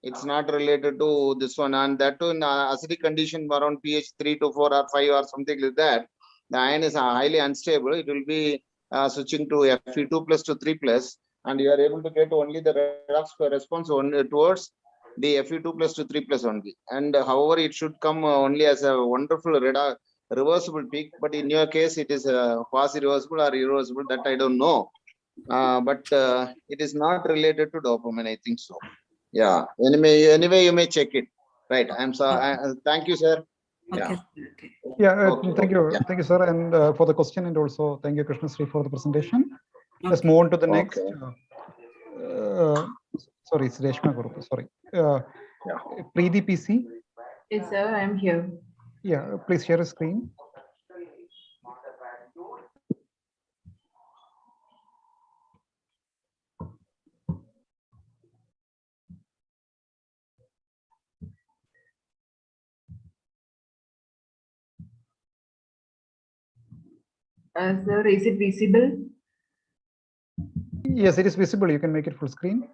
It's not related to this one, and that too in acidic condition around pH 3 to 4 or 5 or something like that. The iron is highly unstable. It will be switching to Fe2 plus to 3 plus, and you are able to get only the redox response only towards the Fe2 plus to 3 plus only. And however, it should come only as a wonderful reversible peak. But in your case, it is quasi reversible or irreversible. That I don't know. But it is not related to dopamine. I think so. Yeah. Anyway, you may check it. Right. I'm sorry. Thank you, sir. Okay. Yeah. Okay. Thank you. Yeah. Thank you, sir, and for the question, and also thank you, Krishna Sri, for the presentation. Let's move on to the next. Sorry, it's Reshma Guru. Sorry. Preeti PC. Yes, sir. I'm here. Yeah. Please share a screen. Sir, is it visible? Yes, it is visible. You can make it full screen.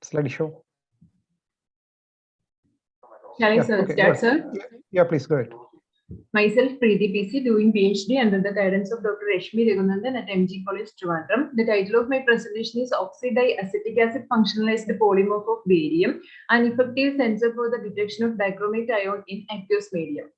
Slideshow. Shall I start, sir? Yeah, please go ahead. Myself, Preeti PC, doing PhD under the guidance of Dr. Rashmi Raghunandan at MG College, Trivandrum. The title of my presentation is Oxide-Acetic Acid Functionalized Polymorph of Barium, an effective sensor for the detection of dichromate ion in aqueous medium.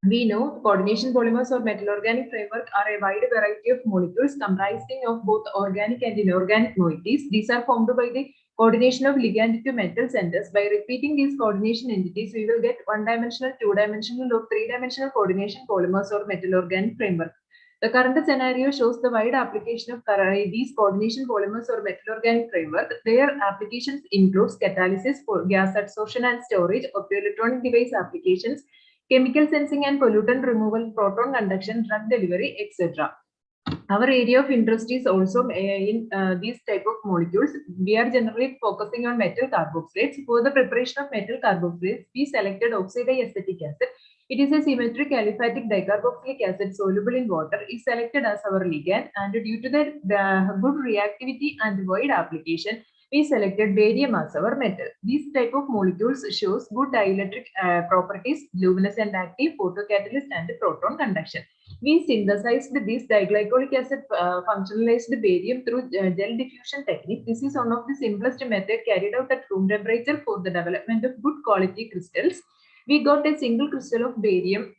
We know coordination polymers or metal organic framework are a wide variety of molecules comprising of both organic and inorganic moieties. These are formed by the coordination of ligand to metal centers. By repeating these coordination entities, we will get one-dimensional, two-dimensional, or three-dimensional coordination polymers or metal organic framework. The current scenario shows the wide application of these coordination polymers or metal organic framework. Their applications includes catalysis for gas adsorption and storage, optoelectronic device applications, chemical sensing and pollutant removal, proton conduction, drug delivery, etc. Our area of interest is also in these type of molecules. We are generally focusing on metal carboxylates. For the preparation of metal carboxylates, we selected oxide-acetic acid. It is a symmetric aliphatic dicarboxylic acid soluble in water. Is selected as our ligand, and due to the good reactivity and wide application, we selected barium as our metal. These type of molecules shows good dielectric properties, luminescent active, photocatalyst, and proton conduction. We synthesized this diglycolic acid functionalized barium through gel diffusion technique. This is one of the simplest method carried out at room temperature for the development of good quality crystals. We got a single crystal of barium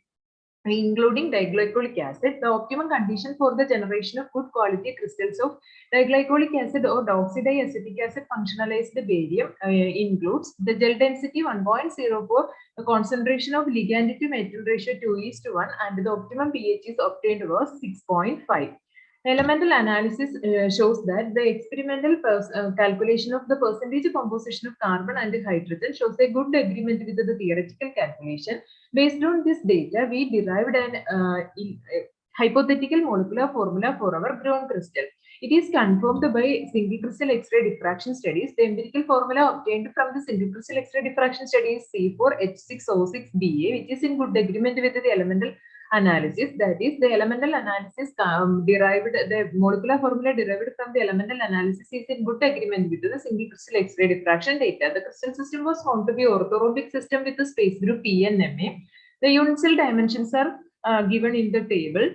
including diglycolic acid. The optimum condition for the generation of good quality crystals of diglycolic acid or oxide-acetic acid functionalized barium includes the gel density 1.04, the concentration of ligand to metal ratio 2:1, and the optimum pH is obtained was 6.5. Elemental analysis shows that the experimental calculation of the percentage composition of carbon and hydrogen shows a good agreement with the theoretical calculation. Based on this data, we derived an hypothetical molecular formula for our ground crystal. It is confirmed by single crystal X-ray diffraction studies. The empirical formula obtained from the single crystal X-ray diffraction study is C4H6O6Ba, which is in good agreement with the elemental analysis. That is, the elemental analysis derived, the molecular formula derived from the elemental analysis is in good agreement with the single crystal X-ray diffraction data. The crystal system was found to be orthorhombic system with the space group PNMA. The unit cell dimensions are given in the table.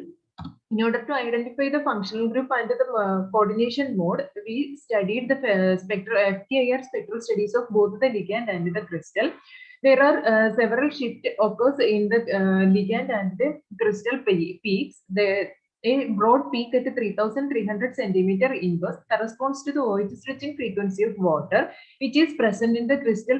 In order to identify the functional group and the coordination mode, we studied the FTIR spectral studies of both the ligand and the crystal. There are several shift occurs in the ligand and the crystal peaks. A broad peak at 3,300 centimeter inverse corresponds to the OH stretching frequency of water, which is present in the crystal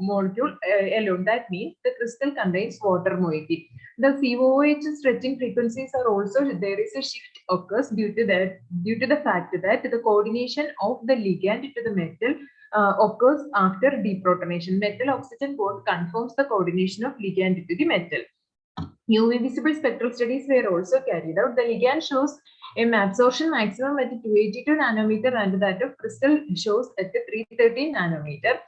molecule alone. That means the crystal contains water moiety. The COOH stretching frequencies are also, there is a shift occurs due to the fact that the coordination of the ligand to the metal occurs after deprotonation. Metal oxygen bond confirms the coordination of ligand to the metal. UV visible spectral studies were also carried out. The ligand shows a absorption maximum at 282 nanometer and that of crystal shows at 313 nanometer.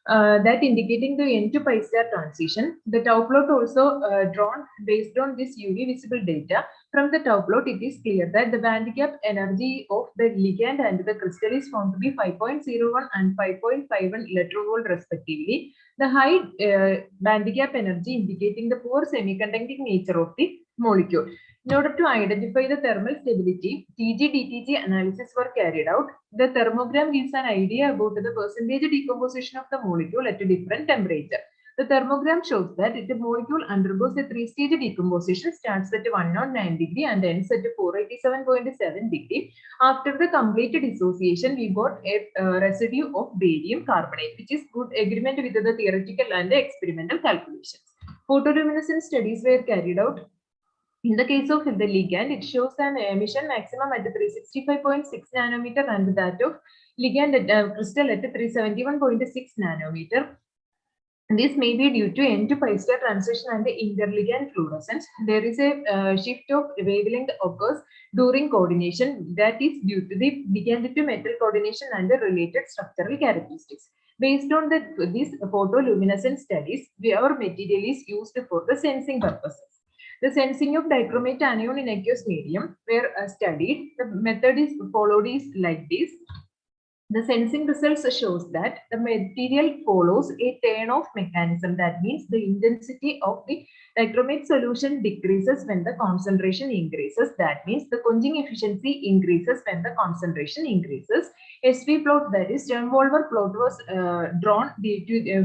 That indicating the N to pi star transition. The tau plot also drawn based on this UV visible data. From the tau plot, it is clear that the band gap energy of the ligand and the crystal is found to be 5.01 and 5.51 electron-volt respectively. The high band gap energy indicating the poor semiconducting nature of the molecule. In order to identify the thermal stability, TG-DTG analysis were carried out. The thermogram gives an idea about the percentage decomposition of the molecule at a different temperature. The thermogram shows that the molecule undergoes a three-stage decomposition, starts at 109 degree and ends at 487.7 degree. After the complete dissociation, we got a residue of barium carbonate, which is good agreement with the theoretical and the experimental calculations. Photoluminescence studies were carried out. In the case of the ligand, it shows an emission maximum at 365.6 nanometer and that of ligand at crystal at 371.6 nanometer. This may be due to N to pi star transition and the interligand fluorescence. There is a shift of wavelength occurs during coordination, that is due to the ligand to metal coordination and the related structural characteristics. Based on these photoluminescence studies, our material is used for the sensing purposes. The sensing of dichromate anion in aqueous medium were studied. The method is followed is like this. The sensing results shows that the material follows a turn-off mechanism. That means the intensity of the dichromate solution decreases when the concentration increases. That means the quenching efficiency increases when the concentration increases. SV plot, that is Sternwolver plot, was drawn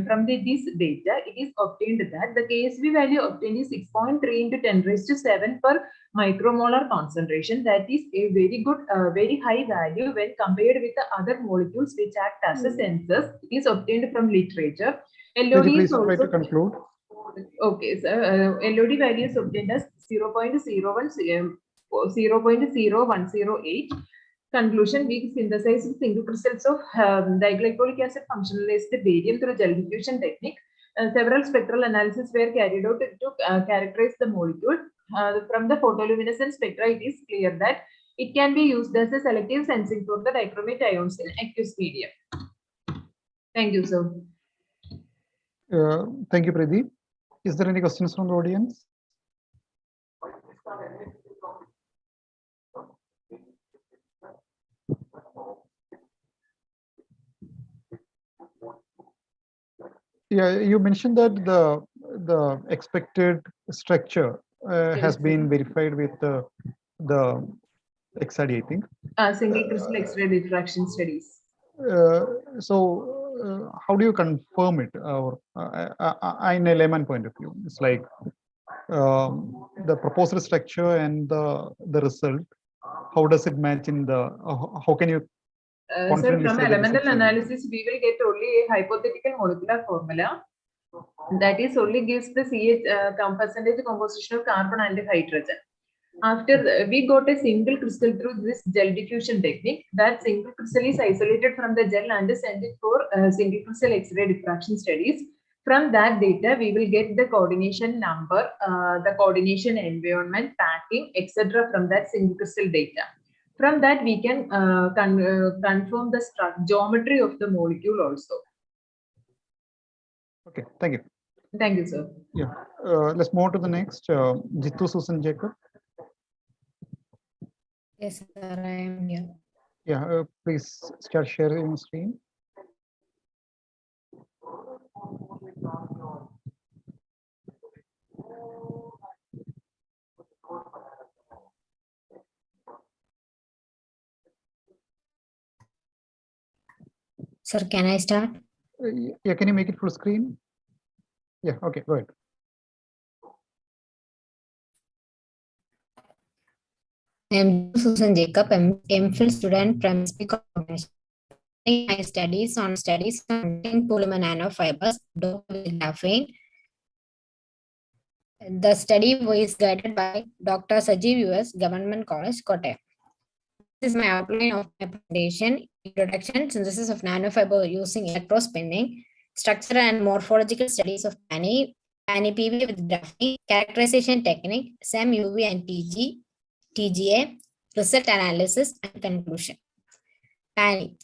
from this data. It is obtained that the KSV value obtained is 6.3 into 10 raised to 7 per micromolar concentration. That is a very good, very high value when compared with the other molecules which act as a sensors. It is obtained from literature. LOD is also, try to conclude. Okay, so LOD value is obtained as 0.0108. Conclusion: we synthesize single crystals of diglycolic acid functionalized barium through gel diffusion technique. Several spectral analyses were carried out to characterize the molecule. From the photoluminescence spectra, it is clear that it can be used as a selective sensing for the dichromate ions in aqueous medium. Thank you, sir. Thank you, Pradeep. Is there any questions from the audience? Yeah, you mentioned that the expected structure has been verified with the XRD, I think. Single crystal X-ray diffraction studies. So how do you confirm it, or in a layman point of view? It's like the proposed structure and the result. How does it match in the? How can you? Sir, from elemental analysis, we will get only a hypothetical molecular formula that is only gives the CH percentage composition of carbon and hydrogen. After we got a single crystal through this gel diffusion technique, that single crystal is isolated from the gel and sent it for single crystal X-ray diffraction studies. From that data, we will get the coordination number, the coordination environment, packing, etc. from that single crystal data. From that, we can confirm the geometry of the molecule also. Okay, thank you. Thank you, sir. Yeah. Let's move on to the next. Jitu Susan Jacob. Yes, sir, I am here. Yeah, please start sharing your screen. Sir, can I start? Yeah, can you make it full screen? Yeah, okay, go ahead. I am Susan Jacob, MPhil student from SP Combination. My studies on polymer nanofibers, with graphene. The study was guided by Dr. Sajeev US, Government College, Kottayam. This is my outline of my presentation: introduction, synthesis of nanofiber using electrospinning, structure and morphological studies of PANI PBA with graphene, characterization technique, SEM, UV and TGA, result analysis and conclusion. PANI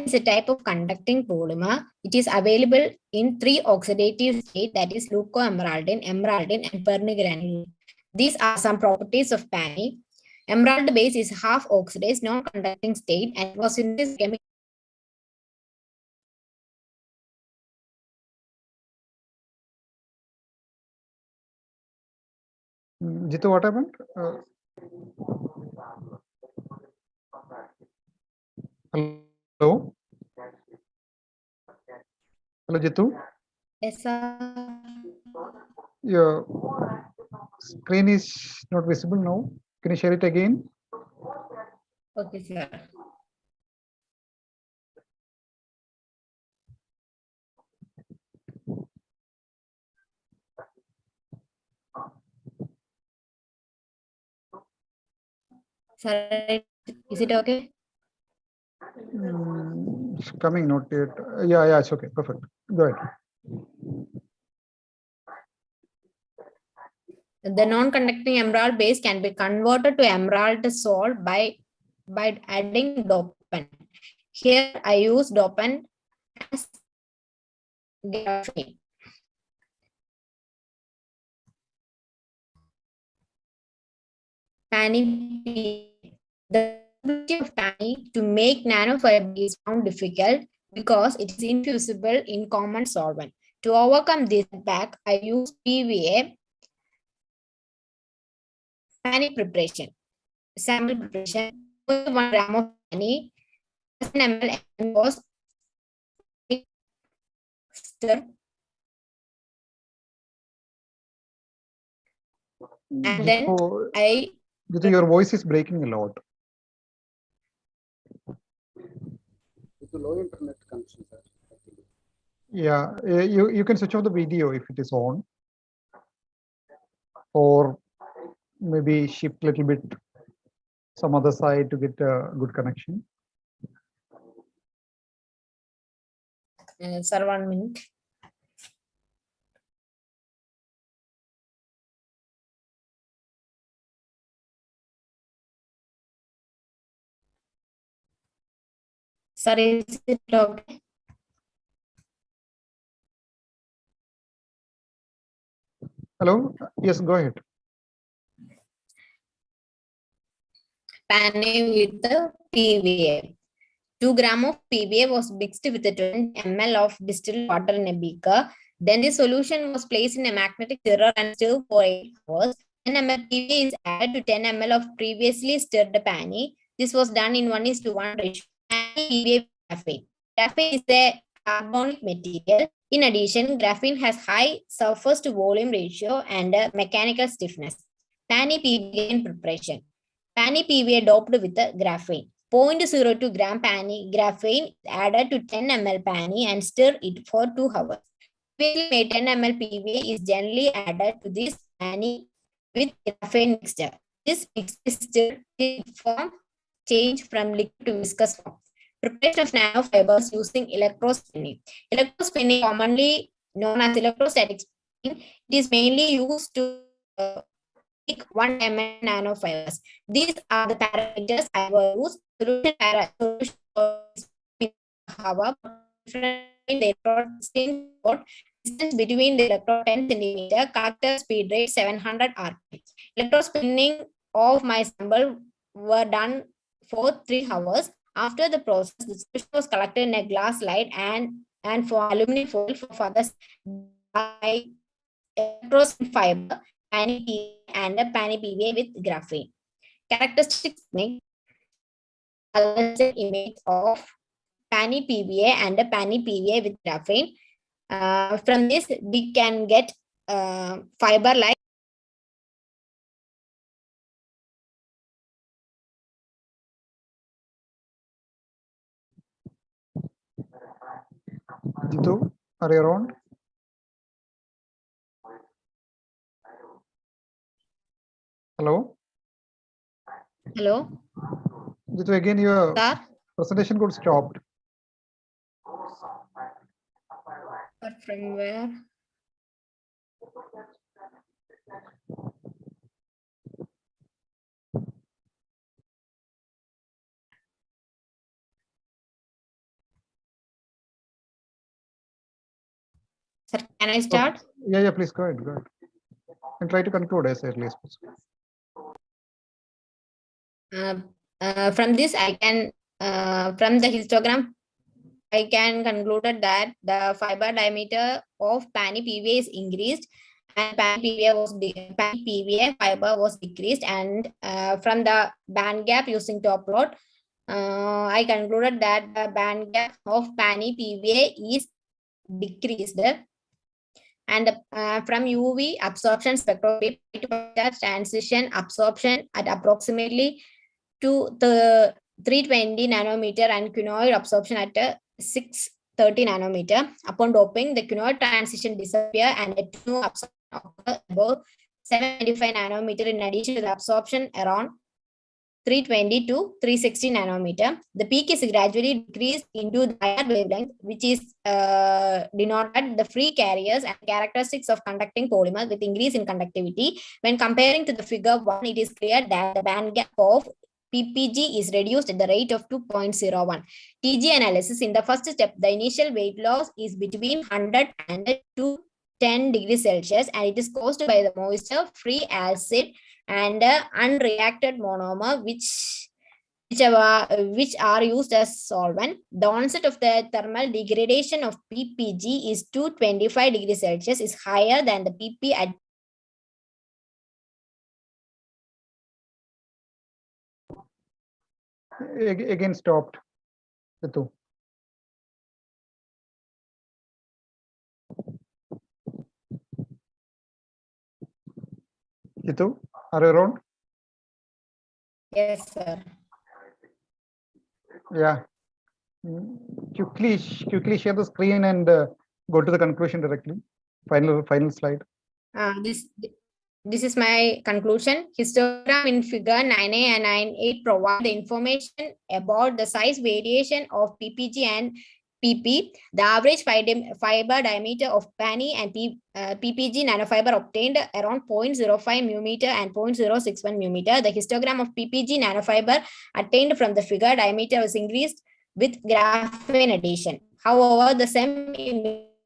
is a type of conducting polymer. It is available in 3 oxidative states, that is leucoemeraldine, emeraldine and pernigranulin. These are some properties of PANI. Emerald base is half oxidized, non-conducting state, and was in this chemical. Jitu, what happened? Hello? Hello, Jitu? Yes, sir. Your screen is not visible now. Can you share it again? Okay, sir. Sir, is it okay? It's coming, not yet. Yeah, it's okay. Perfect. Go ahead. The non-conducting emerald base can be converted to emerald salt by adding dopant. Here I use dopant as graphene. PANI. The ability of PANI to make nanofiber is found difficult because it is infusible in common solvent. To overcome this setback, I use PVA PANI preparation. Sample preparation: 1 gram of PANI, 10 ml was stir. And then Jitu, your voice is breaking a lot. It's a low internet connection, sir. Yeah, you can switch off the video if it is on, or maybe shift a little bit some other side to get a good connection. Sir, 1 minute. Sir, is it okay? Hello? Yes, go ahead. PANI with the PVA. 2 grams of PVA was mixed with 20 ml of distilled water in a beaker. Then the solution was placed in a magnetic stirrer and stirred for 8 hours. 10 ml PVA is added to 10 ml of previously stirred PANI. This was done in 1:1 ratio. PVA graphene. Graphene is a carbonic material. In addition, graphene has high surface to volume ratio and mechanical stiffness. PANI PVA preparation. PANI PVA doped with graphene. 0.02 gram PANI graphene is added to 10 ml PANI and stir it for 2 hours. Previously made 10 ml PVA is generally added to this PANI with graphene mixture. This mixture form change from liquid to viscous form. Preparation of nanofibers using electrospinning. Electrospinning, commonly known as electrostatic spinning, it is mainly used to make 1 ml nanofibers. These are the parameters I will use. Solution however, the Distance between the electrode 10 centimeter, collector speed rate 700 rpm. Electrode spinning of my sample were done for 3 hours. After the process, the solution was collected in a glass slide and for aluminum foil for further by electrospin fiber, PANI PVA and a PANI PVA with graphene. Characteristics make image of PANI PVA and a PANI PVA with graphene. From this, we can get fiber like Jitu, are you around? Hello? Hello? Jitu, again, your presentation got stopped. But from where? Sir, can I start? Okay. Yeah, please go ahead. Go ahead. And try to conclude as early as possible. From this, I can, from the histogram, I can conclude that the fiber diameter of PANI PVA is increased and PANI PVA fiber was decreased. And from the band gap using top load, I concluded that the band gap of PANI PVA is decreased. And from UV absorption spectroscopy transition absorption at approximately to the 320 nanometer and quinoid absorption at 630 nanometer. Upon doping, the quinoid transition disappear and a new absorption occur above 795 nanometer in addition to the absorption around 320 to 360 nanometer. The peak is gradually decreased into the higher wavelength, which is denoted the free carriers and characteristics of conducting polymer with increase in conductivity. When comparing to the figure 1, it is clear that the band gap of PPG is reduced at the rate of 2.01. TG analysis: in the first step, the initial weight loss is between 100 and 210 degrees Celsius, and it is caused by the moisture-free acid and unreacted monomer, which are used as solvent. The onset of the thermal degradation of PPG is 225 degrees Celsius is higher than the PP at Again stopped. Jitu. Jitu, are you around? Yes, sir. Yeah. Quickly share the screen and go to the conclusion directly. Final slide. This is my conclusion. Histogram in figure 9A and 9A provide the information about the size variation of PPG and PP. The average fiber diameter of PANI and PPG nanofiber obtained around 0.05 μm and 0.061 μm. The histogram of PPG nanofiber attained from the figure diameter was increased with graphene addition. However, the same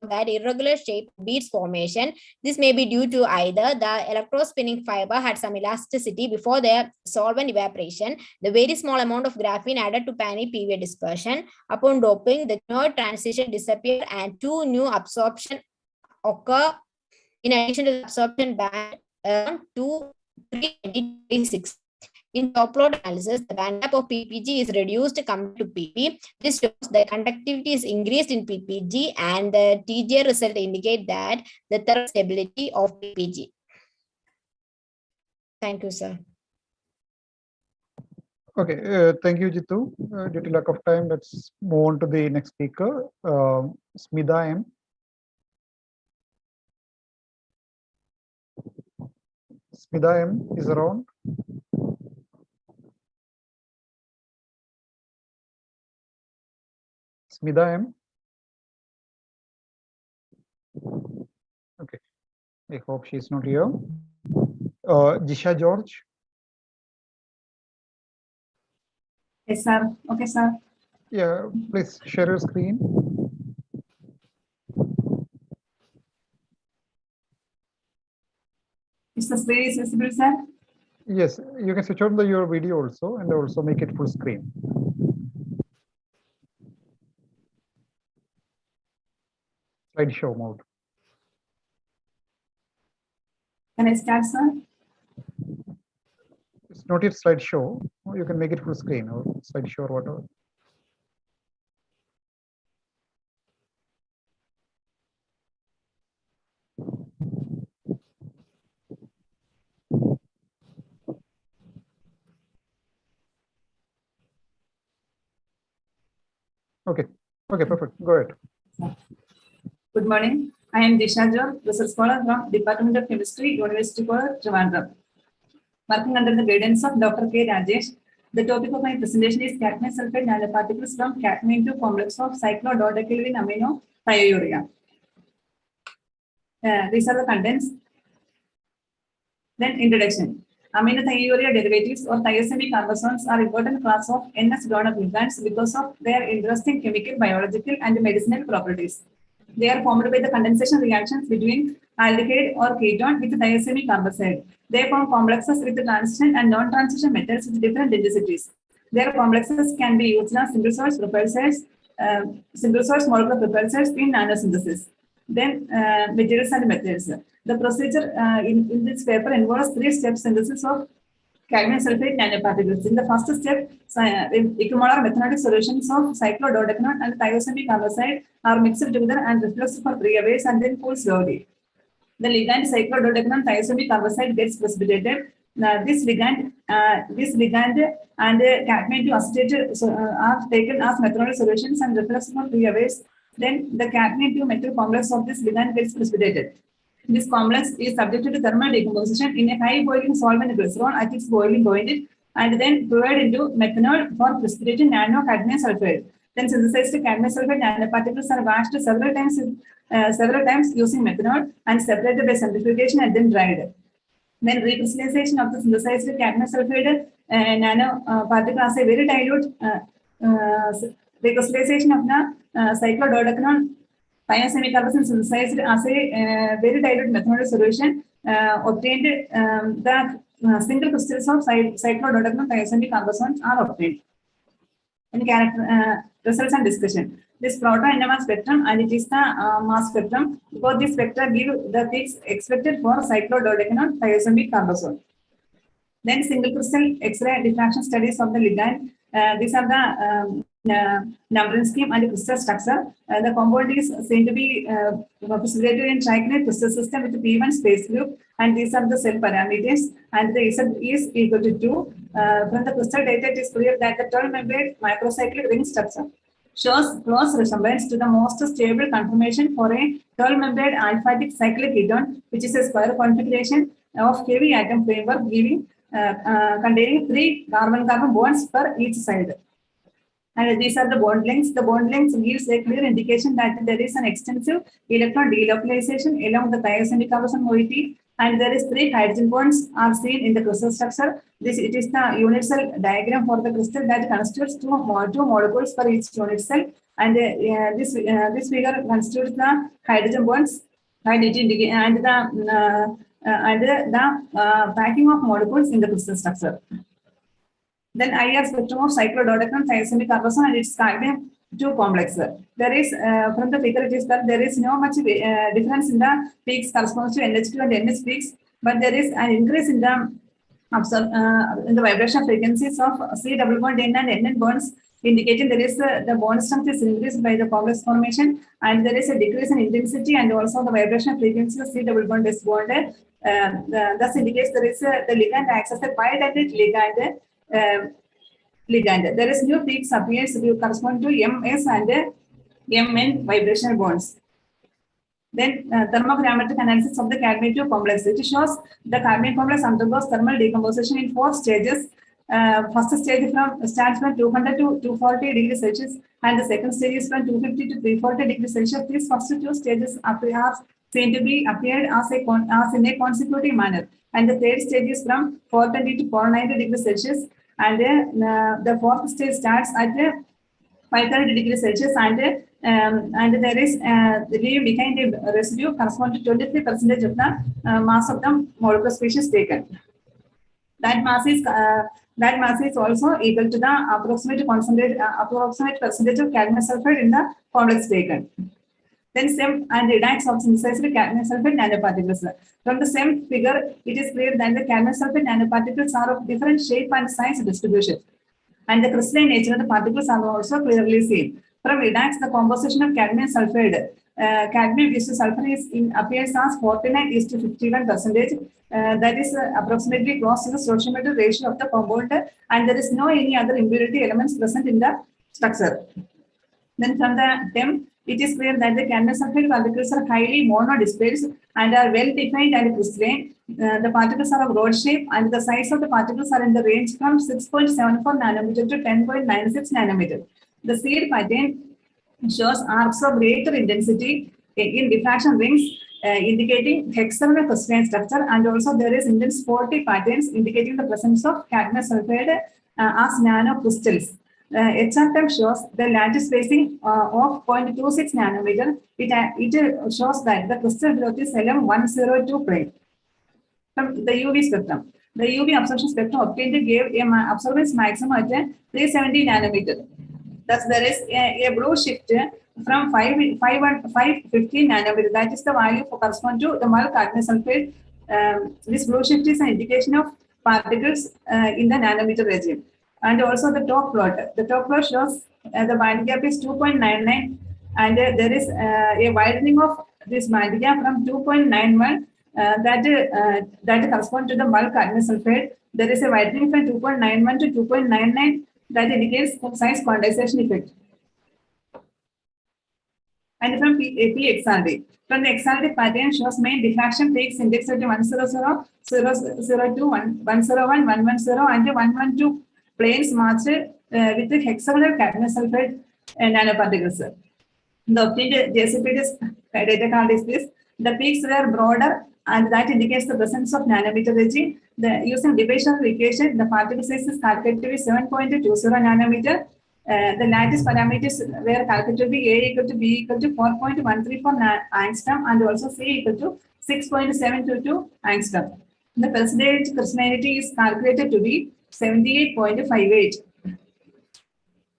that irregular shape beads formation. This may be due to either the electrospinning fiber had some elasticity before their solvent evaporation, the very small amount of graphene added to PANI PVA dispersion. Upon doping, the quinoid transition disappeared and 2 new absorption occur in addition to the absorption band around 326. In top load analysis, the band gap of PPG is reduced compared to PP. This shows the conductivity is increased in PPG, and the TJ result indicate that the thermal stability of PPG. Thank you, sir. Okay, thank you, Jitu. Due to lack of time, let's move on to the next speaker, Smida M. Smida M is around. Smida M. Okay, I hope she is not here. Jisha George. Yes, sir. Okay, sir. Yeah, please share your screen. Is the screen visible, sir? Yes, you can switch on your video also and also make it full screen. Slideshow mode. Can I start, sir? It's not yet slideshow. You can make it full screen or slideshow or whatever. Okay. Okay, perfect. Go ahead. Good morning. I am Disha George, research scholar from Department of Chemistry, University College, Trivandrum. Working under the guidance of Dr. K. Rajesh, the topic of my presentation is cadmium sulfate nanoparticles from cadmium to complex of cyclododecylene amino thiourea. These are the contents. Then introduction. Amino thiourea derivatives or thiazide carboxyls are important class of NS donor ligands because of their interesting chemical, biological, and medicinal properties. They are formed by the condensation reactions between aldehyde or ketone with thiazide carboxyl. They form complexes with transition and non-transition metals with different densities. Their complexes can be used as single source propulsors, single source molecular propulsors in nanosynthesis. Then materials and methods. The procedure in this paper involves 3-step synthesis of cadmium sulfate nanoparticles. In the first step, equimolar methanoic solutions of cyclododecanone and thiazide carboxyl are mixed together and refluxed for 3 hours and then cooled slowly. The ligand cyclododecanone thiazide carboxyl gets precipitated. This ligand and cadmium to acetate are taken as methanoic solutions and refluxed for 3 hours. Then the cadmium to metal complex of this ligand gets precipitated. This complex is subjected to thermal decomposition in a high boiling solvent glycerol at its boiling point and then provided into methanol for precipitated nano cadmium sulfate. Then synthesized cadmium sulfate nanoparticles are washed several times using methanol and separated by centrifugation and then dried. Then recrystallization of the synthesized cadmium sulfate nanoparticle as a very dilute recrystallization of the cyclododecanone thiazide carboxyl synthesized as a very dilute methanol solution obtained. The single crystals of cyclododecanone thiazide carboxyls are obtained. In results and discussion. This proto-NMR spectrum and it is the mass spectrum. Both these spectra give the peaks expected for cyclododecanone thiazide carboxyl. Then single crystal X-ray diffraction studies of the ligand. These are the numbering scheme and crystal structure. The compound is seen to be precipitated in trigonal crystal system with P1 space group, and these are the cell parameters. And the Z is equal to 2. From the crystal data, it is clear that the 12-membered microcyclic ring structure shows close resemblance to the most stable conformation for a 12-membered aliphatic cyclic ketone, which is a square configuration of heavy atom framework giving containing 3 carbon-carbon bonds per each side. And these are the bond lengths. The bond lengths gives a clear indication that there is an extensive electron delocalization along the thiazide carboxyl moiety, and there is 3 hydrogen bonds are seen in the crystal structure. It is the unit cell diagram for the crystal that constitutes two molecules for each unit cell, and this figure constitutes the hydrogen bonds and the packing of molecules in the crystal structure. Then IR spectrum of cyclododecanone thiazide carboxyl and its cadmium 2 complex. There is from the figure it is that there is no much difference in the peaks corresponds to NH2 and NH peaks, but there is an increase in the vibration frequencies of C double bond N and NN bonds, indicating there is the bond strength is increased by the complex formation, and there is a decrease in intensity and also the vibration frequency of C double bond is bonded. Thus indicates there is the ligand acts as a bidentate ligand. There is new peaks appears correspond to MS and MN vibrational bonds. Then thermogrammetric analysis of the cadmium 2 complex. It shows the cadmium complex undergoes thermal decomposition in 4 stages. First stage starts from 200 to 240 degrees Celsius, and the second stage is from 250 to 340 degrees Celsius. These first 2 stages are seen to be appeared as in a consecutive manner, and the third stage is from 420 to 490 degrees Celsius, and the fourth stage starts at 530 degrees Celsius, and And there is the leave behind the residue corresponding to 23% of the mass of the molecular species taken. That mass is also equal to the approximate percentage of cadmium sulfide in the complex taken. Then SEM and redox of synthesized cadmium sulfide nanoparticles. From the SEM figure, it is clear that the cadmium sulfide nanoparticles are of different shape and size distribution, and the crystalline nature of the particles are also clearly seen. From redox, the composition of cadmium sulfide, cadmium is to sulfur appears as 49:51%. That is approximately close to the stoichiometric ratio of the compound, and there is no any other impurity elements present in the structure. Then from the TEM, it is clear that the cadmium sulfide particles are highly monodispersed and are well defined and crystalline. The particles are of rod shape, and the size of the particles are in the range from 6.74 nanometer to 10.96 nanometer. The seed pattern shows arcs of greater intensity in diffraction rings, indicating hexagonal crystalline structure, and also there is intense 40 patterns indicating the presence of cadmium sulfide as nanocrystals. HRTM shows the lattice spacing of 0.26 nanometer. It shows that the crystal growth is LM102 plane. From the UV spectrum, the UV absorption spectrum obtained gave a absorbance maximum at 370 nanometer. Thus, there is a blue shift from 550 nanometer. That is the value correspond to the mole cadmium sulfide. This blue shift is an indication of particles in the nanometer region. And also the top plot. The top plot shows the band gap is 2.99, and there is a widening of this band gap from 2.91 that corresponds to the bulk cadmium sulfide. There is a widening from 2.91 to 2.99 that indicates size quantization effect. And from PXRD. From the XRD pattern shows main diffraction peaks index at 100, 002, 101, 110, and 112 planes matched with the hexagonal cadmium sulfide nanoparticles. The obtained JCPD's data card is this. The peaks were broader, and that indicates the presence of nanometer regime. Using divisional equation, the particle size is calculated to be 7.20 nanometer. The lattice parameters were calculated to be A equal to B equal to 4.134 angstrom, and also C equal to 6.722 angstrom. The percentage crystallinity is calculated to be 78.58.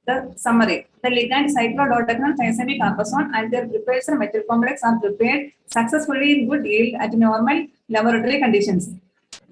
The summary: the ligand cyclododecanyl thiazide carbazone and their precursor metal complex are prepared successfully in good yield at normal laboratory conditions.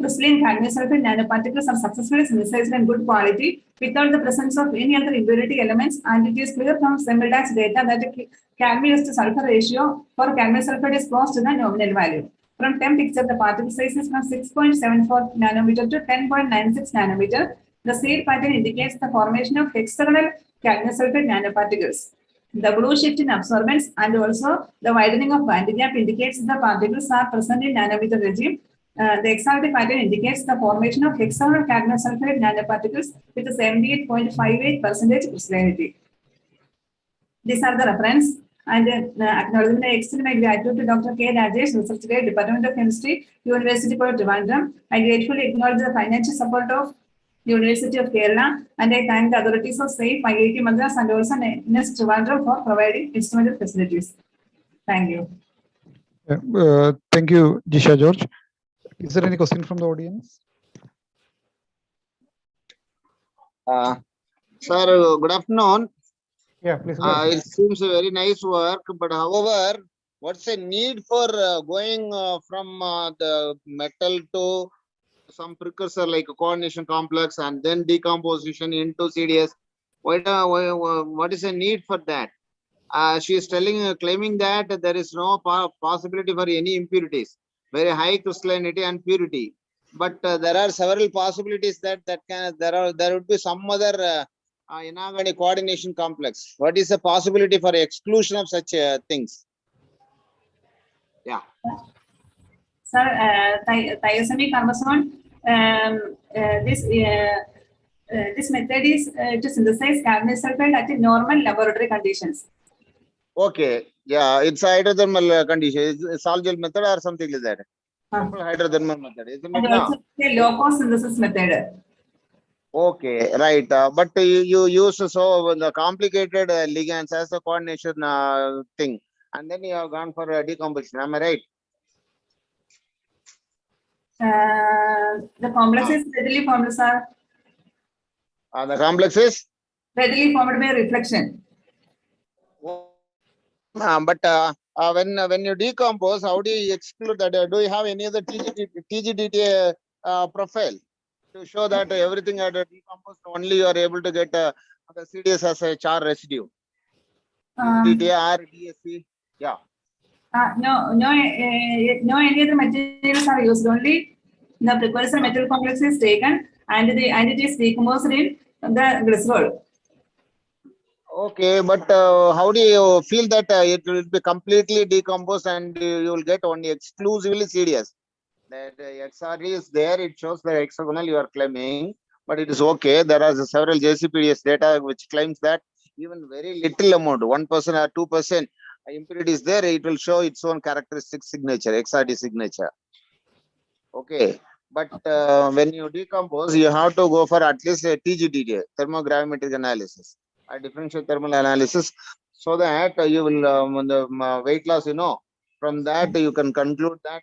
Crystalline cadmium sulfide nanoparticles are successfully synthesized in good quality without the presence of any other impurity elements, and it is clear from SEM-redox data that the cadmium to sulfur ratio for cadmium sulfide is close to the nominal value. From TEM picture, the particle size is from 6.74 nanometer to 10.96 nanometer. The seed pattern indicates the formation of hexagonal cadmium sulfide nanoparticles. The blue shift in absorbance and also the widening of band gap indicates the particles are present in nanometer regime. The XRD pattern indicates the formation of hexagonal cadmium sulfide nanoparticles with a 78.58% crystallinity. These are the reference. And acknowledgement, I extend my gratitude to Dr. K. Rajesh, Research Grade, Department of Chemistry, University of Trivandrum. I gratefully acknowledge the financial support of University of Kerala, and I thank the authorities of SAFE, IIT Madras, and also NS Trivandrum for providing instrumental facilities. Thank you. Thank you, Jisha George. Is there any question from the audience? Sir, good afternoon. Yeah, please go ahead. It seems a very nice work, but however, what's the need for going from the metal to some precursor like a coordination complex and then decomposition into CDS? What is the need for that? She is claiming that there is no possibility for any impurities, very high crystallinity and purity. But there are several possibilities that there would be some other inorganic coordination complex. What is the possibility for exclusion of such things? Yeah. Sir, thiazide carbazone. This method is to synthesize cadmium sulfide at normal laboratory conditions. Okay. Yeah, it's a hydrothermal condition. It's a Sol-Gel method or something like that. Simple hydrothermal method, isn't it? And also a low-cost synthesis method. Okay, right. But you use so the complicated ligands as a coordination thing, and then you have gone for decomposition. Am I right? The complex is readily formed, sir. The complex is Readily formed by reflection. But when you decompose, how do you exclude that? Do you have any other TGDTA profile to show that everything had decomposed? Only you are able to get the CDS as a char residue. TGDTA or DSC, yeah. No, any other materials are used. Only the precursor metal complex is taken and it is decomposed in the glycerol. Okay, but how do you feel that it will be completely decomposed and you will get only exclusively CDS? That XRD is there, it shows the hexagonal you are claiming, but it is okay. There are several JCPDS data which claims that even very little amount, 1% or 2% impurity is there, it will show its own characteristic signature, XRD signature. Okay, but when you decompose, you have to go for at least a TGDTA, thermogravimetric analysis, a differential thermal analysis, so that you will, the weight loss, from that you can conclude that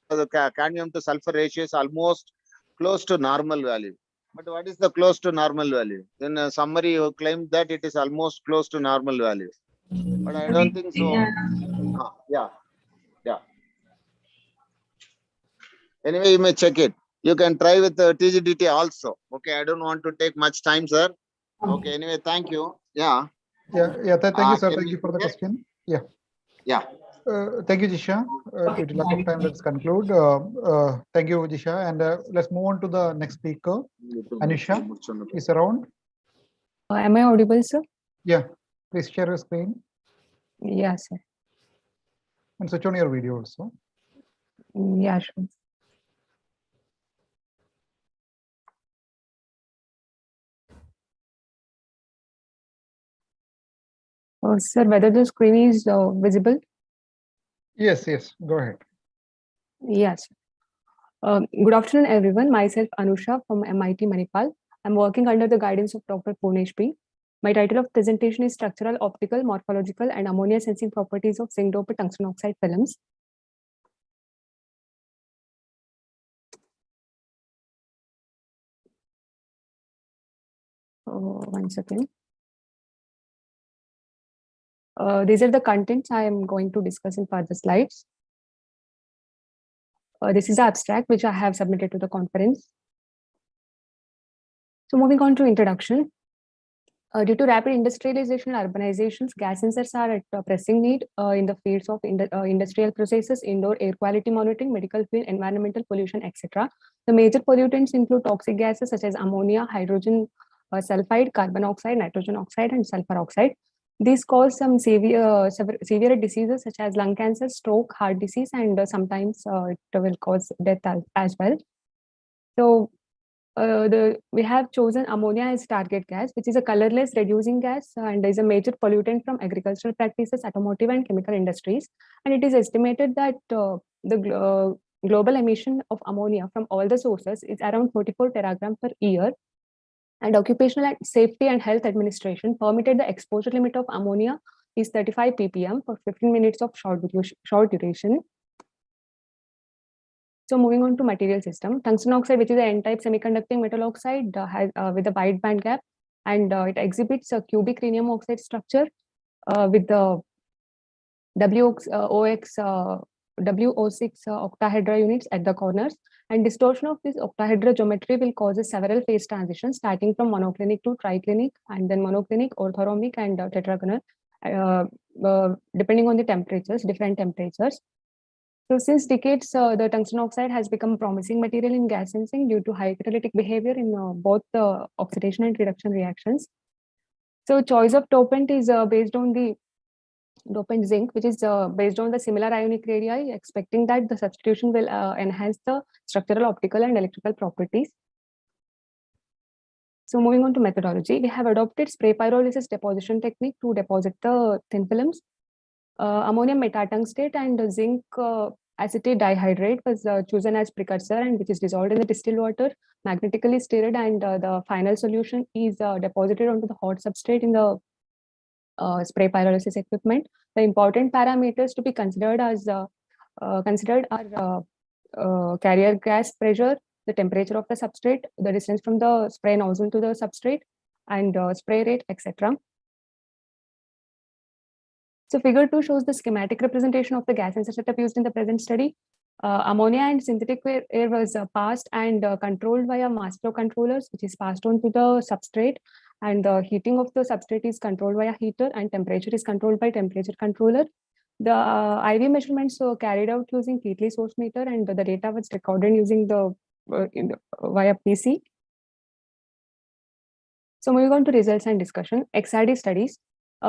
the cadmium to sulfur ratio is almost close to normal value. But what is the close to normal value? In a summary, you claimed that it is almost close to normal value. But I don't think so. Yeah. Anyway, you may check it. You can try with the TGDT also. Okay, I don't want to take much time, sir. Okay, anyway, thank you. Yeah. Yeah. Thank you, sir. Thank you for the question. Yeah. Yeah. Thank you, Jisha. Due to lack of time, let's conclude. Thank you, Jisha. And let's move on to the next speaker. Anusha is around. Am I audible, sir? Yeah. Please share your screen. Yeah, sir. And switch on your video also. Yeah, sure. Sir, whether the screen is visible? Yes. Go ahead. Yes. Good afternoon, everyone. Myself, Anusha from MIT Manipal. I'm working under the guidance of Dr. Poonesh B. My title of presentation is Structural, Optical, Morphological, and Ammonia Sensing Properties of Zinc-doped tungsten oxide films. One second. These are the contents I am going to discuss in further slides. This is the abstract which I have submitted to the conference. So moving on to introduction. Due to rapid industrialization and urbanizations, gas sensors are at pressing need in the fields of industrial processes, indoor air quality monitoring, medical field, environmental pollution, etc. The major pollutants include toxic gases such as ammonia, hydrogen sulfide, carbon oxide, nitrogen oxide, and sulfur oxide. These cause some severe diseases such as lung cancer, stroke, heart disease, and sometimes it will cause death as well. So we have chosen ammonia as target gas, which is a colorless reducing gas and is a major pollutant from agricultural practices, automotive and chemical industries. And it is estimated that the global emission of ammonia from all the sources is around 44 teragram per year. And Occupational Safety and Health Administration permitted the exposure limit of ammonia is 35 ppm for 15 minutes of short duration. So moving on to material system, tungsten oxide, which is an N-type semiconducting metal oxide has with a wide band gap, and it exhibits a cubic rhenium oxide structure with the WO6 octahedra units at the corners, and distortion of this octahedra geometry will cause several phase transitions starting from monoclinic to triclinic, and then monoclinic, orthorhombic, and tetragonal, depending on the temperatures, different temperatures. So since decades, the tungsten oxide has become a promising material in gas sensing due to high catalytic behavior in both the oxidation and reduction reactions. So choice of dopant is based on the dopant zinc, which is based on the similar ionic radii, expecting that the substitution will enhance the structural, optical, and electrical properties. So moving on to methodology, we have adopted spray pyrolysis deposition technique to deposit the thin films. Ammonium metatungstate and zinc acetate dihydrate was chosen as precursor, and which is dissolved in the distilled water, magnetically stirred, and the final solution is deposited onto the hot substrate in the spray pyrolysis equipment. The important parameters to be considered are carrier gas pressure, the temperature of the substrate, the distance from the spray nozzle to the substrate, and spray rate, etc. So figure 2 shows the schematic representation of the gas sensor setup used in the present study. Ammonia and synthetic air was passed and controlled via mass flow controllers, which is passed on to the substrate, and the heating of the substrate is controlled via heater, and temperature is controlled by temperature controller. The IV measurements were carried out using Keatley source meter, and the data was recorded using via PC. So moving on to results and discussion, XRD studies.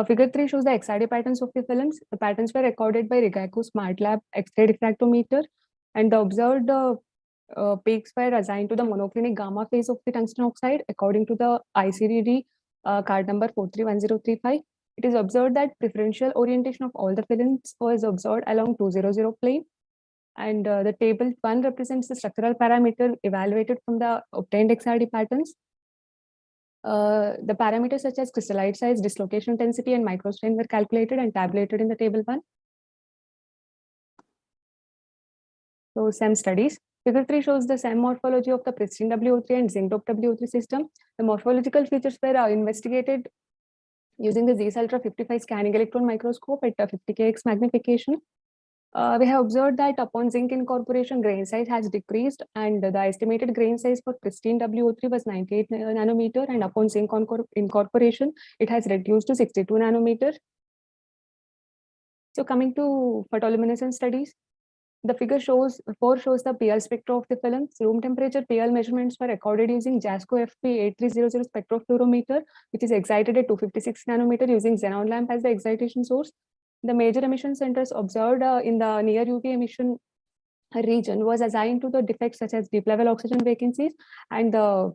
Figure 3 shows the XRD patterns of the films. The patterns were recorded by Rigaku SmartLab X-ray diffractometer, and the observed peaks were assigned to the monoclinic gamma phase of the tungsten oxide according to the ICDD card number 431035. It is observed that preferential orientation of all the films was observed along 200 plane, and the table 1 represents the structural parameter evaluated from the obtained XRD patterns. The parameters such as crystallite size, dislocation intensity, and microstrain were calculated and tabulated in the table 1. So SEM studies. Figure 3 shows the SEM morphology of the pristine WO3 and zinc doped WO3 system. The morphological features were investigated using the Zeiss Ultra 55 scanning electron microscope at 50kx magnification. We have observed that upon zinc incorporation, grain size has decreased, and the estimated grain size for pristine WO3 was 98 nanometer, and upon zinc incorporation, it has reduced to 62 nanometer. So coming to photoluminescence studies, the figure 4 shows the PL spectra of the films. Room temperature PL measurements were recorded using JASCO FP8300 spectrophotometer, which is excited at 256 nanometer using xenon lamp as the excitation source. The major emission centers observed in the near UV emission region was assigned to the defects such as deep level oxygen vacancies, and the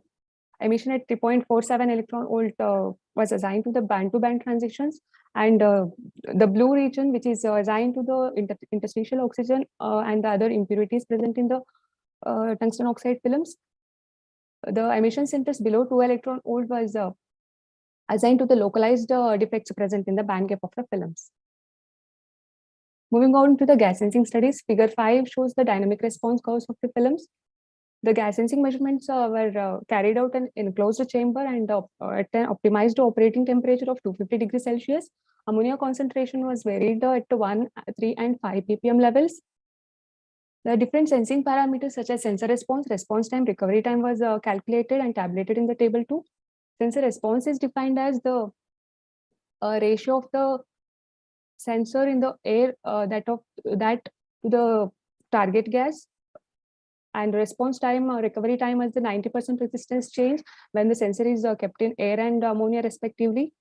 emission at 3.47 electron volt was assigned to the band-to-band transitions, and the blue region, which is assigned to the interstitial oxygen and the other impurities present in the tungsten oxide films. The emission centers below 2 electron volt was assigned to the localized defects present in the band gap of the films. Moving on to the gas sensing studies, figure 5 shows the dynamic response curves of the films. The gas sensing measurements were carried out in an enclosed chamber and at an optimized operating temperature of 250 degrees Celsius. Ammonia concentration was varied at 1, 3, and 5 ppm levels. The different sensing parameters such as sensor response time, recovery time was calculated and tabulated in the table 2. Sensor response is defined as the ratio of the sensor in the air that to the target gas, and response time or recovery time as the 90% resistance change when the sensor is kept in air and ammonia respectively.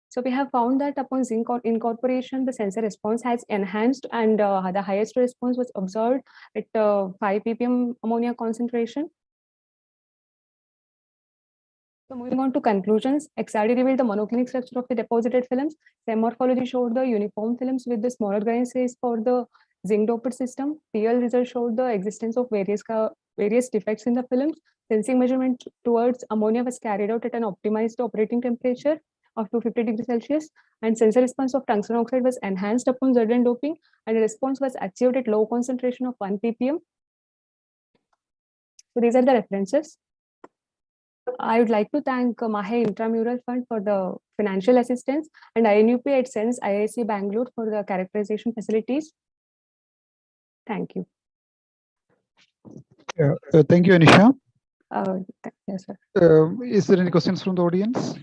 So we have found that upon zinc incorporation, the sensor response has enhanced, and the highest response was observed at 5 ppm ammonia concentration. So moving on to conclusions, XRD revealed the monoclinic structure of the deposited films. SEM morphology showed the uniform films with the smaller grain size for the zinc doped system. PL results showed the existence of various defects in the films. Sensing measurement towards ammonia was carried out at an optimized operating temperature of 250 degrees Celsius, and sensor response of tungsten oxide was enhanced upon ZN doping, and the response was achieved at low concentration of 1 ppm. So these are the references. I would like to thank Mahe Intramural Fund for the financial assistance, and INUP at SENS IIC Bangalore for the characterization facilities. Thank you. Thank you, Anisha. Yes, sir. Is there any questions from the audience?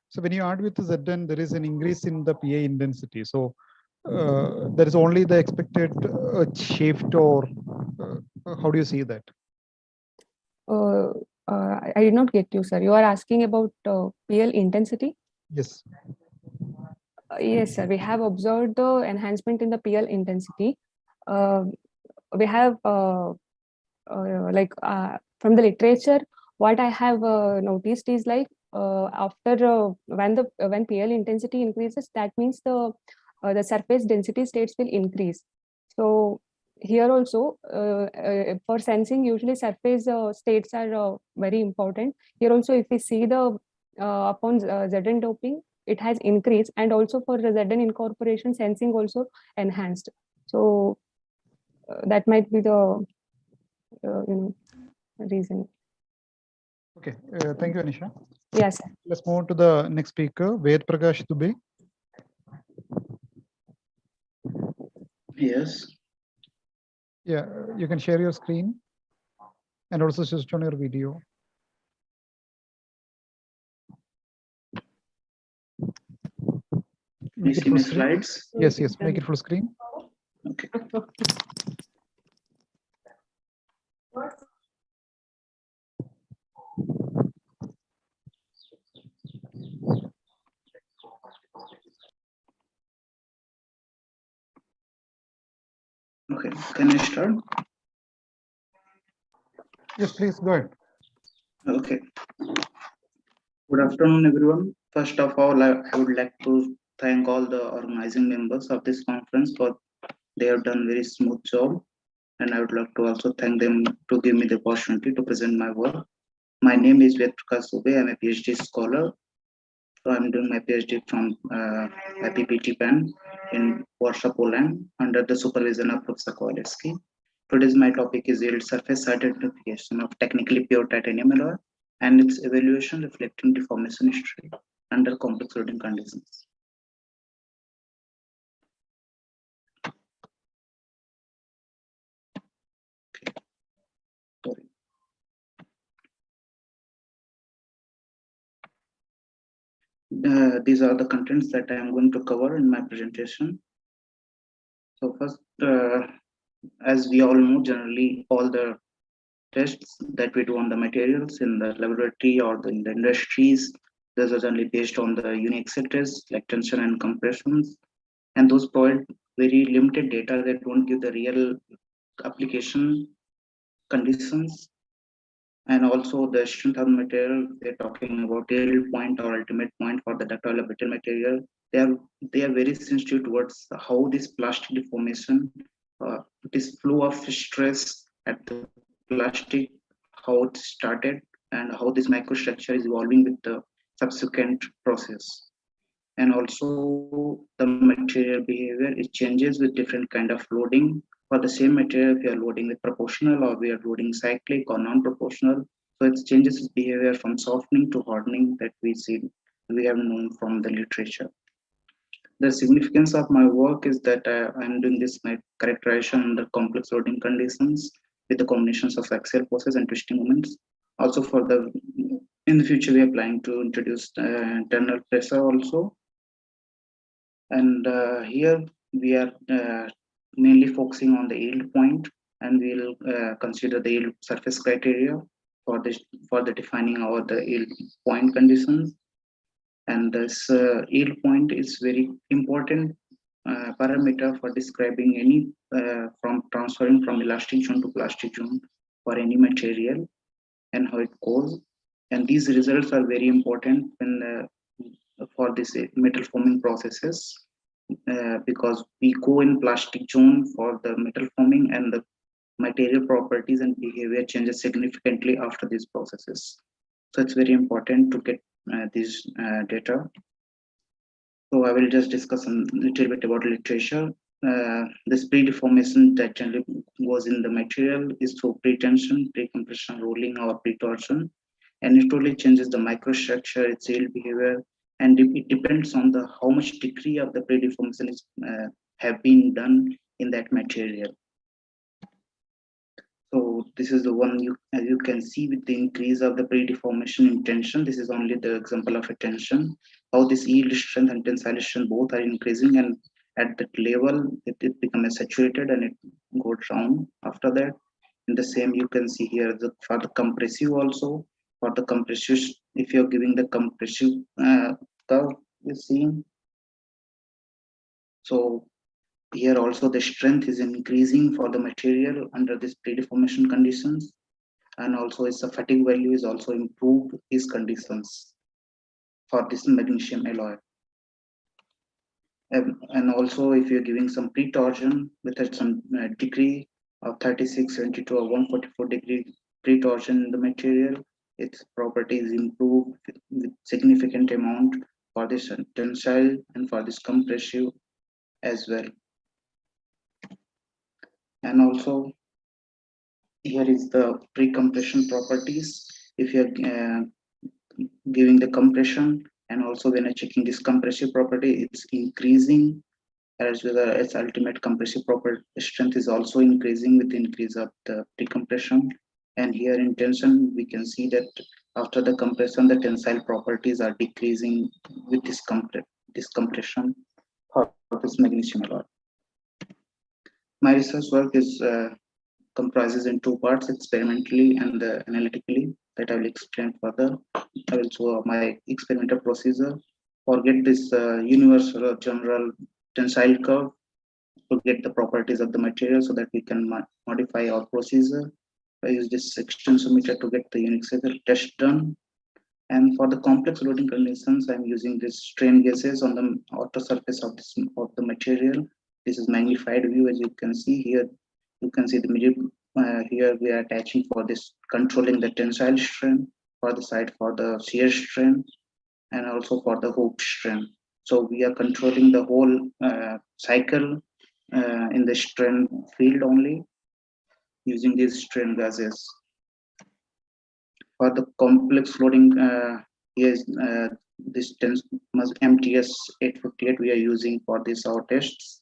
So when you add with the ZN, there is an increase in the PA intensity. So there is only the expected shift, or how do you see that? I did not get you, sir. You are asking about PL intensity? Yes. Yes, sir. We have observed the enhancement in the PL intensity. We have from the literature, what I have noticed is like when PL intensity increases, that means the surface density states will increase. So here also for sensing, usually surface states are very important. Here also, if we see the upon Zn doping, it has increased, and also for the Zn incorporation, sensing also enhanced. So that might be the reason. Okay, thank you, Anisha. Yes, sir. Let's move on to the next speaker, Ved Prakash Dubey. Yes. Yeah, you can share your screen and also switch on your video. Make it see full my screen. slides? Yes, yes, make it full screen. Okay. Okay, can I start? Yes, please go ahead. Okay. Good afternoon, everyone. First of all, I would like to thank all the organizing members of this conference for they have done very smooth job, and I would like to also thank them to give me the opportunity to present my work. My name is Ved Prakash Dubey. I'm a PhD scholar. So I'm doing my PhD from ICMPMA in Warsaw, Poland, under the supervision of Professor Kowalewski. Today's my topic is yield surface identification of technically pure titanium alloy and its evaluation reflecting deformation history under complex loading conditions. Sorry. These are the contents that I am going to cover in my presentation. So first, as we all know, generally all the tests that we do on the materials in the laboratory or in the industries, those are generally based on the unique tests like tension and compressions, and those provide very limited data that don't give the real application conditions. And also the strength of the material, they're talking about yield point or ultimate point for the ductile brittle material. They are very sensitive towards how this plastic deformation, this flow of stress at the plastic, how it started and how this microstructure is evolving with the subsequent process. And also the material behavior, it changes with different kind of loading. For the same material, if we are loading with proportional or we are loading cyclic or non-proportional, so it changes its behavior from softening to hardening that we have known from the literature. The significance of my work is that I'm doing this my characterization under complex loading conditions with the combinations of axial forces and twisting moments. Also in the future, we are planning to introduce internal pressure also. And here we are mainly focusing on the yield point, and we'll consider the yield surface criteria for the defining our the yield point conditions. And this yield point is very important parameter for describing any from transferring from elastic zone to plastic zone for any material and how it goes. And these results are very important when for this metal forming processes because we go in plastic zone for the metal forming, and the material properties and behavior changes significantly after these processes. So it's very important to get these data. So I will just discuss a little bit about literature. This pre-deformation that generally goes in the material is through pre-tension, pre-compression, rolling, or pre-torsion, and it totally changes the microstructure, its yield behavior, and it depends on the how much degree of the pre-deformation is have been done in that material. So this is the one as you can see with the increase of the pre-deformation in tension. This is only the example of a tension. How this yield strength and tensile strength both are increasing, and at that level it becomes saturated and it goes down after that. And the same you can see here for the compressive also. For the compressive, if you're giving the compressive curve, you see. So here also the strength is increasing for the material under this pre-deformation conditions, and also its fatigue value is also improved these conditions. for this magnesium alloy. And also, if you're giving some pre-torsion with some degree of 36, 72, or 144 degree pre-torsion in the material, its properties improve with significant amount for this tensile and for this compressive as well. And also, here is the pre-compression properties. If you're giving the compression, and also when I'm checking this compressive property, it's increasing, as well as its ultimate compressive property strength is also increasing with the increase of the pre-compression. And here in tension, we can see that after the compression, the tensile properties are decreasing with this compression for this magnesium alloy. My research work is comprises in two parts, experimentally and analytically, that I will explain further. I will show my experimental procedure. Forget this universal or general tensile curve to get the properties of the material so that we can modify our procedure. I use this extensometer to get the unique test done. And for the complex loading conditions, I'm using this strain gauges on the outer surface of the material. This is magnified view, as you can see here. You can see the middle. Here we are attaching for this controlling the tensile strain, for the side for the shear strain, and also for the hook strain. So we are controlling the whole cycle in the strain field only using these strain gases. For the complex loading, here's this MTS 858 we are using for this our tests.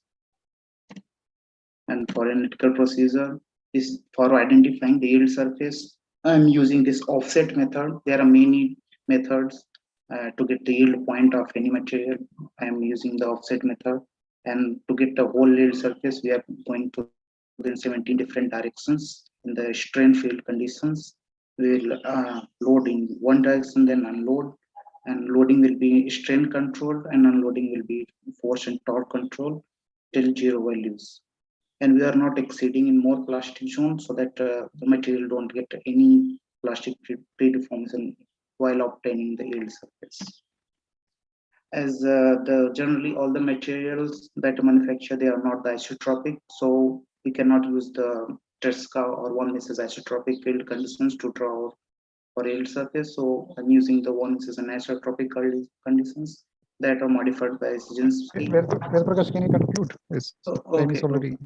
And for analytical procedure is for identifying the yield surface. I'm using this offset method. There are many methods to get the yield point of any material. I'm using the offset method. And to get the whole yield surface, we are going to in 17 different directions in the strain field conditions. We'll load in one direction, then unload. And loading will be strain controlled, and unloading will be force and torque control till 0 values. And we are not exceeding in more plastic zone so that the material don't get any plastic predeformation while obtaining the yield surface. As generally all the materials that manufacture, they are not the isotropic, so we cannot use the Tresca or one misses isotropic field conditions to draw for yield surface. So I'm using the one misses anisotropic conditions that are modified by exigence. Prakash, can you conclude? Yes, time is already.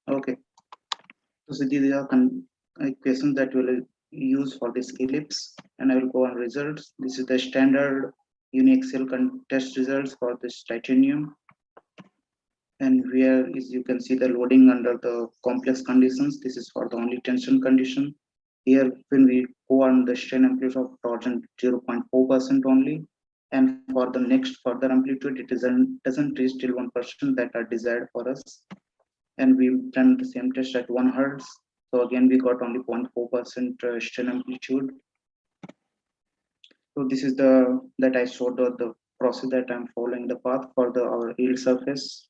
Okay. So these are equations that we'll use for this ellipse, and I will go on results. This is the standard Unixel test results for this titanium. And here is you can see the loading under the complex conditions. This is for the only tension condition. Here, when we go on the strain amplitude of torsion 0.4% only, and for the next further amplitude, it doesn't reach till 1% that are desired for us. And we've done the same test at 1 Hertz. So again, we got only 0.4% strain amplitude. So this is that I showed the process that I'm following the path for our yield surface.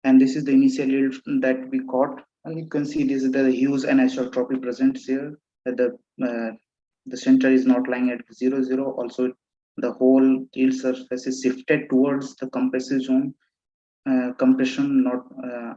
And this is the initial yield that we got. And you can see this is the hues anisotropy present here. That the center is not lying at 0, 0. Also, the whole yield surface is shifted towards the compressive zone. Compression not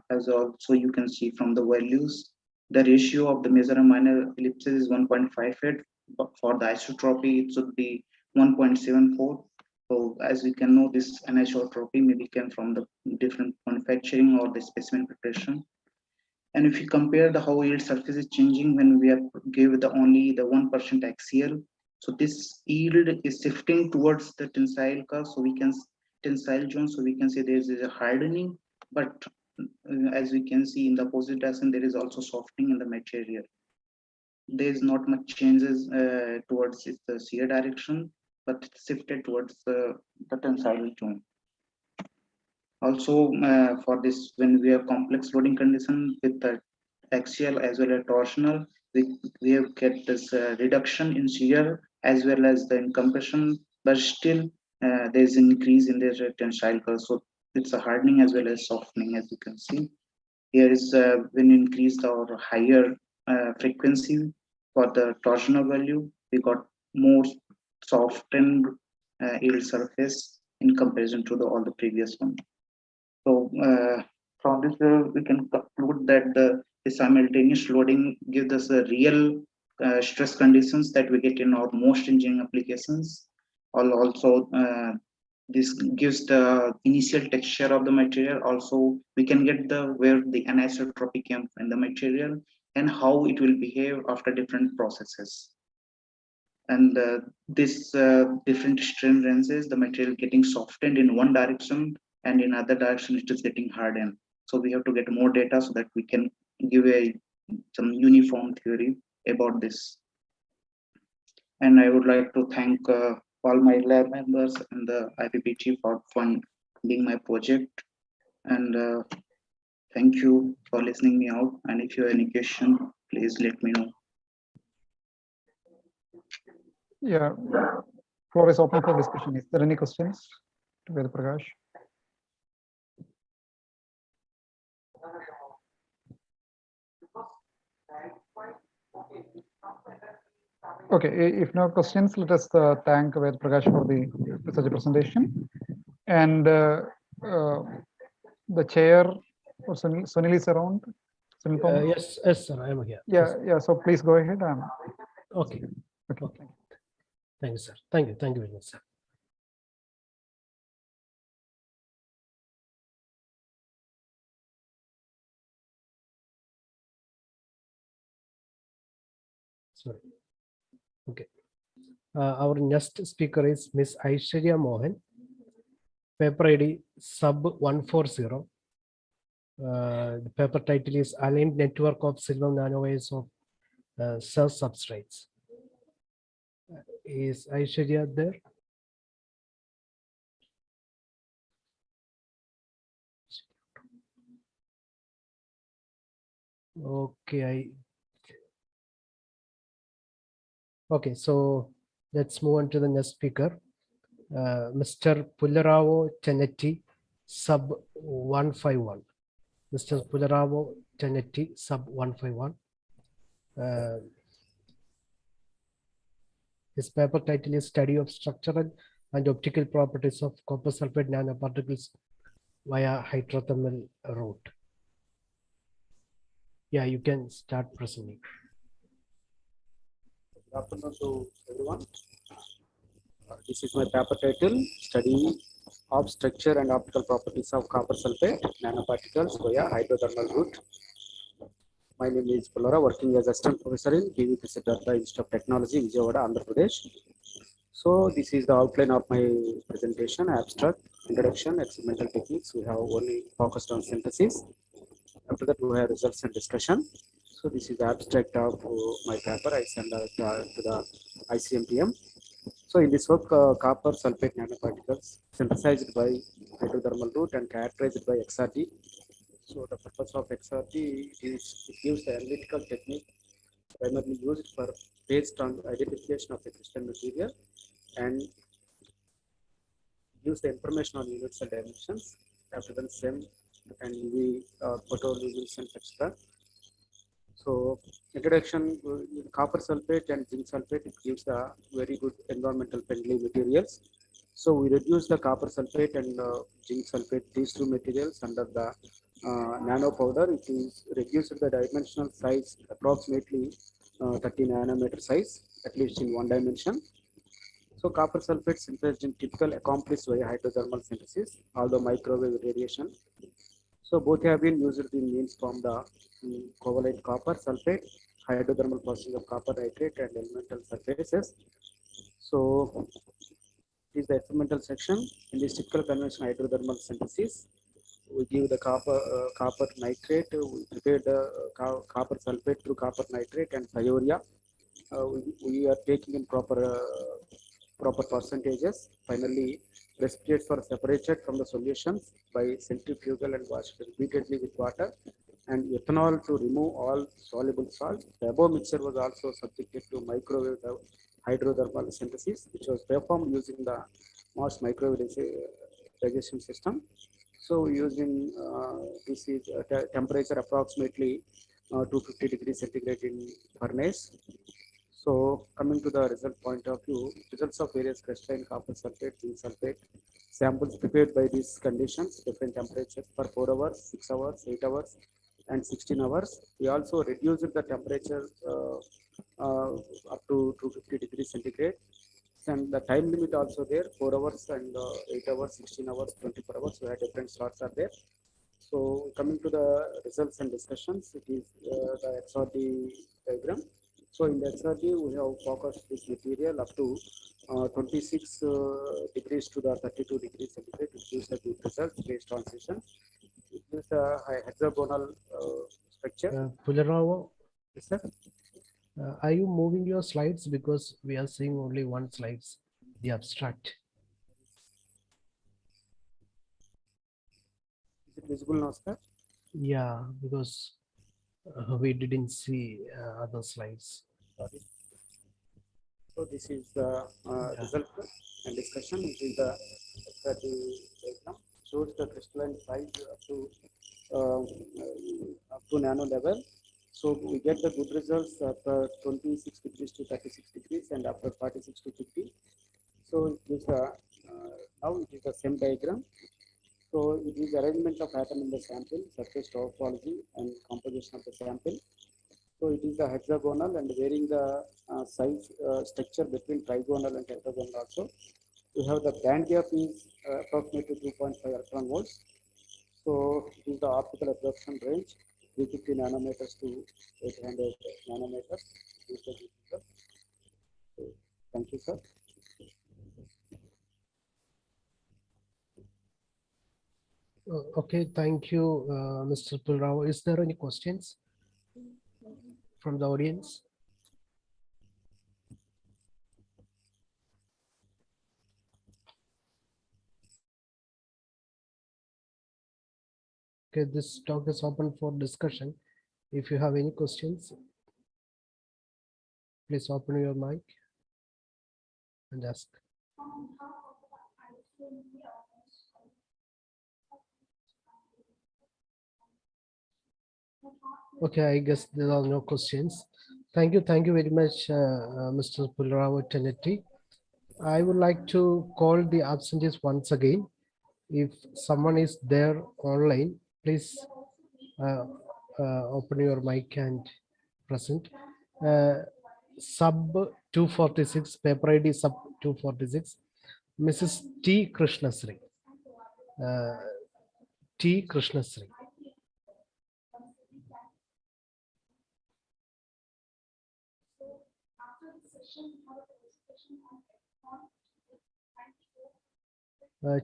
as also you can see from the values. The ratio of the major and minor ellipses is 1.58, but for the isotropy it should be 1.74. So as we can know, this anisotropy maybe came from the different manufacturing or the specimen preparation. And if you compare the how yield surface is changing when we have gave the only the 1% axial, so this yield is shifting towards the tensile curve. So we can tensile zone. So we can say there is a hardening, but as we can see in the opposite direction, there is also softening in the material. There is not much changes towards the shear direction, but it's shifted towards the tensile zone. Also, for this, when we have complex loading condition with the axial as well as torsional, we have get this reduction in shear as well as the compression, but still there's an increase in the tensile curve. So it's a hardening as well as softening, as you can see. Here is when increased or higher frequency for the torsional value, we got more softened yield surface in comparison to all the previous one. So from this, we can conclude that the simultaneous loading gives us a real stress conditions that we get in our most engineering applications. Also, this gives the initial texture of the material. Also, we can get the where the anisotropy came in the material and how it will behave after different processes. And this different strain ranges, the material getting softened in one direction, and in other direction it is getting hardened. So we have to get more data so that we can give some uniform theory about this. And I would like to thank all my lab members and the IPPT for funding my project. And thank you for listening me out. And if you have any question, please let me know. Yeah, floor is open for discussion. Is there any questions to Ved Prakash? Okay, if no questions, let us thank Ved Prakash for such a presentation. And the chair or Sunil is around. Sunil yes, sir, I am here. Yeah, yes. So please go ahead. Okay. Thank you, sir. Thank you very much, sir. Sorry. Okay. Our next speaker is Miss Aishwarya Mohan, paper ID sub 140. The paper title is Aligned Network of Silver Nanowires of Cell Substrates. Is Aishwarya there? Okay, okay, so let's move on to the next speaker, Mr. Pullarao Tenetti, sub 151. Mr. Pullarao Tenetti, sub 151. His paper title is Study of Structural and Optical Properties of Copper Sulfate Nanoparticles via Hydrothermal Route. Yeah, you can start presenting. Good afternoon to everyone. This is my paper title, Study of Structure and Optical Properties of Copper Sulfate Nanoparticles via Hydrothermal Route. My name is Pullara, working as Assistant Professor in PV Siddhartha Institute of Technology, Vijayawada, Andhra Pradesh. So this is the outline of my presentation: abstract, introduction, experimental techniques. We have only focused on synthesis. After that, we have results and discussion. So this is the abstract of my paper. I send out to the ICMPM. So in this work, copper sulfate nanoparticles synthesized by hydrothermal route and characterized by XRD. So the purpose of XRD is it gives the analytical technique primarily used for based on identification of the crystal material and gives the information on units and dimensions, after then SEM and UV photoluminescence, etc. So introduction, copper sulfate and zinc sulfate, it gives a very good environmental friendly materials. So we reduce the copper sulfate and zinc sulfate, these two materials under the nano powder. It is reduced the dimensional size approximately 30 nanometer size, at least in one dimension. So copper sulfate synthesized in typical accomplished via hydrothermal synthesis, although microwave radiation. So both have been used in means from the covalent copper sulfate, hydrothermal processing of copper nitrate and elemental surfaces. So this is the experimental section. In this typical conventional hydrothermal synthesis, we give the copper nitrate, we prepare the copper sulfate through copper nitrate and thiourea. We are taking in proper percentages. Finally, precipitates are separated from the solutions by centrifugal and washed repeatedly with water and ethanol to remove all soluble salt. The above mixture was also subjected to microwave hydrothermal synthesis, which was performed using the MOS microwave digestion system. So using this is temperature approximately 250 degrees centigrade in furnace. So coming to the result point of view, results of various crystalline copper sulfate, zinc sulfate samples prepared by these conditions, different temperatures for 4 hours, 6 hours, 8 hours, and 16 hours. We also reduced the temperature up to 250 degrees centigrade. And the time limit also there, 4 hours and 8 hours, 16 hours, 24 hours. We have different slots are there. So coming to the results and discussions, it is the XRD diagram. So in the XRD, we have focused this material up to 26 degrees to the 32 degrees centigrade, which gives a good result phase transition. It is a hexagonal structure. Pularava, Yes, sir. are you moving your slides, because we are seeing only one slides, the abstract. Is it visible now, sir? Yeah, because we didn't see other slides. Sorry. So this is the result and discussion. It is the diagram. Shows the crystalline size up to nano level. So we get the good results after 26 degrees to 36 degrees and after 46 to 50. So it is now it is the same diagram. So it is arrangement of atom in the sample, surface topology and composition of the sample. So it is the hexagonal and varying the size structure between trigonal and tetragonal also. We have the band gap is approximately 2.5 electron volts. So it is the optical absorption range 350 nanometers to 800 nanometers. So, thank you, sir. Okay, thank you, Mr. Pulrao. Is there any questions from the audience? Okay, this talk is open for discussion. If you have any questions, please open your mic and ask. Okay, I guess there are no questions. Thank you very much, Mr. Pulrao Tenetti. I would like to call the absentees once again. If someone is there online, please open your mic and present. Sub 246, paper ID sub 246, Mrs. T. Krishnasri. T. Krishnasri.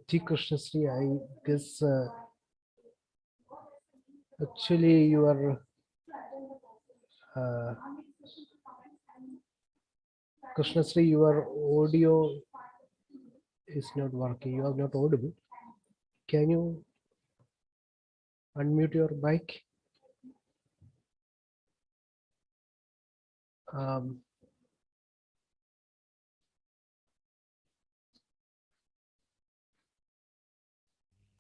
T. Krishnasri, I guess actually your Krishnasri, your audio is not working. You are not audible. Can you unmute your mic?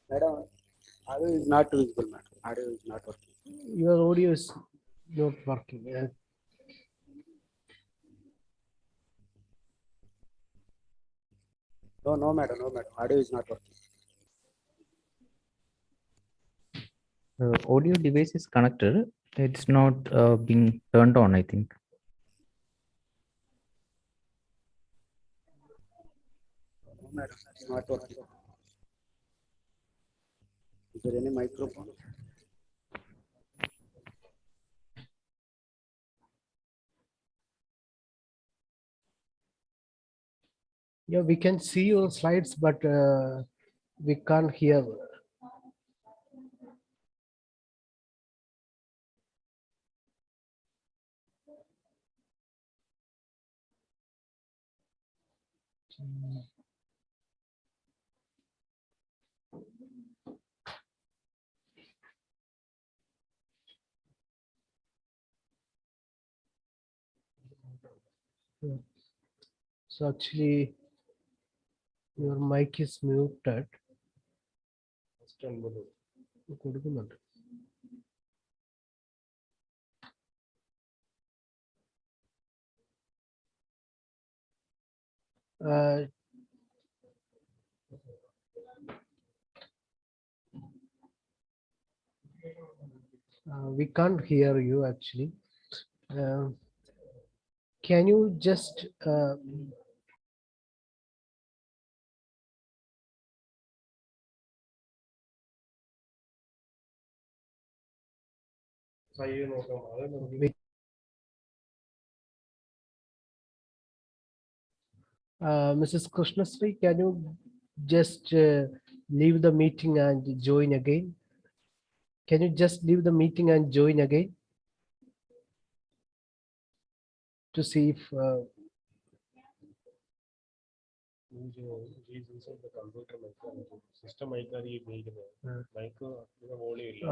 Madam, audio is not visible, madam. Audio is not working. Your audio is not working. No, madam. Audio is not working. Audio device is connected. It's not being turned on, I think. No, madam, it's not working. Is there any microphone? Yeah, we can see your slides, but we can't hear. So actually, your mic is muted. Uh, we can't hear you actually. Can you just Mrs. Krishnasri, can you just leave the meeting and join again? Can you just leave the meeting and join again to see if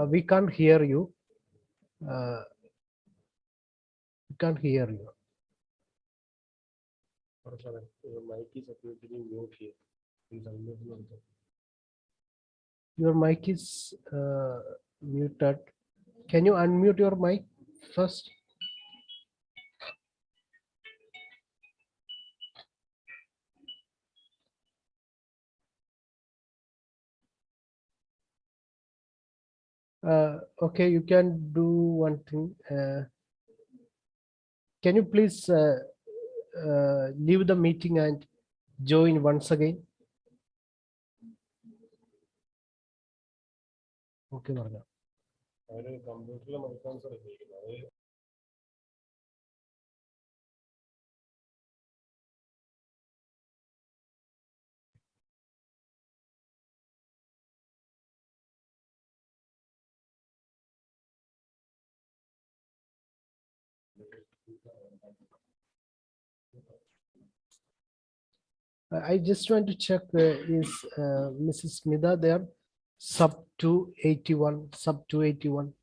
we can't hear you. We can't hear you. Your mic is muted. Can you unmute your mic first? Okay, you can do one thing. Can you please leave the meeting and join once again? Okay, Varga. I just want to check is Mrs. Smita there? Sub 281, sub 281.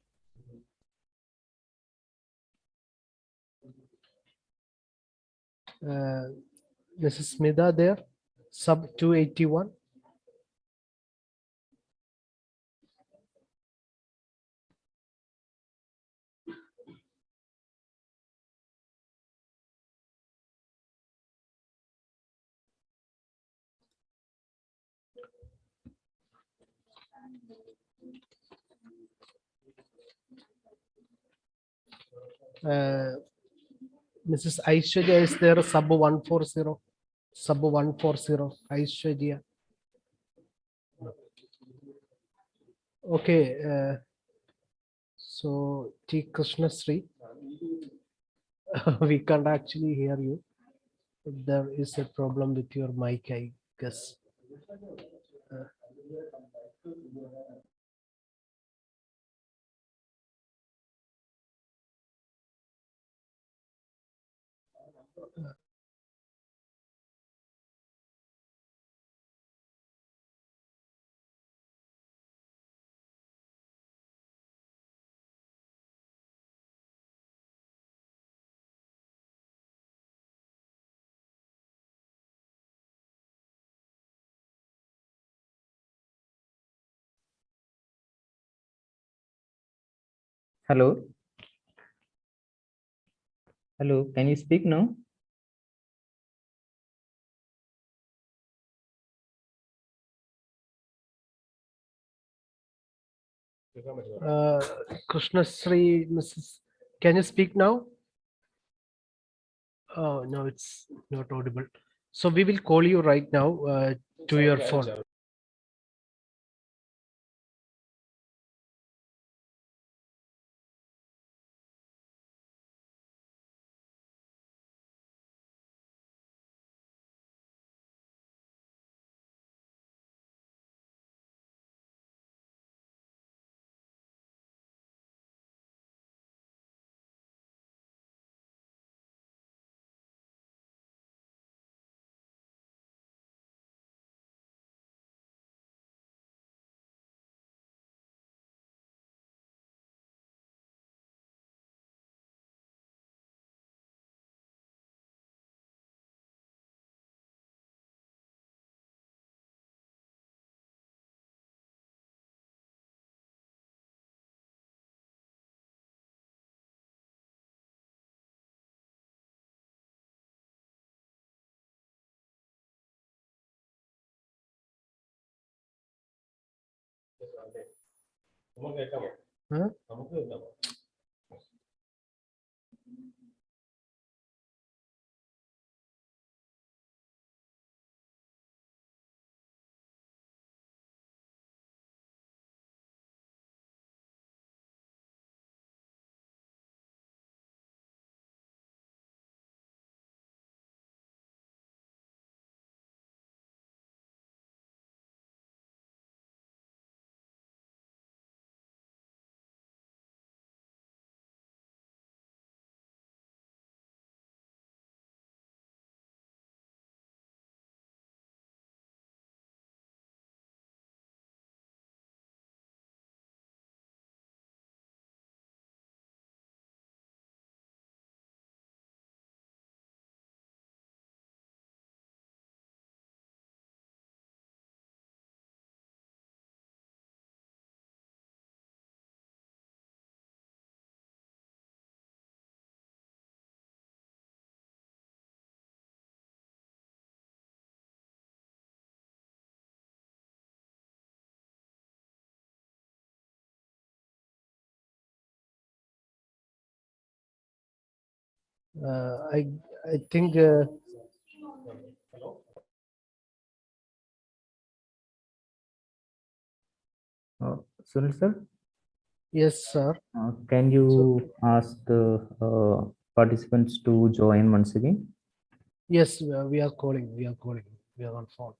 Mrs. Smita there? Sub 281. Mrs. Aishwarya is there, sub 140, sub 140, Aishwarya. Okay, so T. Krishnasri, we can't actually hear you. There is a problem with your mic, I guess. Hello. Hello, can you speak now? Krishnasri, Mrs. Can you speak now? Oh, no, it's not audible. So we will call you right now to your phone. Huh? I think Sunil sir, yes, sir. can you ask the participants to join once again? Yes, we are calling. We are calling. We are on phone.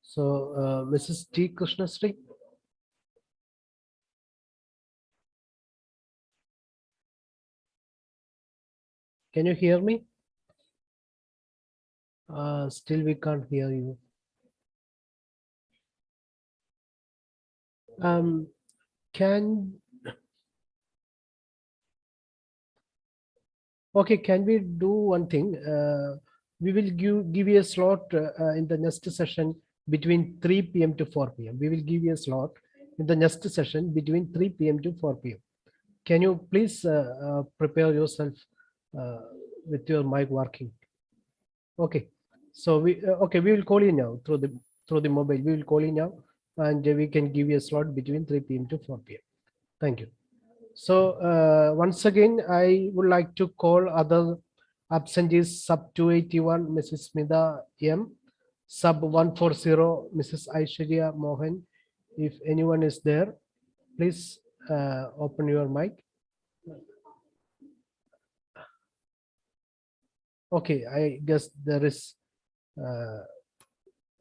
So, Mrs. T. Krishnasri. Can you hear me? Still, we can't hear you. Can Okay, can we do one thing? We will give you a slot in the next session between 3 p.m. to 4 p.m. We will give you a slot in the next session between 3 p.m. to 4 p.m. Can you please prepare yourself with your mic working? Okay. So we will call you now through the mobile. We will call you now, and we can give you a slot between 3 p.m. to 4 p.m. Thank you. So once again, I would like to call other absentees: sub 281, Mrs. Smita M, sub 140, Mrs. Aishwarya Mohan. If anyone is there, please open your mic. Okay, I guess there is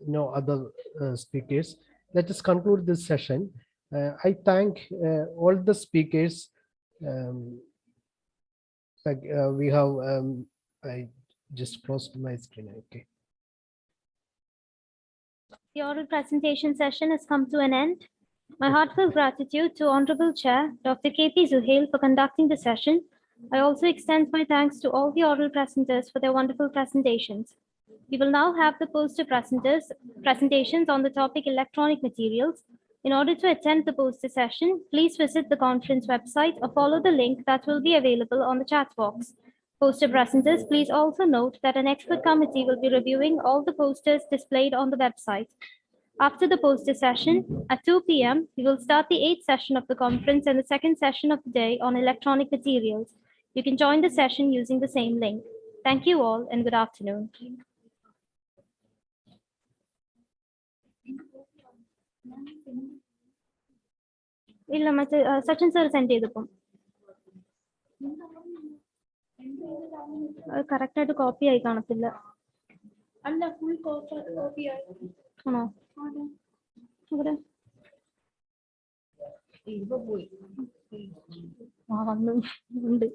no other speakers. Let us conclude this session. I thank all the speakers. We have, I just closed my screen. Okay. The oral presentation session has come to an end. My heartfelt gratitude to Honorable Chair, Dr. K.P. Zuhail, for conducting the session, I also extend my thanks to all the oral presenters for their wonderful presentations. We will now have the poster presentations on the topic electronic materials. In order to attend the poster session, please visit the conference website or follow the link that will be available on the chat box. Poster presenters, please also note that an expert committee will be reviewing all the posters displayed on the website. After the poster session, at 2 p.m., we will start the 8th session of the conference and the second session of the day on electronic materials. You can join the session using the same link. Thank you all and good afternoon. ഇല്ല മറ്റേ Sachin sir send ചെയ്തപ്പം correct ആയിട്ട് copy ആയി കാണത്തില്ല. അല്ല full copy ആയി ആണോ? ഇവിടെ പോയി വന്നു ഉണ്ട്.